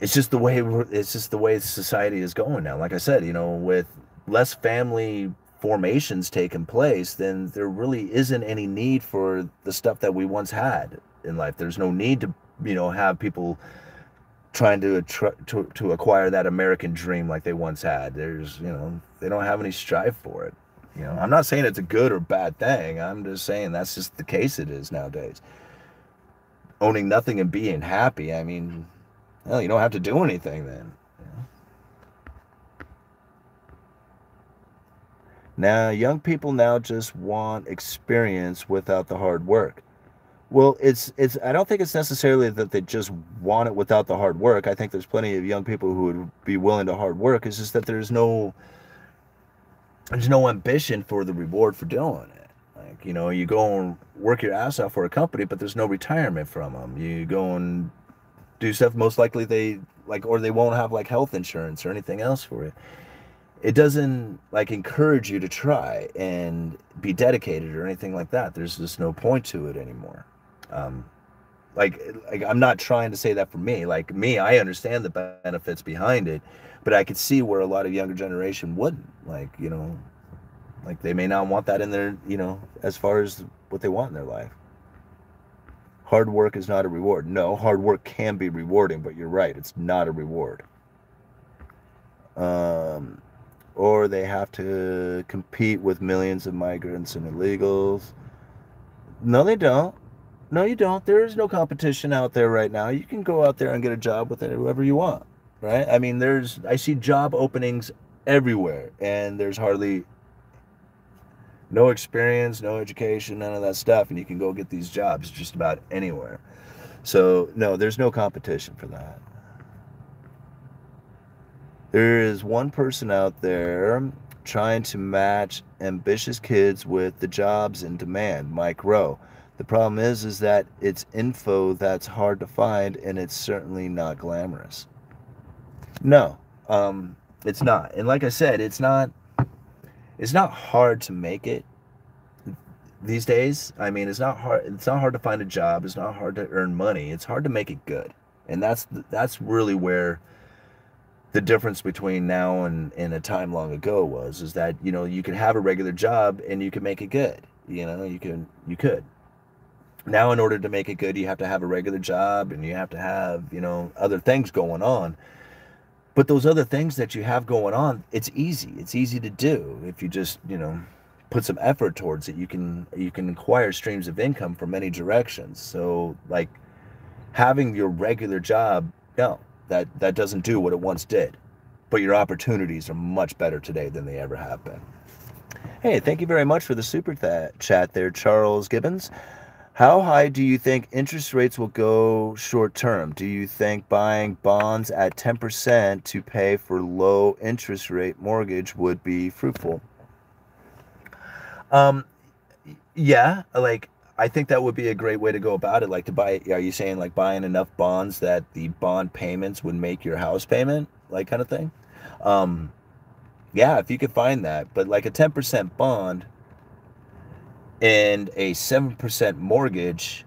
just the way society is going now. Like I said, with less family formations taking place, then there really isn't any need for the stuff that we once had in life. There's no need to, have people trying to acquire that American dream like they once had. There's, they don't have any strive for it. I'm not saying it's a good or bad thing. I'm just saying that's just the case it is nowadays. Owning nothing and being happy, I mean, well, you don't have to do anything then. Now, young people now just want experience without the hard work. Well, I don't think it's necessarily that they just want it without the hard work. I think there's plenty of young people who would be willing to hard work. It's just that there's no ambition for the reward for doing it. Like, you go and work your ass off for a company, but there's no retirement from them. You go and do stuff, most likely or they won't have like health insurance or anything else for it. It doesn't like encourage you to try and be dedicated or anything like that. There's just no point to it anymore. Like I'm not trying to say that for me. Like me, I understand the benefits behind it, but I could see where a lot of younger generation wouldn't. Like, like they may not want that in their, as far as what they want in their life. Hard work is not a reward. No, hard work can be rewarding, but you're right, it's not a reward. Or they have to compete with millions of migrants and illegals. No, they don't. No, you don't. There is no competition out there right now. You can go out there and get a job with whoever you want, right? I mean, I see job openings everywhere, and there's hardly No experience, no education, none of that stuff, and you can go get these jobs just about anywhere. So no, there's no competition for that. There is one person out there trying to match ambitious kids with the jobs in demand, Mike Rowe. The problem is that it's info that's hard to find, and it's certainly not glamorous. No, it's not. And like I said, it's not hard to make it these days. I mean, it's not hard to find a job. It's not hard to earn money. It's hard to make it good. And that's really where the difference between now and a time long ago was, is that, you could have a regular job and you could make it good. You could. Now, in order to make it good, you have to have a regular job and you have to have, other things going on. But those other things that you have going on, it's easy. It's easy to do if you just, put some effort towards it. You can acquire streams of income from many directions. So, like, having your regular job, no, that doesn't do what it once did. But your opportunities are much better today than they ever have been. Hey, thank you very much for the super chat there, Charles Gibbons. How high do you think interest rates will go short term? Do you think buying bonds at 10% to pay for low interest rate mortgage would be fruitful? Um, yeah, like, I think that would be a great way to go about it. Like, to buy, are you saying like buying enough bonds that the bond payments would make your house payment, like, kind of thing? Um, yeah, if you could find that, but like a 10% bond and a 7% mortgage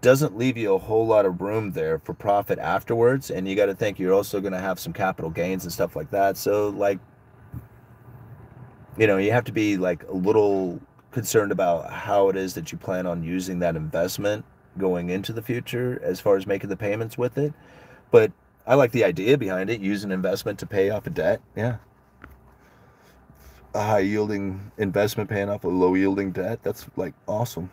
doesn't leave you a whole lot of room there for profit afterwards. And you got to think you're also going to have some capital gains and stuff like that. So, like, you have to be like a little concerned about how it is that you plan on using that investment going into the future as far as making the payments with it. But I like the idea behind it, use an investment to pay off a debt. Yeah. A high yielding investment paying off a low yielding debt. That's like awesome.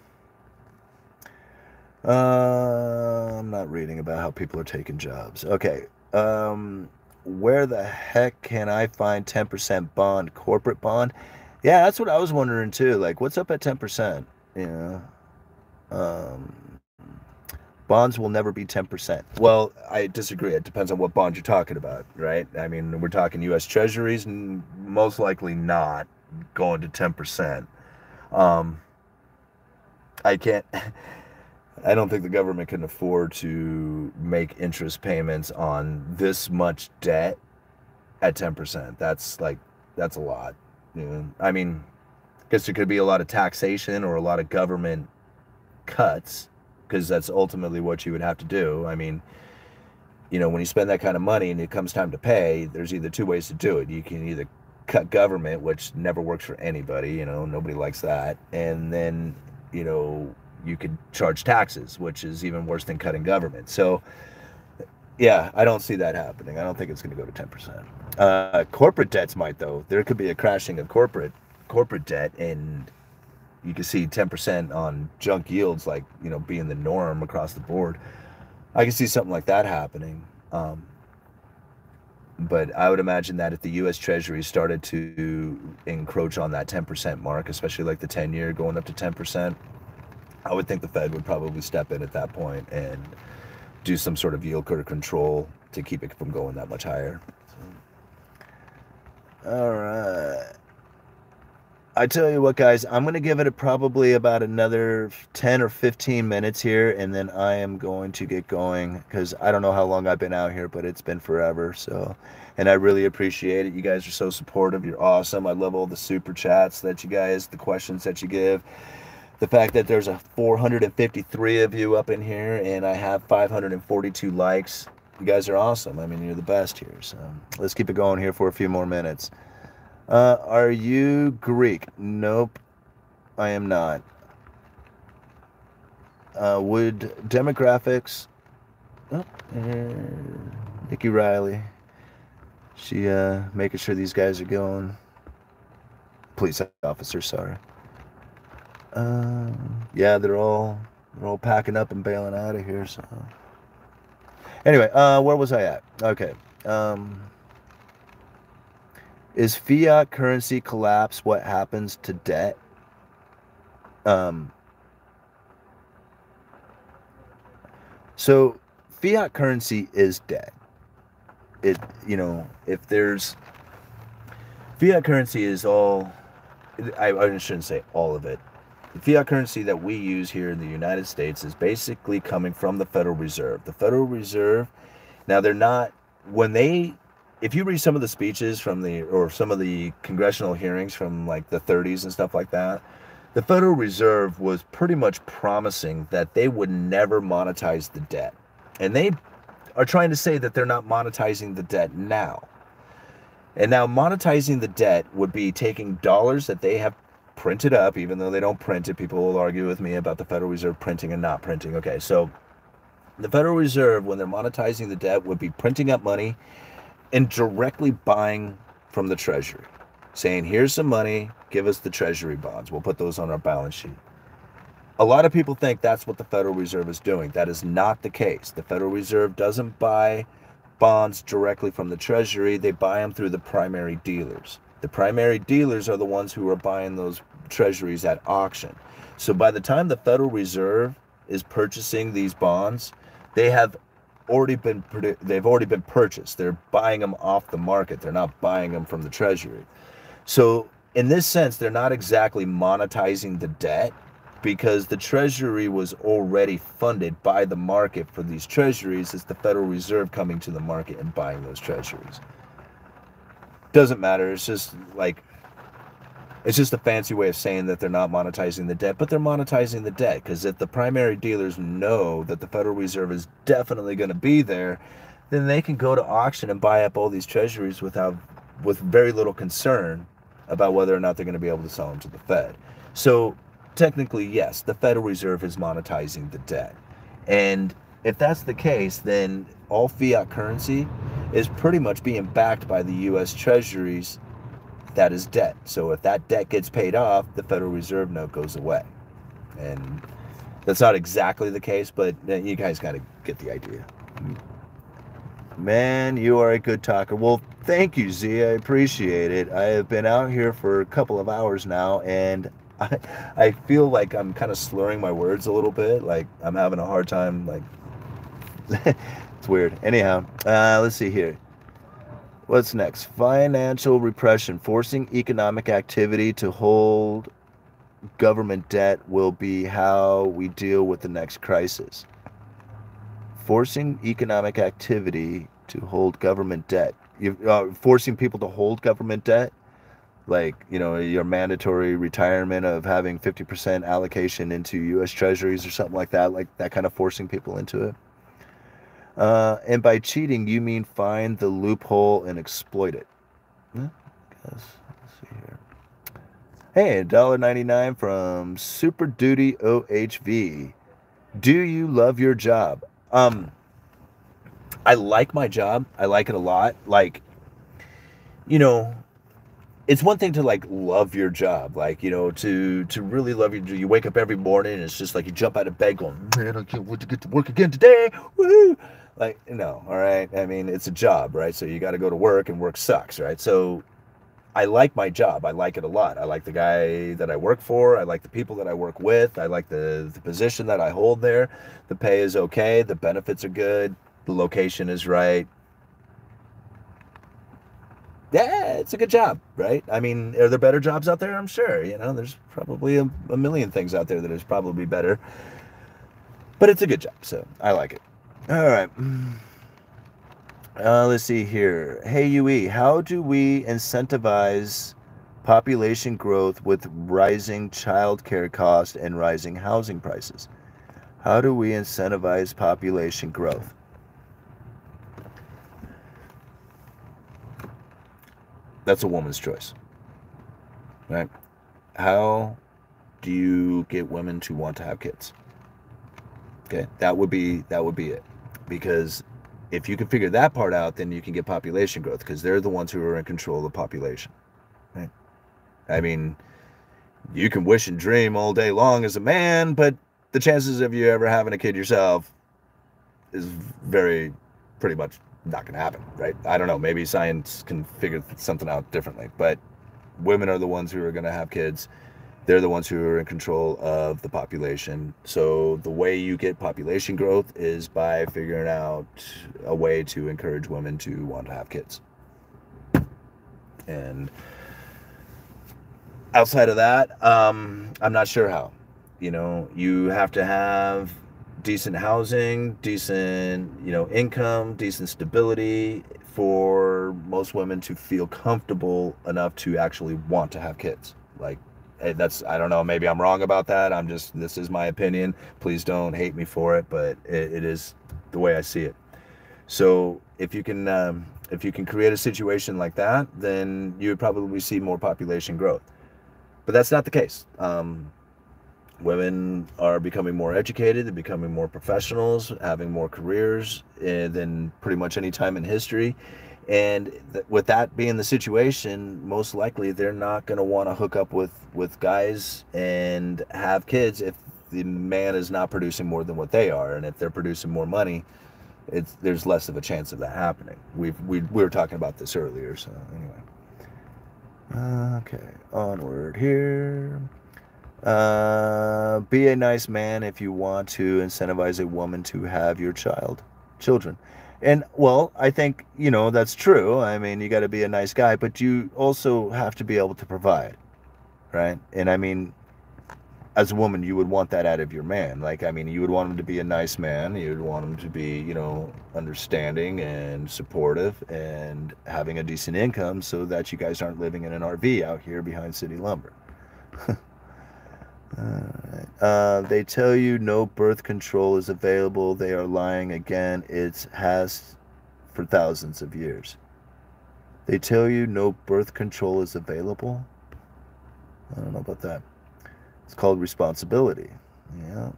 I'm not reading about how people are taking jobs. Okay. Where the heck can I find 10% bond, corporate bond? Yeah, that's what I was wondering too. Like, what's up at 10%? Um, bonds will never be 10%. Well, I disagree. It depends on what bond you're talking about, right? I mean, we're talking U.S. Treasuries, and most likely not going to 10%. I can't. I don't think the government can afford to make interest payments on this much debt at 10%. That's a lot. I mean, I guess there could be a lot of taxation or a lot of government cuts, because that's ultimately what you would have to do. I mean, when you spend that kind of money and it comes time to pay, there's either two ways to do it. You can either cut government, which never works for anybody, nobody likes that. And then, you could charge taxes, which is even worse than cutting government. So, yeah, I don't see that happening. I don't think it's going to go to 10%. Corporate debts might, though. There could be a crashing of corporate debt, and you can see 10% on junk yields, like, being the norm across the board. I can see something like that happening. But I would imagine that if the U.S. Treasury started to encroach on that 10% mark, especially like the 10-year going up to 10%, I would think the Fed would probably step in at that point and do some sort of yield curve control to keep it from going that much higher. So, all right. I tell you what, guys, I'm going to give it probably about another 10 or 15 minutes here, and then I am going to get going, because I don't know how long I've been out here, but it's been forever. So, and I really appreciate it. You guys are so supportive. You're awesome. I love all the super chats that you guys, the questions that you give. The fact that there's a 453 of you up in here, and I have 542 likes. You guys are awesome. I mean, you're the best here. So let's keep it going here for a few more minutes. Are you Greek? Nope, I am not. Would demographics... Oh, Nikki Riley. She making sure these guys are going. Police officer, sorry. Yeah, they're all packing up and bailing out of here. So anyway, where was I at? Okay. Is fiat currency collapse what happens to debt? Um, so fiat currency is dead. It, if there's fiat currency is all, I shouldn't say all of it. The fiat currency that we use here in the United States is basically coming from the Federal Reserve. The Federal Reserve, now they're not, if you read some of the speeches or some of the congressional hearings from like the 30s and stuff like that, the Federal Reserve was pretty much promising that they would never monetize the debt. And they are trying to say that they're not monetizing the debt now. And now monetizing the debt would be taking dollars that they have printed up, even though they don't print it. People will argue with me about the Federal Reserve printing and not printing. Okay, so the Federal Reserve, when they're monetizing the debt, would be printing up money and directly buying from the Treasury, saying, here's some money, give us the Treasury bonds. We'll put those on our balance sheet. A lot of people think that's what the Federal Reserve is doing. That is not the case. The Federal Reserve doesn't buy bonds directly from the Treasury. They buy them through the primary dealers. The primary dealers are the ones who are buying those treasuries at auction. So by the time the Federal Reserve is purchasing these bonds, they've already been purchased. They're buying them off the market. They're not buying them from the Treasury. So in this sense, they're not exactly monetizing the debt, because the Treasury was already funded by the market for these treasuries. It's the Federal Reserve coming to the market and buying those treasuries. Doesn't matter. It's just a fancy way of saying that they're not monetizing the debt, but they're monetizing the debt, because if the primary dealers know that the Federal Reserve is definitely going to be there, then they can go to auction and buy up all these treasuries with very little concern about whether or not they're going to be able to sell them to the Fed. So technically, yes, the Federal Reserve is monetizing the debt. And if that's the case, then all fiat currency is pretty much being backed by the U.S. Treasuries. That is debt. So if that debt gets paid off, the Federal Reserve note goes away. And that's not exactly the case, but you guys got to get the idea. Man, you are a good talker. Well, thank you, Z. I appreciate it. I have been out here for a couple of hours now, and I feel like I'm kind of slurring my words a little bit. Like I'm having a hard time. Like it's weird. Anyhow, let's see here. What's next? Financial repression. Forcing economic activity to hold government debt will be how we deal with the next crisis. Forcing economic activity to hold government debt. Forcing people to hold government debt. Like, your mandatory retirement of having 50% allocation into U.S. Treasuries or something like that kind of forcing people into it. And by cheating, you mean find the loophole and exploit it. Let's see here. Hey, $1.99 from Super Duty OHV. Do you love your job? I like my job. I like it a lot. Like, it's one thing to love your job, to really love your job. You wake up every morning and it's just like you jump out of bed going, man, I can't wait to get to work again today. Woo! No, all right. I mean, it's a job, right? So you got to go to work, and work sucks, right? So I like my job. I like it a lot. I like the guy that I work for. I like the people that I work with. I like the position that I hold there. The pay is okay. The benefits are good. The location is right. Yeah, it's a good job, right? I mean, are there better jobs out there? I'm sure. There's probably a million things out there that is probably better. But it's a good job, so I like it. All right. Let's see here. Hey, UE, how do we incentivize population growth with rising childcare costs and rising housing prices? How do we incentivize population growth? That's a woman's choice, right? How do you get women to want to have kids? Okay, that would be it. Because if you can figure that part out, then you can get population growth, because they're the ones who are in control of the population, right? I mean, you can wish and dream all day long as a man, but the chances of you ever having a kid yourself is pretty much not going to happen, right? I don't know. Maybe science can figure something out differently, but women are the ones who are going to have kids, They're the ones who are in control of the population. So the way you get population growth is by figuring out a way to encourage women to want to have kids. And outside of that, I'm not sure how. You know, you have to have decent housing, decent, income, decent stability for most women to feel comfortable enough to actually want to have kids. Like, that's, I don't know, maybe I'm wrong about that. This is my opinion. Please don't hate me for it, but it is the way I see it. So if you can create a situation like that, then you would probably see more population growth. But that's not the case. Women are becoming more educated, they're becoming more professionals, having more careers than pretty much any time in history. And with that being the situation, most likely they're not going to want to hook up with guys and have kids if the man is not producing more than what they are. And if they're producing more money, there's less of a chance of that happening. We were talking about this earlier, so anyway. Okay, onward here. Be a nice man if you want to incentivize a woman to have your children. And, well, I think, that's true. I mean, you got to be a nice guy, but you also have to be able to provide, right? And, I mean, as a woman, you would want that out of your man. Like, I mean, you would want him to be a nice man. You would want him to be, understanding and supportive and having a decent income so that you guys aren't living in an RV out here behind city lumber. Alright. They tell you no birth control is available. They are lying again. It has for thousands of years. They tell you no birth control is available. I don't know about that. It's called responsibility. Yeah.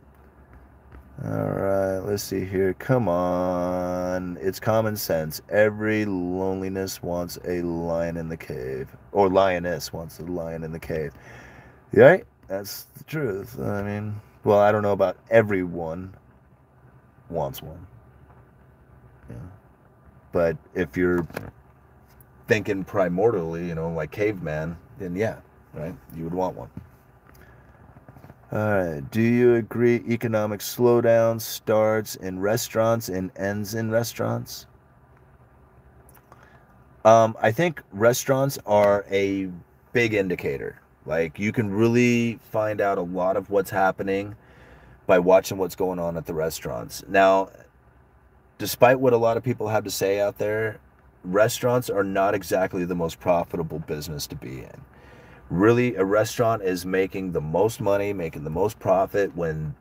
Alright, let's see here. Come on. It's common sense. Every loneliness wants a lion in the cave. Or lioness wants a lion in the cave. Right? That's the truth. I mean, well, I don't know about everyone wants one. Yeah. But if you're thinking primordially, like caveman, then yeah, right? You would want one. All right. Do you agree economic slowdown starts in restaurants and ends in restaurants? I think restaurants are a big indicator. Like, you can really find out a lot of what's happening by watching what's going on at the restaurants. Now, despite what a lot of people have to say out there, restaurants are not exactly the most profitable business to be in. Really, a restaurant is making the most money, making the most profit when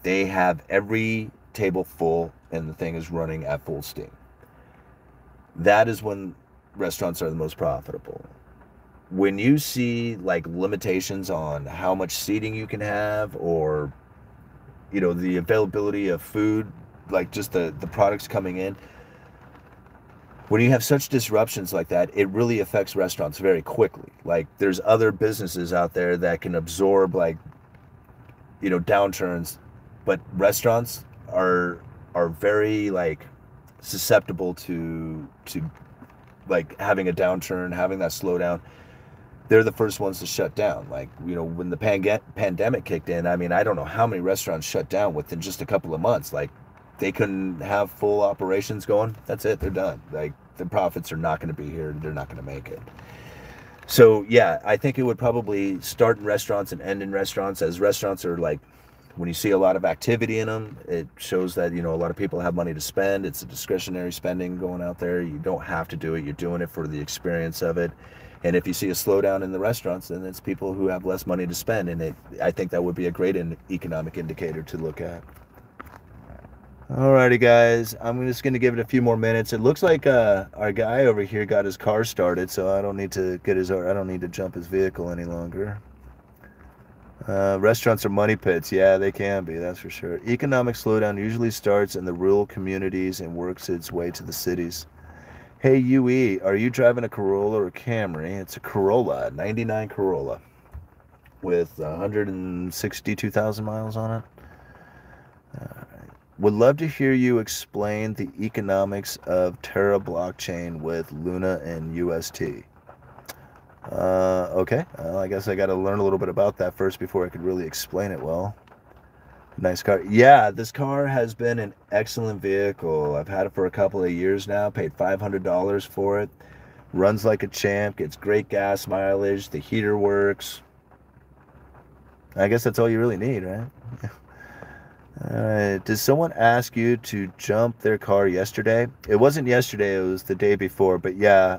they have every table full and the thing is running at full steam. That is when restaurants are the most profitable. When you see like limitations on how much seating you can have, or the availability of food, like just the products coming in, when you have such disruptions like that, it really affects restaurants very quickly. Like, there's other businesses out there that can absorb like downturns, but restaurants are very like susceptible to like having a downturn, having that slowdown. They're the first ones to shut down. Like, when the pandemic kicked in, I mean, I don't know how many restaurants shut down within just a couple of months. Like, they couldn't have full operations going. That's it. They're done. Like, the profits are not going to be here. They're not going to make it. So, yeah, I think it would probably start in restaurants and end in restaurants, as restaurants are like, when you see a lot of activity in them, it shows that, a lot of people have money to spend. It's a discretionary spending going out there. You don't have to do it. You're doing it for the experience of it. And if you see a slowdown in the restaurants, then it's people who have less money to spend. And I think that would be a great economic indicator to look at. Alrighty, guys. I'm just going to give it a few more minutes. It looks like our guy over here got his car started, so I don't need to jump his vehicle any longer. Restaurants are money pits. Yeah, they can be, that's for sure. Economic slowdown usually starts in the rural communities and works its way to the cities. Hey, UE, are you driving a Corolla or a Camry? It's a Corolla, 99 Corolla, with 162,000 miles on it. All right. Would love to hear you explain the economics of Terra blockchain with Luna and UST. Okay. I guess I got to learn a little bit about that first before I could really explain it well. Nice car. Yeah, this car has been an excellent vehicle. I've had it for a couple of years now, paid $500 for it. Runs like a champ, gets great gas mileage, the heater works. I guess that's all you really need, right? Did someone ask you to jump their car yesterday? It wasn't yesterday, it was the day before, but yeah,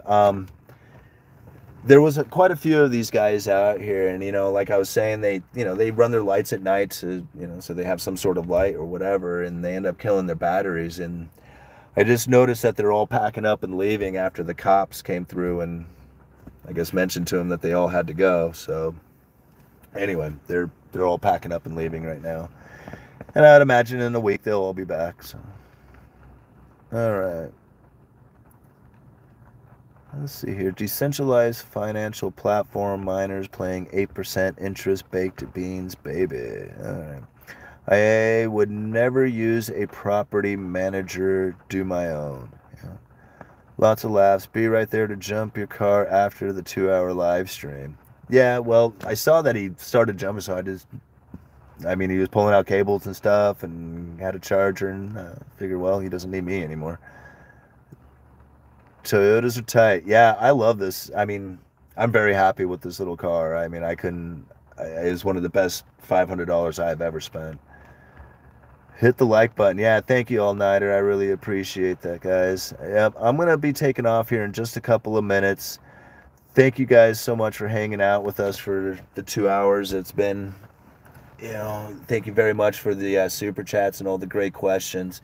there was quite a few of these guys out here, and like I was saying, they run their lights at night, so they have some sort of light or whatever, and they end up killing their batteries. And I just noticed that they're all packing up and leaving after the cops came through and I guess mentioned to them that they all had to go. So anyway, they're all packing up and leaving right now, and I'd imagine in a week they'll all be back. So all right. Let's see here. Decentralized financial platform miners paying 8% interest baked beans, baby. All right. I would never use a property manager, do my own. Yeah. Lots of laughs. Be right there to jump your car after the 2-hour live stream. Yeah, well, I saw that he started jumping, so I mean, he was pulling out cables and stuff and had a charger, and figured, well, he doesn't need me anymore. Toyotas are tight. Yeah, I love this. I mean, I'm very happy with this little car. I mean, it's one of the best $500 I've ever spent. Hit the like button. Yeah, thank you, All Nighter. I really appreciate that, guys. Yep, I'm going to be taking off here in just a couple of minutes. Thank you guys so much for hanging out with us for the 2 hours. It's been, thank you very much for the super chats and all the great questions.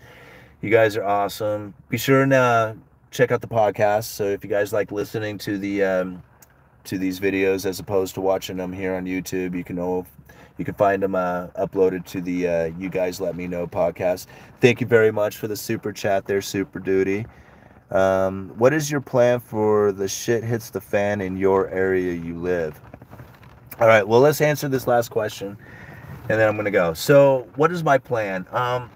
You guys are awesome. Be sure and check out the podcast. So if you guys like listening to to these videos as opposed to watching them here on YouTube, you can find them uploaded to the You Guys Let Me Know podcast. Thank you very much for the super chat there, Super Duty. What is your plan for the shit hits the fan in your area you live? All right, well, let's answer this last question, and then I'm gonna go. So, what is my plan? I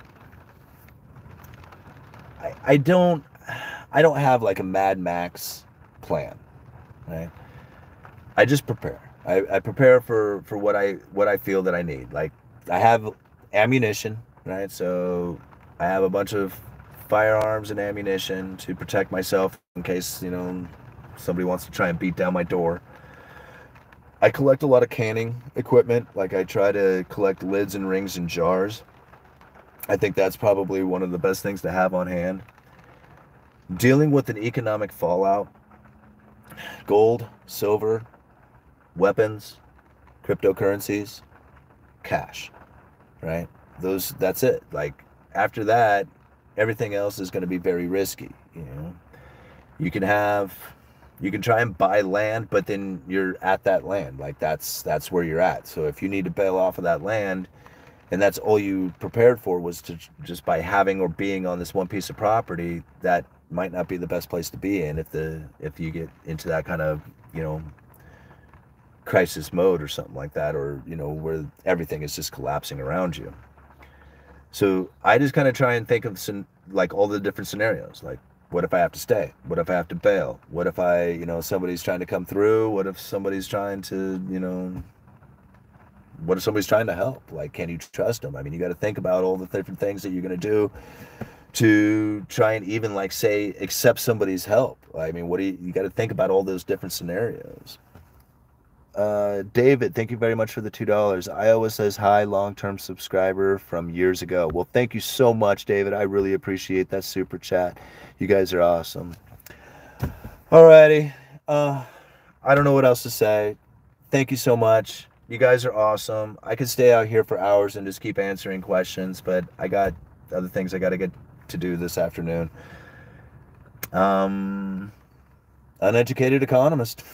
don't have like a Mad Max plan, right? I just prepare. I prepare for what I feel that I need. Like, I have ammunition, right? So I have a bunch of firearms and ammunition to protect myself in case, somebody wants to try and beat down my door. I collect a lot of canning equipment. Like, I try to collect lids and rings and jars. I think that's probably one of the best things to have on hand. Dealing with an economic fallout, gold, silver, weapons, cryptocurrencies, cash, right? That's it. Like, after that, everything else is going to be very risky. You can try and buy land, but then you're at that land. Like, that's where you're at. So if you need to bail off of that land, and that's all you prepared for was to just by having or being on this one piece of property, that might not be the best place to be in if you get into that kind of, crisis mode or something like that, or, where everything is just collapsing around you. So I just kind of try and think of like all the different scenarios. Like, what if I have to stay? What if I have to bail? What if somebody's trying to come through? What if somebody's trying to, what if somebody's trying to help? Like, can you trust them? I mean, you got to think about all the different things that you're going to do to try and even, like, say, accept somebody's help. I mean, you got to think about all those different scenarios. David, thank you very much for the $2. Iowa says hi, long-term subscriber from years ago. Well, thank you so much, David. I really appreciate that super chat. You guys are awesome. Alrighty. I don't know what else to say. Thank you so much. You guys are awesome. I could stay out here for hours and just keep answering questions, but I got other things I got to get to do this afternoon. Uneducated Economist.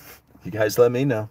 You guys let me know.